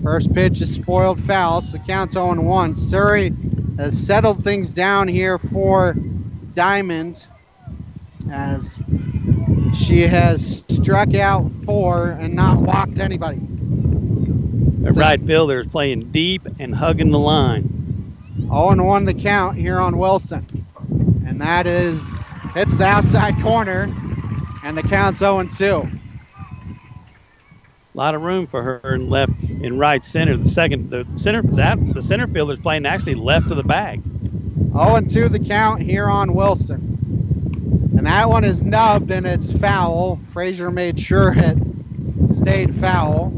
First pitch is spoiled foul, so the count's 0-1. Surrey has settled things down here for Diamond as she has struck out 4 and not walked anybody. The right fielder is playing deep and hugging the line. 0-1 the count here on Wilson. And that hits the outside corner, and the count's 0-2. A lot of room for her in left and right center. The center fielder is playing actually left of the bag. 0-2 the count here on Wilson. And that one is nubbed and it's foul. Frazier made sure it stayed foul.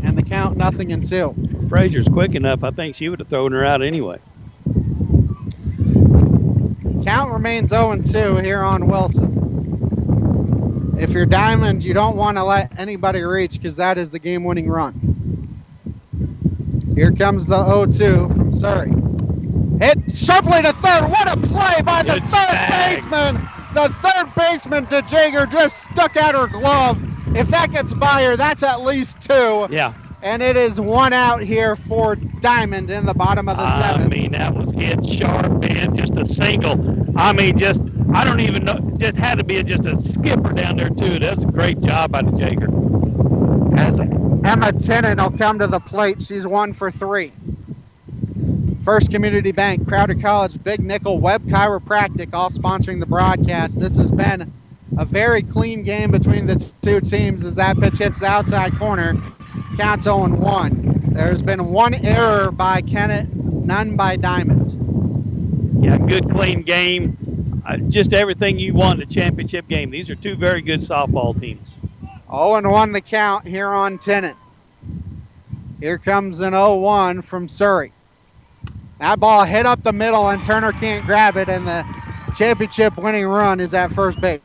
And the count 0-2. Frazier's quick enough. I think she would have thrown her out anyway. Count remains 0-2 here on Wilson. If you're Diamond, you don't want to let anybody reach because that is the game-winning run. Here comes the 0-2 from Surrey. Hit sharply to third. What a play by the third baseman. The third baseman, DeJager, just stuck out her glove. If that gets by her, that's at least 2. Yeah. And it is 1 out here for Diamond in the bottom of the 7th. I mean, that was hit sharp, man. Just a single. I mean, I don't even know. Just had to be just a skipper down there, too. That's a great job by DeJager. As Emma Tennant will come to the plate. She's 1 for 3. First Community Bank, Crowder College, Big Nickel, Webb Chiropractic, all sponsoring the broadcast. This has been a very clean game between the two teams as that pitch hits the outside corner. Counts 0-1. There's been one error by Kennett, none by Diamond. Yeah, good, clean game. Just everything you want in a championship game. These are two very good softball teams. 0-1 the count here on Tennant. Here comes an 0-1 from Surrey. That ball hit up the middle and Turner can't grab it, and the championship winning run is at first base.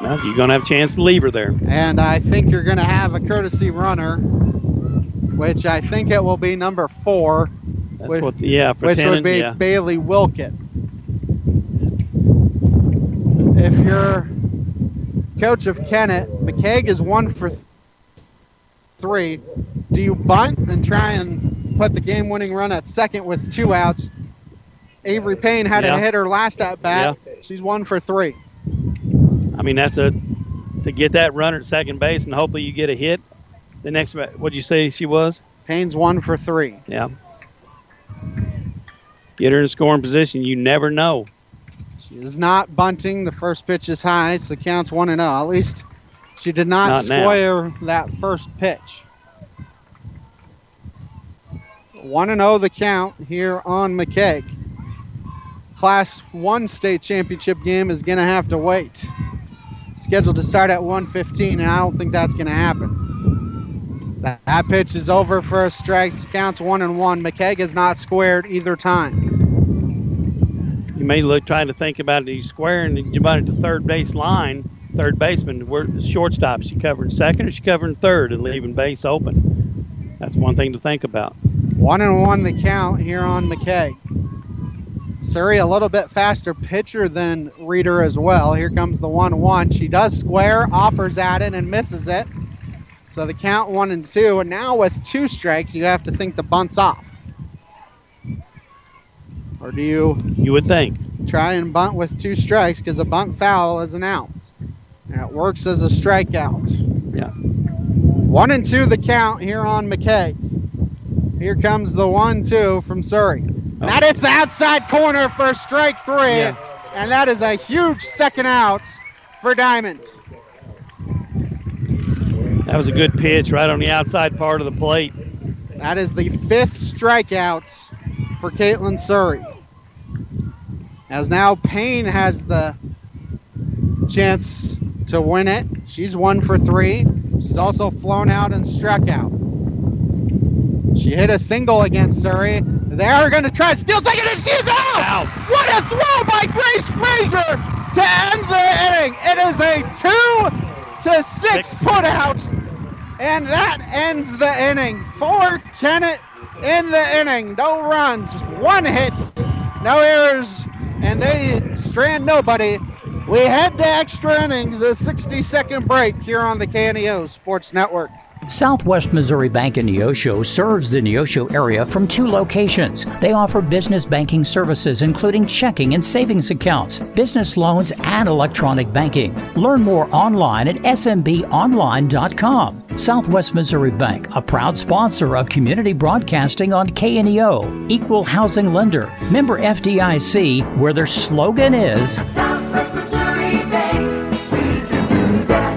Well, you're going to have a chance to leave her there. And I think you're going to have a courtesy runner, which I think it will be number 4. That's which, for Tennant, would be Bailey Wilkett. If you're coach of Kennett, McKeag is 1 for 3. Do you bunt and try and put the game-winning run at second with 2 outs? Avery Payne had a hitter last at bat. Yeah. She's 1 for 3. I mean, that's to get that runner at second base, and hopefully you get a hit. The next, what did you say she was? Payne's 1 for 3. Yeah. Get her in scoring position. You never know. She is not bunting. The first pitch is high, so counts 1-0. At least she did not square that first pitch. 1-0 the count here on McKeag. Class 1 state championship game is going to have to wait. Scheduled to start at 1:15, and I don't think that's going to happen. That pitch is over for a strike. Counts 1-1. McKeag has not squared either time. You may look trying to think about it. He's squaring. You run it to third base line. Third baseman, where shortstop, is she covering second or is she covering third and leaving base open? That's one thing to think about. 1-1 the count here on McKeag. Surrey a little bit faster pitcher than Reeder as well. Here comes the 1-1. She does square, offers at it, and misses it. So the count 1-2. And now with 2 strikes, you have to think the bunt's off. Or do you? You would think. Try and bunt with 2 strikes because a bunt foul is an out. And it works as a strikeout. Yeah. 1-2 the count here on McKay. Here comes the 1-2 from Surrey. Oh. That is the outside corner for strike 3. Yeah. And that is a huge second out for Diamond. That was a good pitch right on the outside part of the plate. That is the 5th strikeout for Caitlin Surrey. As now Payne has the chance to win it. She's 1 for 3. She's also flown out and struck out. She hit a single against Surrey. They're going to try to steal second, and she's out! What a throw by Grace Frazier to end the inning. It is a 2-6 put out, and that ends the inning for Kennett in the inning. No runs, 1 hit, no errors, and they strand nobody. We head to extra innings, a 60-second break here on the KNEO Sports Network. Southwest Missouri Bank in Neosho serves the Neosho area from 2 locations. They offer business banking services including checking and savings accounts, business loans, and electronic banking. Learn more online at smbonline.com. Southwest Missouri Bank, a proud sponsor of community broadcasting on KNEO, equal housing lender, member FDIC, where their slogan is Southwest Missouri Bank, we can do that.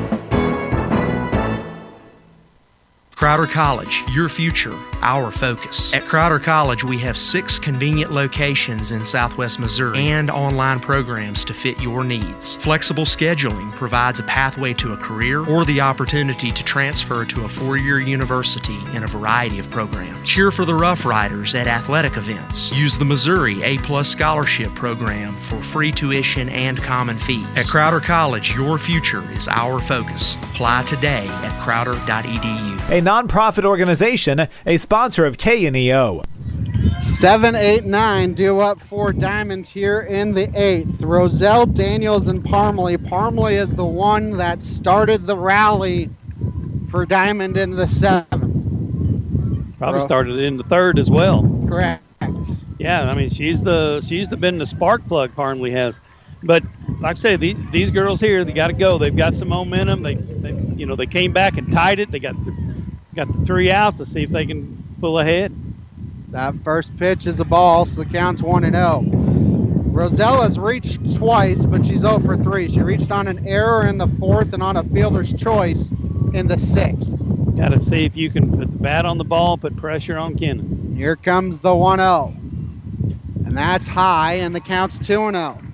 Crowder College, your future, our focus. At Crowder College, we have 6 convenient locations in Southwest Missouri and online programs to fit your needs. Flexible scheduling provides a pathway to a career or the opportunity to transfer to a 4-year university in a variety of programs. Cheer for the Rough Riders at athletic events. Use the Missouri A+ Scholarship Program for free tuition and common fees. At Crowder College, your future is our focus. Apply today at crowder.edu. A nonprofit organization, a sponsor of KNEO. 7, 8, 9 due up for Diamond here in the 8th. Roselle, Daniels, and Parmley. Parmley is the one that started the rally for Diamond in the 7th. Probably started in the 3rd as well. Correct. Yeah, I mean she's been the spark plug Parmley has. But like I said, these girls here, they got to go. They've got some momentum. They came back and tied it. They got the 3 outs. Let's see if they can pull ahead. That first pitch is a ball, so the count's 1-0. Roselle has reached twice, but she's 0 for 3. She reached on an error in the 4th and on a fielder's choice in the 6th. Got to see if you can put the bat on the ball, put pressure on Kennett. Here comes the 1-0. And that's high, and the count's 2-0.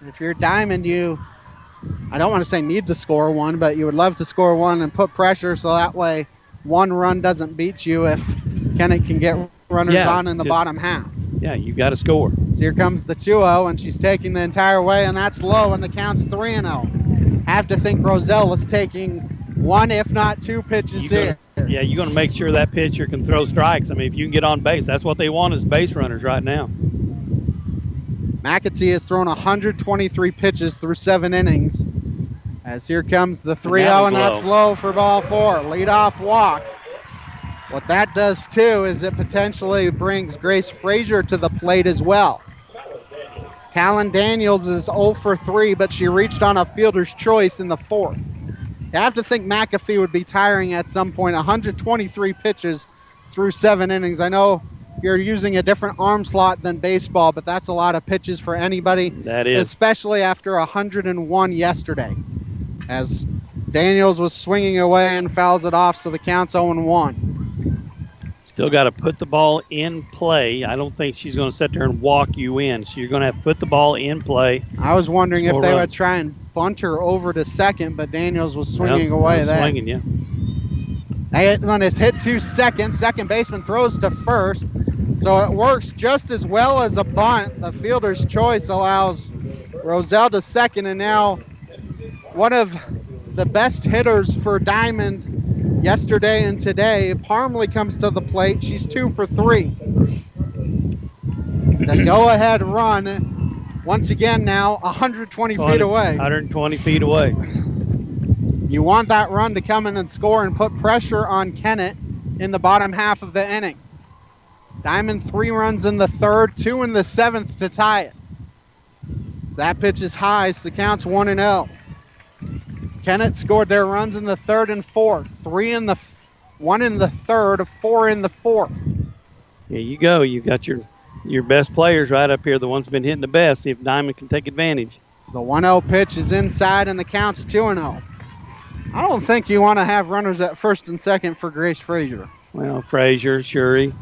If you're Diamond, I don't want to say need to score 1, but you would love to score 1 and put pressure so that way 1 run doesn't beat you if Kennett can get runners on in the bottom half. Yeah, you got to score. So here comes the 2-0, and she's taking the entire way, and that's low, and the count's 3-0. Have to think Roselle is taking 1, if not 2 pitches here. Yeah, you're going to make sure that pitcher can throw strikes. I mean, if you can get on base, that's what they want is base runners right now. McAtee has thrown 123 pitches through 7 innings. As here comes the 3-0, and that's low for ball 4. Leadoff walk. What that does, too, is it potentially brings Grace Frazier to the plate as well. Talon Daniels is 0 for 3, but she reached on a fielder's choice in the 4th. You have to think McAfee would be tiring at some point. 123 pitches through 7 innings. I know you're using a different arm slot than baseball, but that's a lot of pitches for anybody. That is. Especially after 101 yesterday. As Daniels was swinging away and fouls it off, so the count's 0-1. Still got to put the ball in play. I don't think she's going to sit there and walk you in. So you're going to have to put the ball in play. I was wondering if they would try and bunt her over to second, but Daniels was swinging away there. Swinging, yeah. That one is hit to second. Second baseman throws to first. So it works just as well as a bunt. The fielder's choice allows Roselle to second, and now one of the best hitters for Diamond yesterday and today, Parmley, comes to the plate. She's 2 for 3. The go-ahead run, once again now, 120 feet away. 120 feet away. You want that run to come in and score and put pressure on Kennett in the bottom half of the inning. Diamond 3 runs in the 3rd, 2 in the 7th to tie it. So that pitch is high, so the count's 1-0. Kennett scored their runs in the third and fourth. 1 in the third, 4 in the fourth. Here you go. You've got your best players right up here, the ones who've been hitting the best. See if Diamond can take advantage. The 1-0 pitch is inside, and the count's 2-0. I don't think you want to have runners at first and second for Grace Frazier. Well, Frazier, Shuri,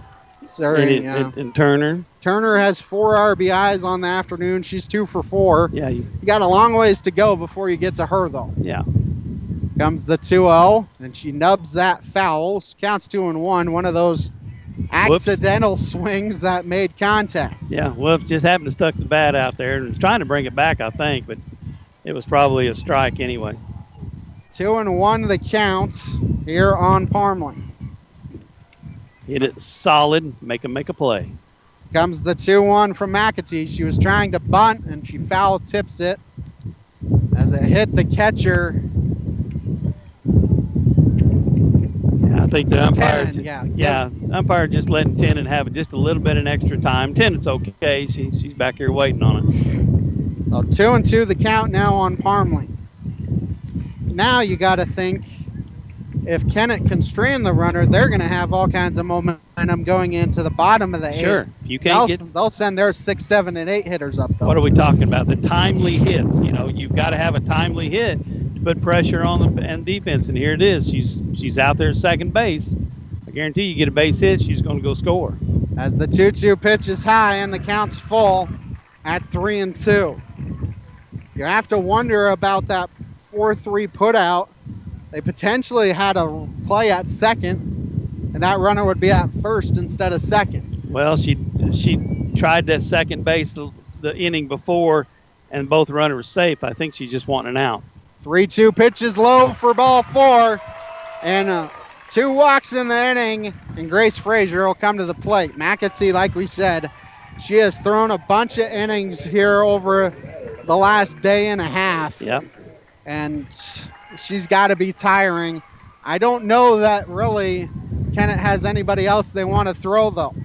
and Turner. Turner has 4 RBIs on the afternoon. She's 2 for 4. Yeah. You got a long ways to go before you get to her, though. Yeah. Comes the 2-0, and she nubs that foul. Counts 2-1. One of those accidental swings that made contact. Yeah, Whoops just happened to stuck the bat out there and was trying to bring it back, I think, but it was probably a strike anyway. 2-1 the count here on Parmley. Hit it solid, make a play. Comes the 2-1 from McAtee. She was trying to bunt, and she foul tips it as it hit the catcher. Yeah, I think the umpire, umpire just letting Tennant have just a little bit of extra time. Tennant's okay. She's back here waiting on it. So 2-2 the count now on Parmley. Now you got to think, if Kennett can strand the runner, they're going to have all kinds of momentum going into the bottom of the 8th. Sure. You can't they'll send their 6, 7, and 8 hitters up, though. What are we talking about? The timely hits. You've got to have a timely hit to put pressure on the and defense. And here it is. She's out there at second base. I guarantee you get a base hit, she's going to go score. As the 2-2 pitch is high and the count's full at 3-2. You have to wonder about that 4-3 put out. They potentially had a play at second, and that runner would be at first instead of second. Well, she tried that second base the inning before, and both runners were safe. I think she's just wanting an out. 3-2 pitch is low for ball 4, and 2 walks in the inning, and Grace Frazier will come to the plate. McAtee, like we said, she has thrown a bunch of innings here over the last day and a half. Yep. And she's got to be tiring. I don't know that really Kennett has anybody else they want to throw, though.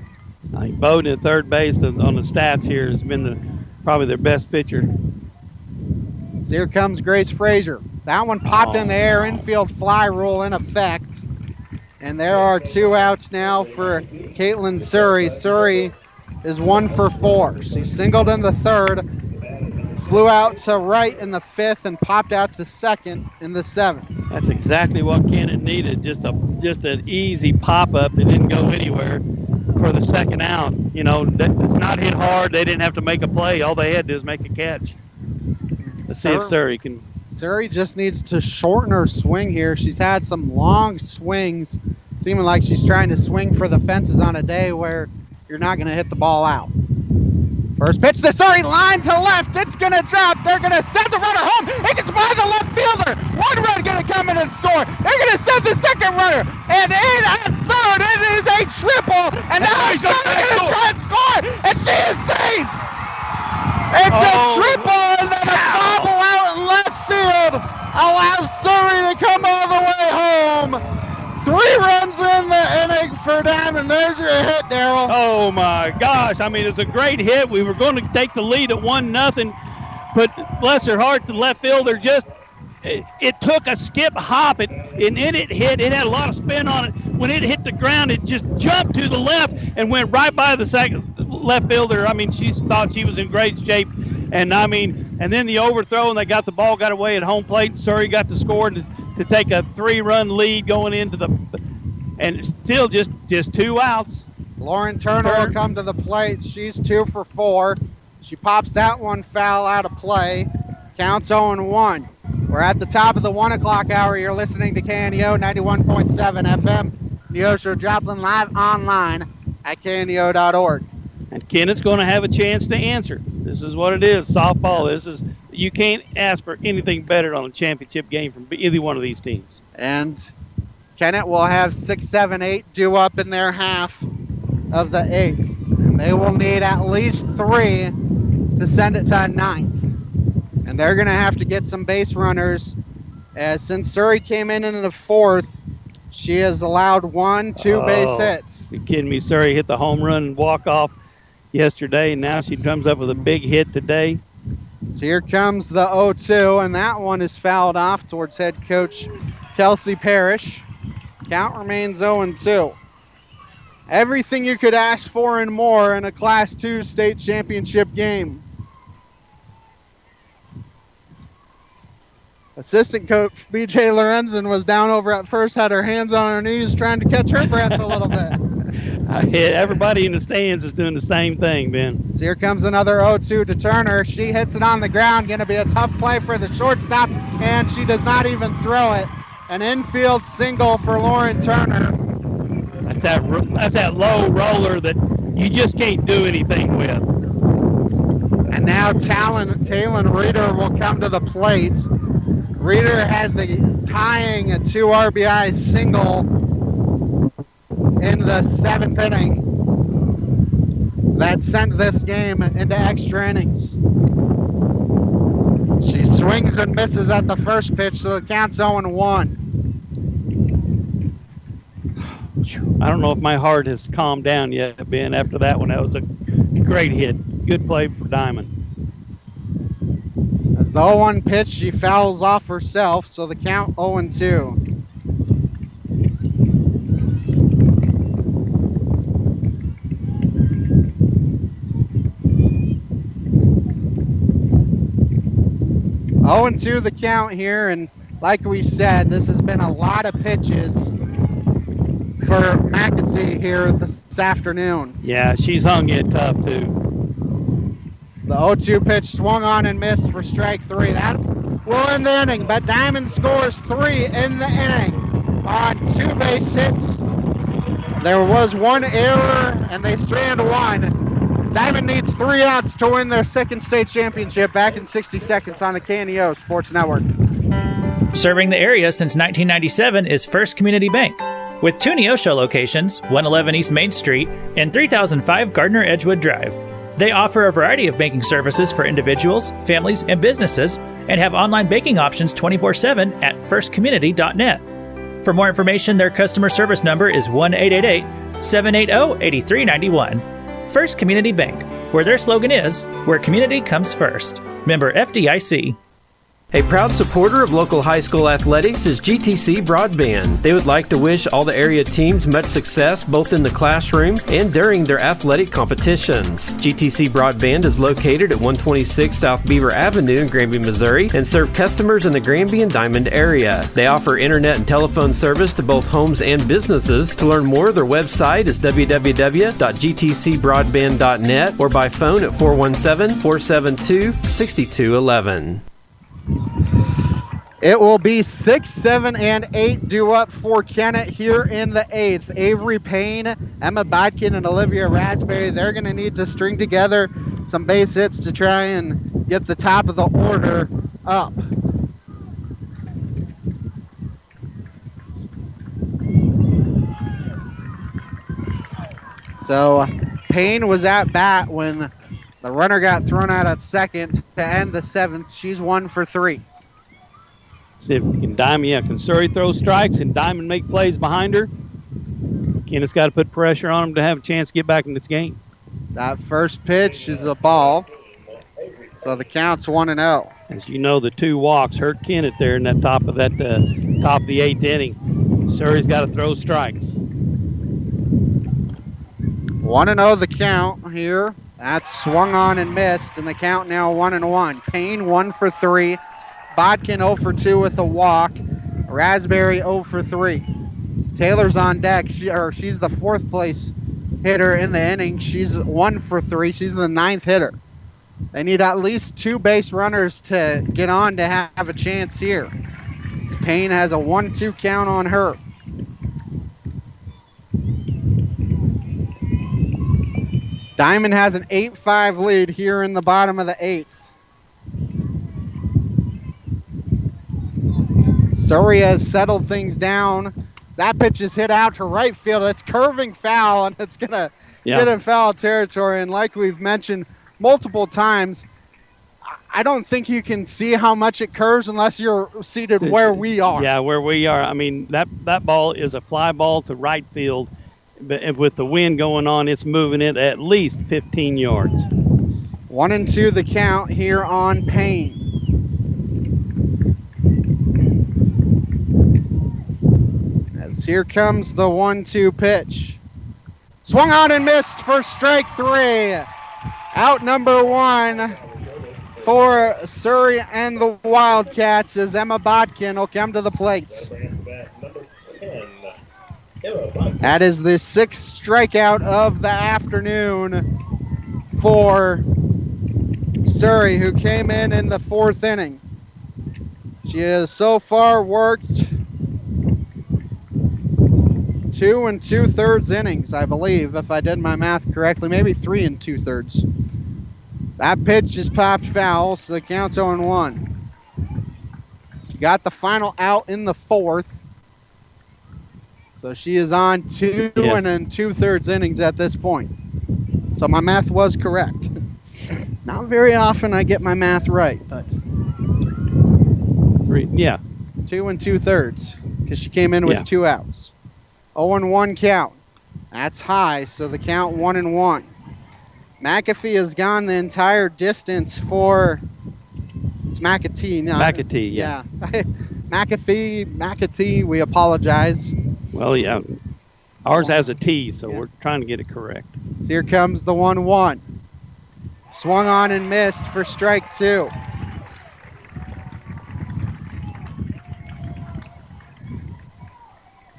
I think Bowden at third base on the stats here has been probably their best pitcher. So here comes Grace Frazier. That one popped in the air, infield fly rule in effect. And there are 2 outs now for Caitlin Surrey. Surrey is 1 for 4. She singled in the third, flew out to right in the 5th, and popped out to second in the 7th. That's exactly what Kennett needed, just an easy pop-up that didn't go anywhere for the second out. It's not hit hard. They didn't have to make a play. All they had to do is make a catch. Let's see if Surrey can. Surrey just needs to shorten her swing here. She's had some long swings, seeming like she's trying to swing for the fences on a day where you're not going to hit the ball out. First pitch to Surrey, line to left. It's going to drop. They're going to send the runner home. It gets by the left fielder. One run going to come in and score. They're going to send the second runner. And in at third, it is a triple. And now Surrey going to try and score. And she is safe. It's a triple, and then a bobble out in left field allows Surrey to come all the way home. 3 runs in the inning for Diamond. There's your hit, Darryl. Oh, my gosh. I mean, it's a great hit. We were going to take the lead at 1-0, but bless her heart, the left fielder just it took a skip hop, and in it hit. It had a lot of spin on it. When it hit the ground, it just jumped to the left and went right by the second left fielder. I mean, she thought she was in great shape. And then the overthrow, and they got the ball, got away at home plate. Surrey got to score to take a 3-run lead going into and still just 2 outs. Lauren Turner will come to the plate. She's 2 for 4. She pops that one foul out of play. Counts 0-1. We're at the top of the 1 o'clock hour. You're listening to KNEO 91.7 FM. Neosho Joplin live online at kneo.org. And Kennett's going to have a chance to answer. This is what it is, softball. You can't ask for anything better on a championship game from either one of these teams. And Kennett will have 6, 7, 8 due up in their half of the 8th. And they will need at least 3 to send it to a 9th. And they're going to have to get some base runners. Since Surrey came in the 4th, she has allowed 2 base hits. You kidding me? Surrey hit the home run and walk-off yesterday, and now she comes up with a big hit today. So here comes the 0-2, and that one is fouled off towards head coach Kelsey Parrish. Count remains 0-2. Everything you could ask for and more in a Class 2 state championship game. Assistant coach B.J. Lorenzen was down over at first, had her hands on her knees trying to catch her breath a little bit. Everybody in the stands is doing the same thing, Ben. So here comes another 0-2 to Turner. She hits it on the ground. Going to be a tough play for the shortstop, and she does not even throw it. An infield single for Lauren Turner. That's that low roller that you just can't do anything with. And now Talon Reeder will come to the plate. Reeder had the tying a 2 RBI single in the 7th inning that sent this game into extra innings. She swings and misses at the first pitch, so the count's 0-1. I don't know if my heart has calmed down yet, Ben, after that one. That was a great hit. Good play for Diamond. As the 0-1 pitch, she fouls off herself, so the count 0-2. Oh, and 2 the count here, and like we said, this has been a lot of pitches for McAtee here this afternoon. Yeah, she's hung it tough too. The 0-2 pitch swung on and missed for strike 3. That will end the inning, but Diamond scores 3 in the inning on 2 base hits. There was 1 error, and they strand 1. Diamond needs 3 outs to win their 2nd state championship. Back in 60 seconds on the KNEO Sports Network. Serving the area since 1997 is First Community Bank. With 2 Neosho locations, 111 East Main Street and 3005 Gardner Edgewood Drive. They offer a variety of banking services for individuals, families, and businesses, and have online banking options 24/7 at firstcommunity.net. For more information, their customer service number is 1-888-780-8391. First Community Bank, where their slogan is, where community comes first. Member FDIC. A proud supporter of local high school athletics is GTC Broadband. They would like to wish all the area teams much success both in the classroom and during their athletic competitions. GTC Broadband is located at 126 South Beaver Avenue in Granby, Missouri, and serve customers in the Granby and Diamond area. They offer internet and telephone service to both homes and businesses. To learn more, their website is www.gtcbroadband.net or by phone at 417-472-6211. It will be 6, 7, and 8 due up for Kennett here in the 8th. Avery Payne, Emma Bodkin, and Olivia Raspberry, they're going to need to string together some base hits to try and get the top of the order up. So Payne was at bat when the runner got thrown out at second to end the 7th. She's 1 for 3. See if can Surrey throw strikes and Diamond make plays behind her? Kennett's got to put pressure on them to have a chance to get back in this game. That first pitch is a ball, so the count's 1-0. As you know, the 2 walks hurt Kennett there in that top of the 8th inning. Surrey's got to throw strikes. 1-0 the count here. That's swung on and missed, and the count now 1-1. Payne 1 for 3. Bodkin 0 for 2 with a walk. Raspberry 0 for 3. Taylor's on deck. She's the 4th place hitter in the inning. She's 1 for 3. She's the 9th hitter. They need at least 2 base runners to get on to have a chance here. Payne has a 1-2 count on her. Diamond has an 8-5 lead here in the bottom of the 8th. Surrey has settled things down. That pitch is hit out to right field. It's curving foul, and it's going to get in foul territory. And like we've mentioned multiple times, I don't think you can see how much it curves unless you're seated where we are. Yeah, where we are. I mean, that ball is a fly ball to right field. But with the wind going on, it's moving it at least 15 yards. 1-2 the count here on Payne. As here comes the 1-2 pitch. Swung on and missed for strike 3. Out number 1 for Surrey and the Wildcats as Emma Bodkin will come to the plate. That is the 6th strikeout of the afternoon for Surrey, who came in the 4th inning. She has so far worked 2 2/3 innings, I believe, if I did my math correctly. Maybe 3 2/3. That pitch just popped foul, so the count's 0-1. She got the final out in the 4th. So she is on 2 2/3 innings at this point. So my math was correct. Not very often I get my math right, but 2 2/3, because she came in with 2 outs. 0-1 count. That's high, so the count 1-1. McAfee has gone the entire distance for. It's McAtee. No, McAtee, yeah. McAtee, we apologize. Well, yeah. Ours has a T, so we're trying to get it correct. So here comes the 1-1. Swung on and missed for strike 2.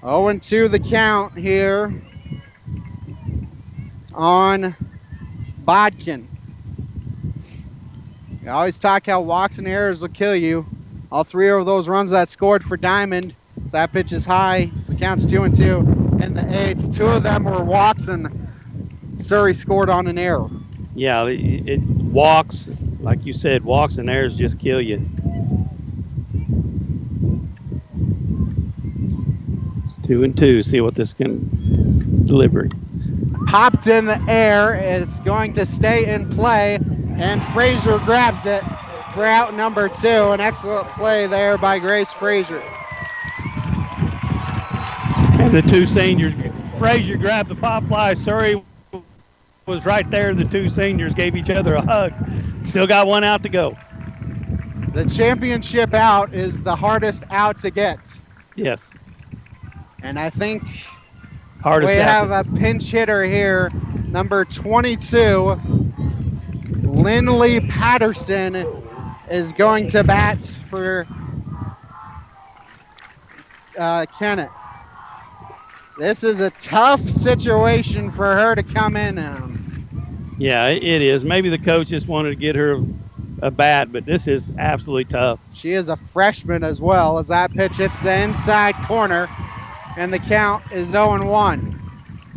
Oh, 2 the count here on Bodkin. We always talk how walks and errors will kill you. All 3 of those runs that scored for Diamond. So that pitch is high. So the count's 2-2. In the 8th, 2 of them were walks, and Surrey scored on an error. Yeah, it walks, like you said, walks and errors just kill you. Two and two. See what this can deliver. Popped in the air. It's going to stay in play, and Frazier grabs it for out number 2. An excellent play there by Grace Frazier. And the 2 seniors, Frazier grabbed the pop fly. Surrey was right there. The 2 seniors gave each other a hug. Still got 1 out to go. The championship out is the hardest out to get. Yes. And I think hardest we have a pinch hitter here, number 22, Lindley Patterson, is going to bat for Kennett. This is a tough situation for her to come in on. Yeah, it is. Maybe the coach just wanted to get her a bat, but this is absolutely tough. She is a freshman as well, as that pitch hits the inside corner, and the count is 0-1.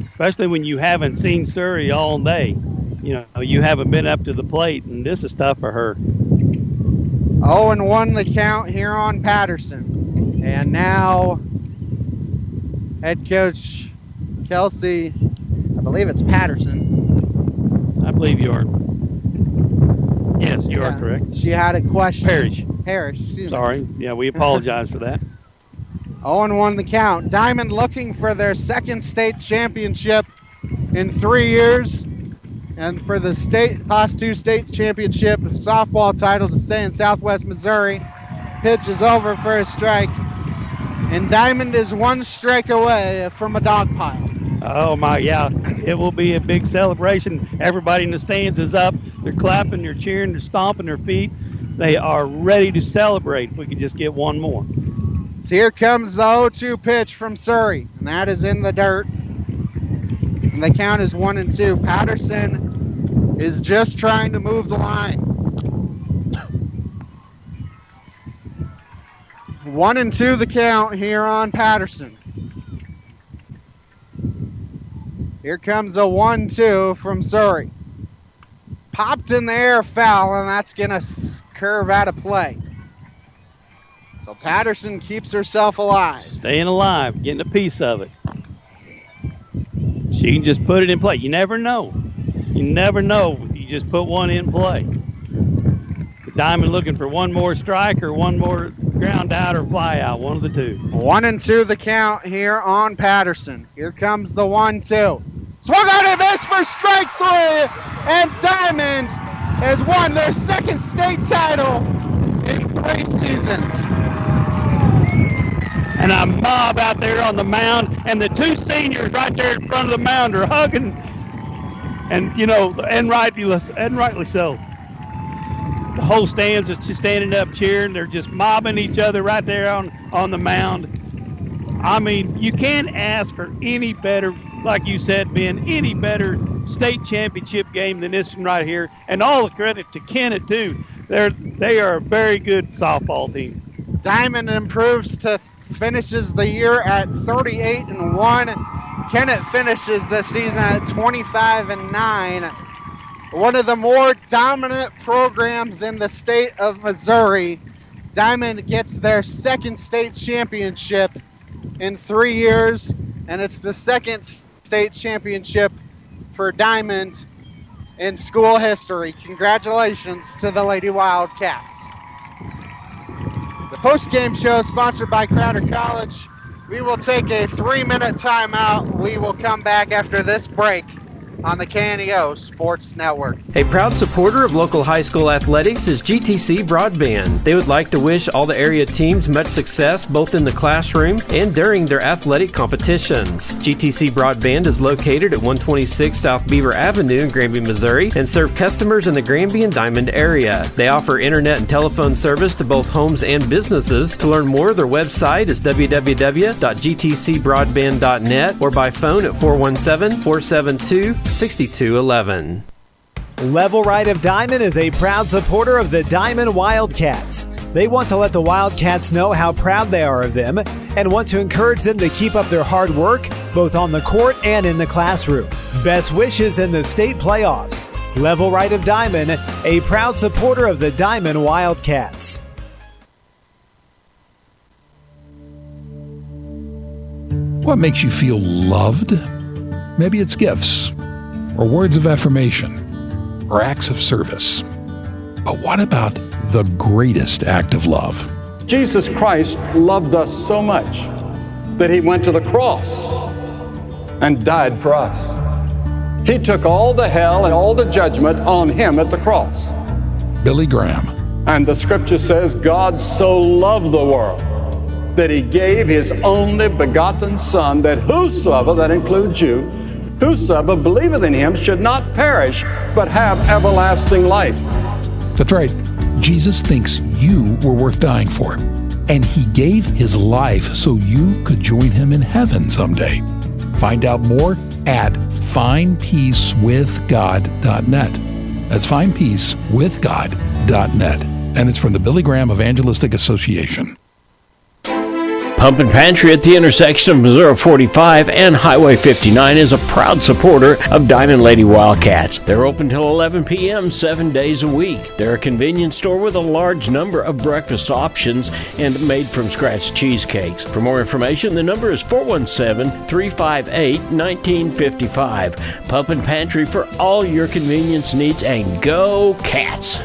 Especially when you haven't seen Surrey all day. You know, you haven't been up to the plate, and this is tough for her. 0-1 the count here on Patterson. And now head coach Kelsey, I believe it's Patterson. I believe you are. Yes, you are correct. She had a question. Parrish, excuse me. Sorry. Yeah, we apologize for that. 0-1 the count. Diamond looking for their 2nd state championship in 3 years. And for the Class 2 state championship softball title to stay in Southwest Missouri. Pitch is over for a strike. And Diamond is 1 strike away from a dog pile. Oh, my, yeah. It will be a big celebration. Everybody in the stands is up. They're clapping, they're cheering, they're stomping their feet. They are ready to celebrate if we could just get 1 more. So here comes the 0-2 pitch from Surrey, and that is in the dirt. And the count is 1-2. Patterson is just trying to move the line. 1-2 the count here on Patterson. Here comes a 1-2 from Surrey. Popped in the air, foul, and that's going to curve out of play. So Patterson keeps herself alive. Staying alive, getting a piece of it. She can just put it in play. You never know. You never know if you just put 1 in play. The Diamond looking for 1 more strike or 1 more ground out or fly out, one of the 2. 1-2 the count here on Patterson. Here comes the 1-2. Swung on and missed for strike 3, and Diamond has won their second state title in 3 seasons. And a mob out there on the mound, and the 2 seniors right there in front of the mound are hugging, and rightly so. The whole stands is just standing up cheering. They're just mobbing each other right there on the mound. I mean, you can't ask for any better, like you said, Ben, any better state championship game than this one right here. And all the credit to Kennett, too. They are a very good softball team. Diamond finishes the year at 38-1. Kennett finishes the season at 25-9. One of the more dominant programs in the state of Missouri. Diamond gets their second state championship in 3 years, and it's the second state championship for Diamond in school history. Congratulations to the Lady Wildcats. The post-game show is sponsored by Crowder College. We will take a 3-minute timeout. We will come back after this break on the KNEO Sports Network. A proud supporter of local high school athletics is GTC Broadband. They would like to wish all the area teams much success both in the classroom and during their athletic competitions. GTC Broadband is located at 126 South Beaver Avenue in Granby, Missouri, and serve customers in the Granby and Diamond area. They offer internet and telephone service to both homes and businesses. To learn more, their website is www.gtcbroadband.net or by phone at 417-472-6211. Level Right of Diamond is a proud supporter of the Diamond Wildcats. They want to let the Wildcats know how proud they are of them and want to encourage them to keep up their hard work both on the court and in the classroom. Best wishes in the state playoffs. Level Right of Diamond, a proud supporter of the Diamond Wildcats. What makes you feel loved? Maybe it's gifts, or words of affirmation, or acts of service. But what about the greatest act of love? Jesus Christ loved us so much that he went to the cross and died for us. He took all the hell and all the judgment on him at the cross. Billy Graham. And the scripture says, God so loved the world that he gave his only begotten Son, that whosoever, that includes you, whosoever believeth in him should not perish, but have everlasting life. That's right. Jesus thinks you were worth dying for, and he gave his life so you could join him in heaven someday. Find out more at findpeacewithgod.net. That's findpeacewithgod.net. And it's from the Billy Graham Evangelistic Association. Pump and Pantry at the intersection of Missouri 45 and Highway 59 is a proud supporter of Diamond Lady Wildcats. They're open till 11 p.m. 7 days a week. They're a convenience store with a large number of breakfast options and made-from-scratch cheesecakes. For more information, the number is 417-358-1955. Pump and Pantry for all your convenience needs, and go Cats!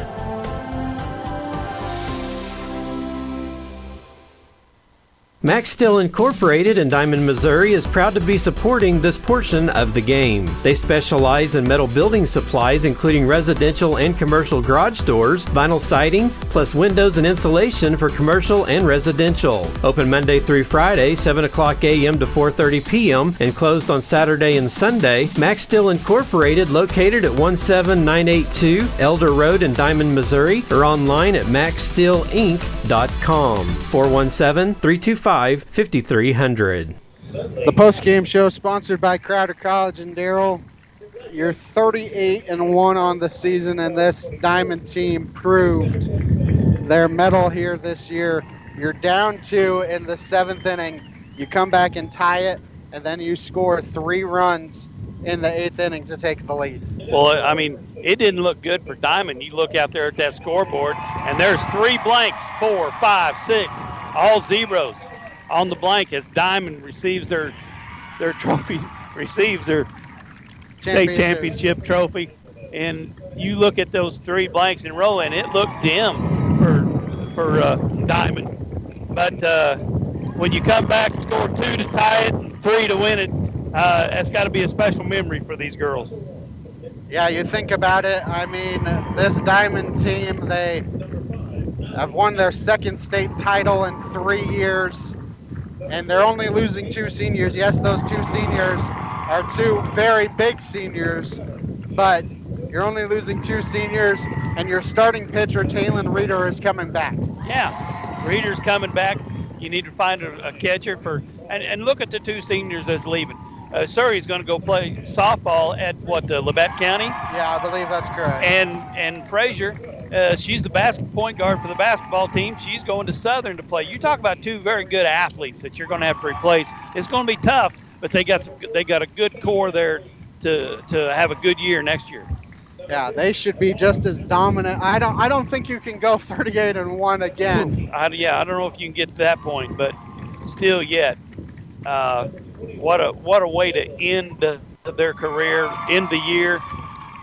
Max Steel Incorporated in Diamond, Missouri is proud to be supporting this portion of the game. They specialize in metal building supplies including residential and commercial garage doors, vinyl siding, plus windows and insulation for commercial and residential. Open Monday through Friday, 7 o'clock a.m. to 4:30 p.m. and closed on Saturday and Sunday. Max Steel Incorporated located at 17982 Elder Road in Diamond, Missouri, or online at maxsteelinc.com. 417-325-5300. The post-game show sponsored by Crowder College and Darrell. You're 38-1 on the season, and this Diamond team proved their mettle here this year. You're down 2 in the 7th inning. You come back and tie it, and then you score 3 runs in the 8th inning to take the lead. Well, I mean, it didn't look good for Diamond. You look out there at that scoreboard, and there's 3 blanks, 4, 5, 6, all zeros on the blank as Diamond receives their trophy, receives their state championship trophy. And you look at those 3 blanks in a row, and it looked dim for Diamond. But when you come back and score 2 to tie it and 3 to win it, that's got to be a special memory for these girls. Yeah, you think about it. I mean, this Diamond team, they have won their second state title in 3 years, and they're only losing 2 seniors. Yes, those 2 seniors are 2 very big seniors, but you're only losing 2 seniors, and your starting pitcher, Taylon Reeder, is coming back. Yeah, Reeder's coming back. You need to find a catcher for, and look at the 2 seniors that's leaving. Surrey's going to go play softball at Labette County. Yeah, I believe that's correct. And Frazier, she's the point guard for the basketball team. She's going to Southern to play. You talk about 2 very good athletes that you're going to have to replace. It's going to be tough, but they got a good core there to have a good year next year. Yeah, they should be just as dominant. I don't think you can go 38-1 again. I don't know if you can get to that point, but still yet. What a way to end their career, end the year,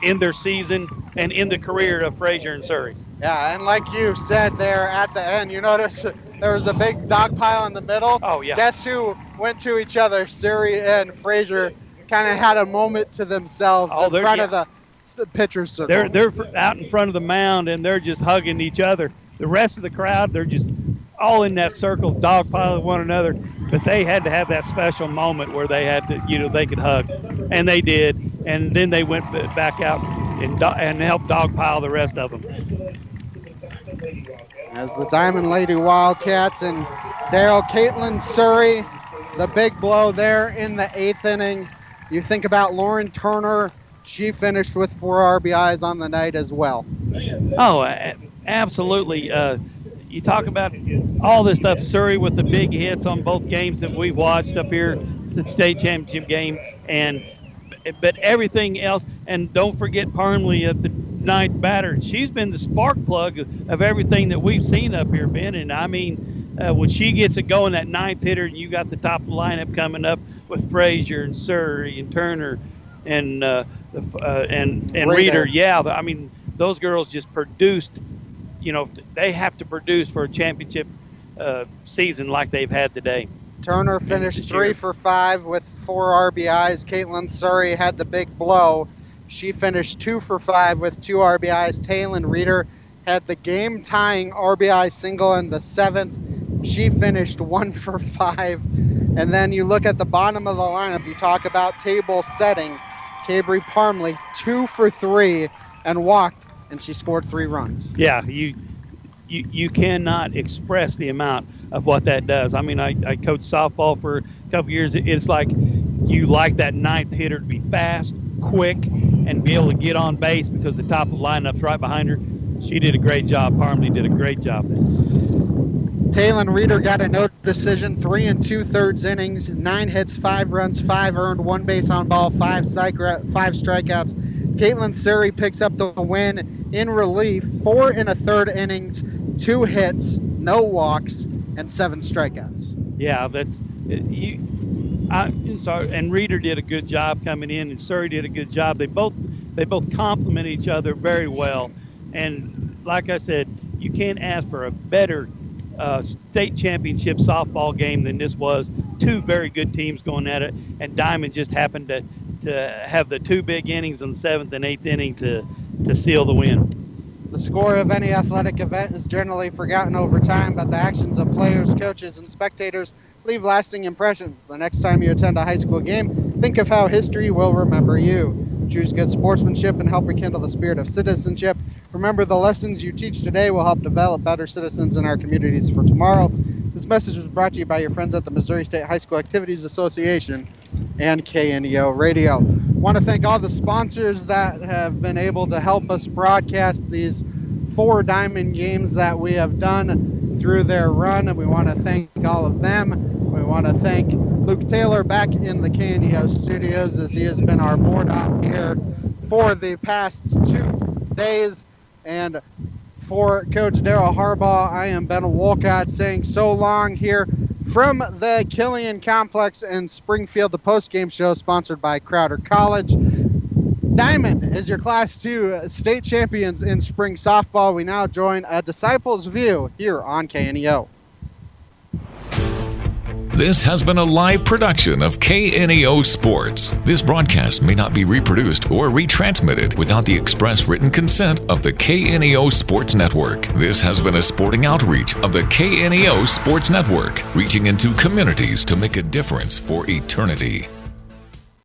end their season, and end the career of Frazier and Surrey. Yeah, and like you said there at the end, you notice there was a big dog pile in the middle. Oh, yeah. Guess who went to each other? Surrey and Frazier kind of had a moment to themselves in front of the pitcher's circle. They're out in front of the mound, and they're just hugging each other. The rest of the crowd, they're just all in that circle, dogpiling one another. But they had to have that special moment where they had to, they could hug, and they did. And then they went back out and helped dogpile the rest of them. As the Diamond Lady Wildcats and Caitlin Surrey, the big blow there in the 8th inning. You think about Lauren Turner. She finished with 4 RBIs on the night as well. Oh, absolutely. You talk about all this stuff, Surrey with the big hits on both games that we've watched up here, the state championship game, but everything else. And don't forget Parmley at the 9th batter. She's been the spark plug of everything that we've seen up here, Ben. And I mean, when she gets it going, that 9th hitter, and you got the top of the lineup coming up with Frazier and Surrey and Turner and Reeder. Yeah, I mean, those girls just produced. They have to produce for a championship season like they've had today. Turner finished 3 for 5 with 4 RBIs. Caitlin Surrey had the big blow. She finished 2 for 5 with 2 RBIs. Taylon Reeder had the game-tying RBI single in the 7th. She finished 1 for 5. And then you look at the bottom of the lineup. You talk about table setting. Cabry Parmley, 2 for 3 and walked, and she scored 3 runs. Yeah, you cannot express the amount of what that does. I mean, I coached softball for a couple years. It's like you like that 9th hitter to be fast, quick, and be able to get on base because the top of the lineup's right behind her. She did a great job. Parmley did a great job. Taylon Reeder got a no decision, 3 2/3 innings, 9 hits, 5 runs, 5 earned, 1 base on ball, 5 strikeouts. Caitlin Surrey picks up the win in relief, 4 1/3 innings, 2 hits, no walks, and 7 strikeouts. Yeah, I'm sorry. And Reeder did a good job coming in, and Surrey did a good job. They both complement each other very well. And like I said, you can't ask for a better state championship softball game than this was. 2 very good teams going at it, and Diamond just happened to have the 2 big innings in the 7th and 8th inning to seal the win. The score of any athletic event is generally forgotten over time, but the actions of players, coaches, and spectators leave lasting impressions. The next time you attend a high school game, think of how history will remember you. Choose good sportsmanship and help rekindle the spirit of citizenship. Remember, the lessons you teach today will help develop better citizens in our communities for tomorrow. This message was brought to you by your friends at the Missouri State High School Activities Association and KNEO Radio. I want to thank all the sponsors that have been able to help us broadcast these 4 Diamond games that we have done through their run, and we want to thank all of them. We want to thank Luke Taylor back in the KNEO studios, as he has been our board op here for the past 2 days. And for Coach Daryl Harbaugh, I am Ben Wolcott saying so long here from the Killian Complex in Springfield, the post-game show sponsored by Crowder College. Diamond is your Class 2 state champions in spring softball. We now join a Disciples View here on KNEO. This has been a live production of KNEO Sports. This broadcast may not be reproduced or retransmitted without the express written consent of the KNEO Sports Network. This has been a sporting outreach of the KNEO Sports Network, reaching into communities to make a difference for eternity.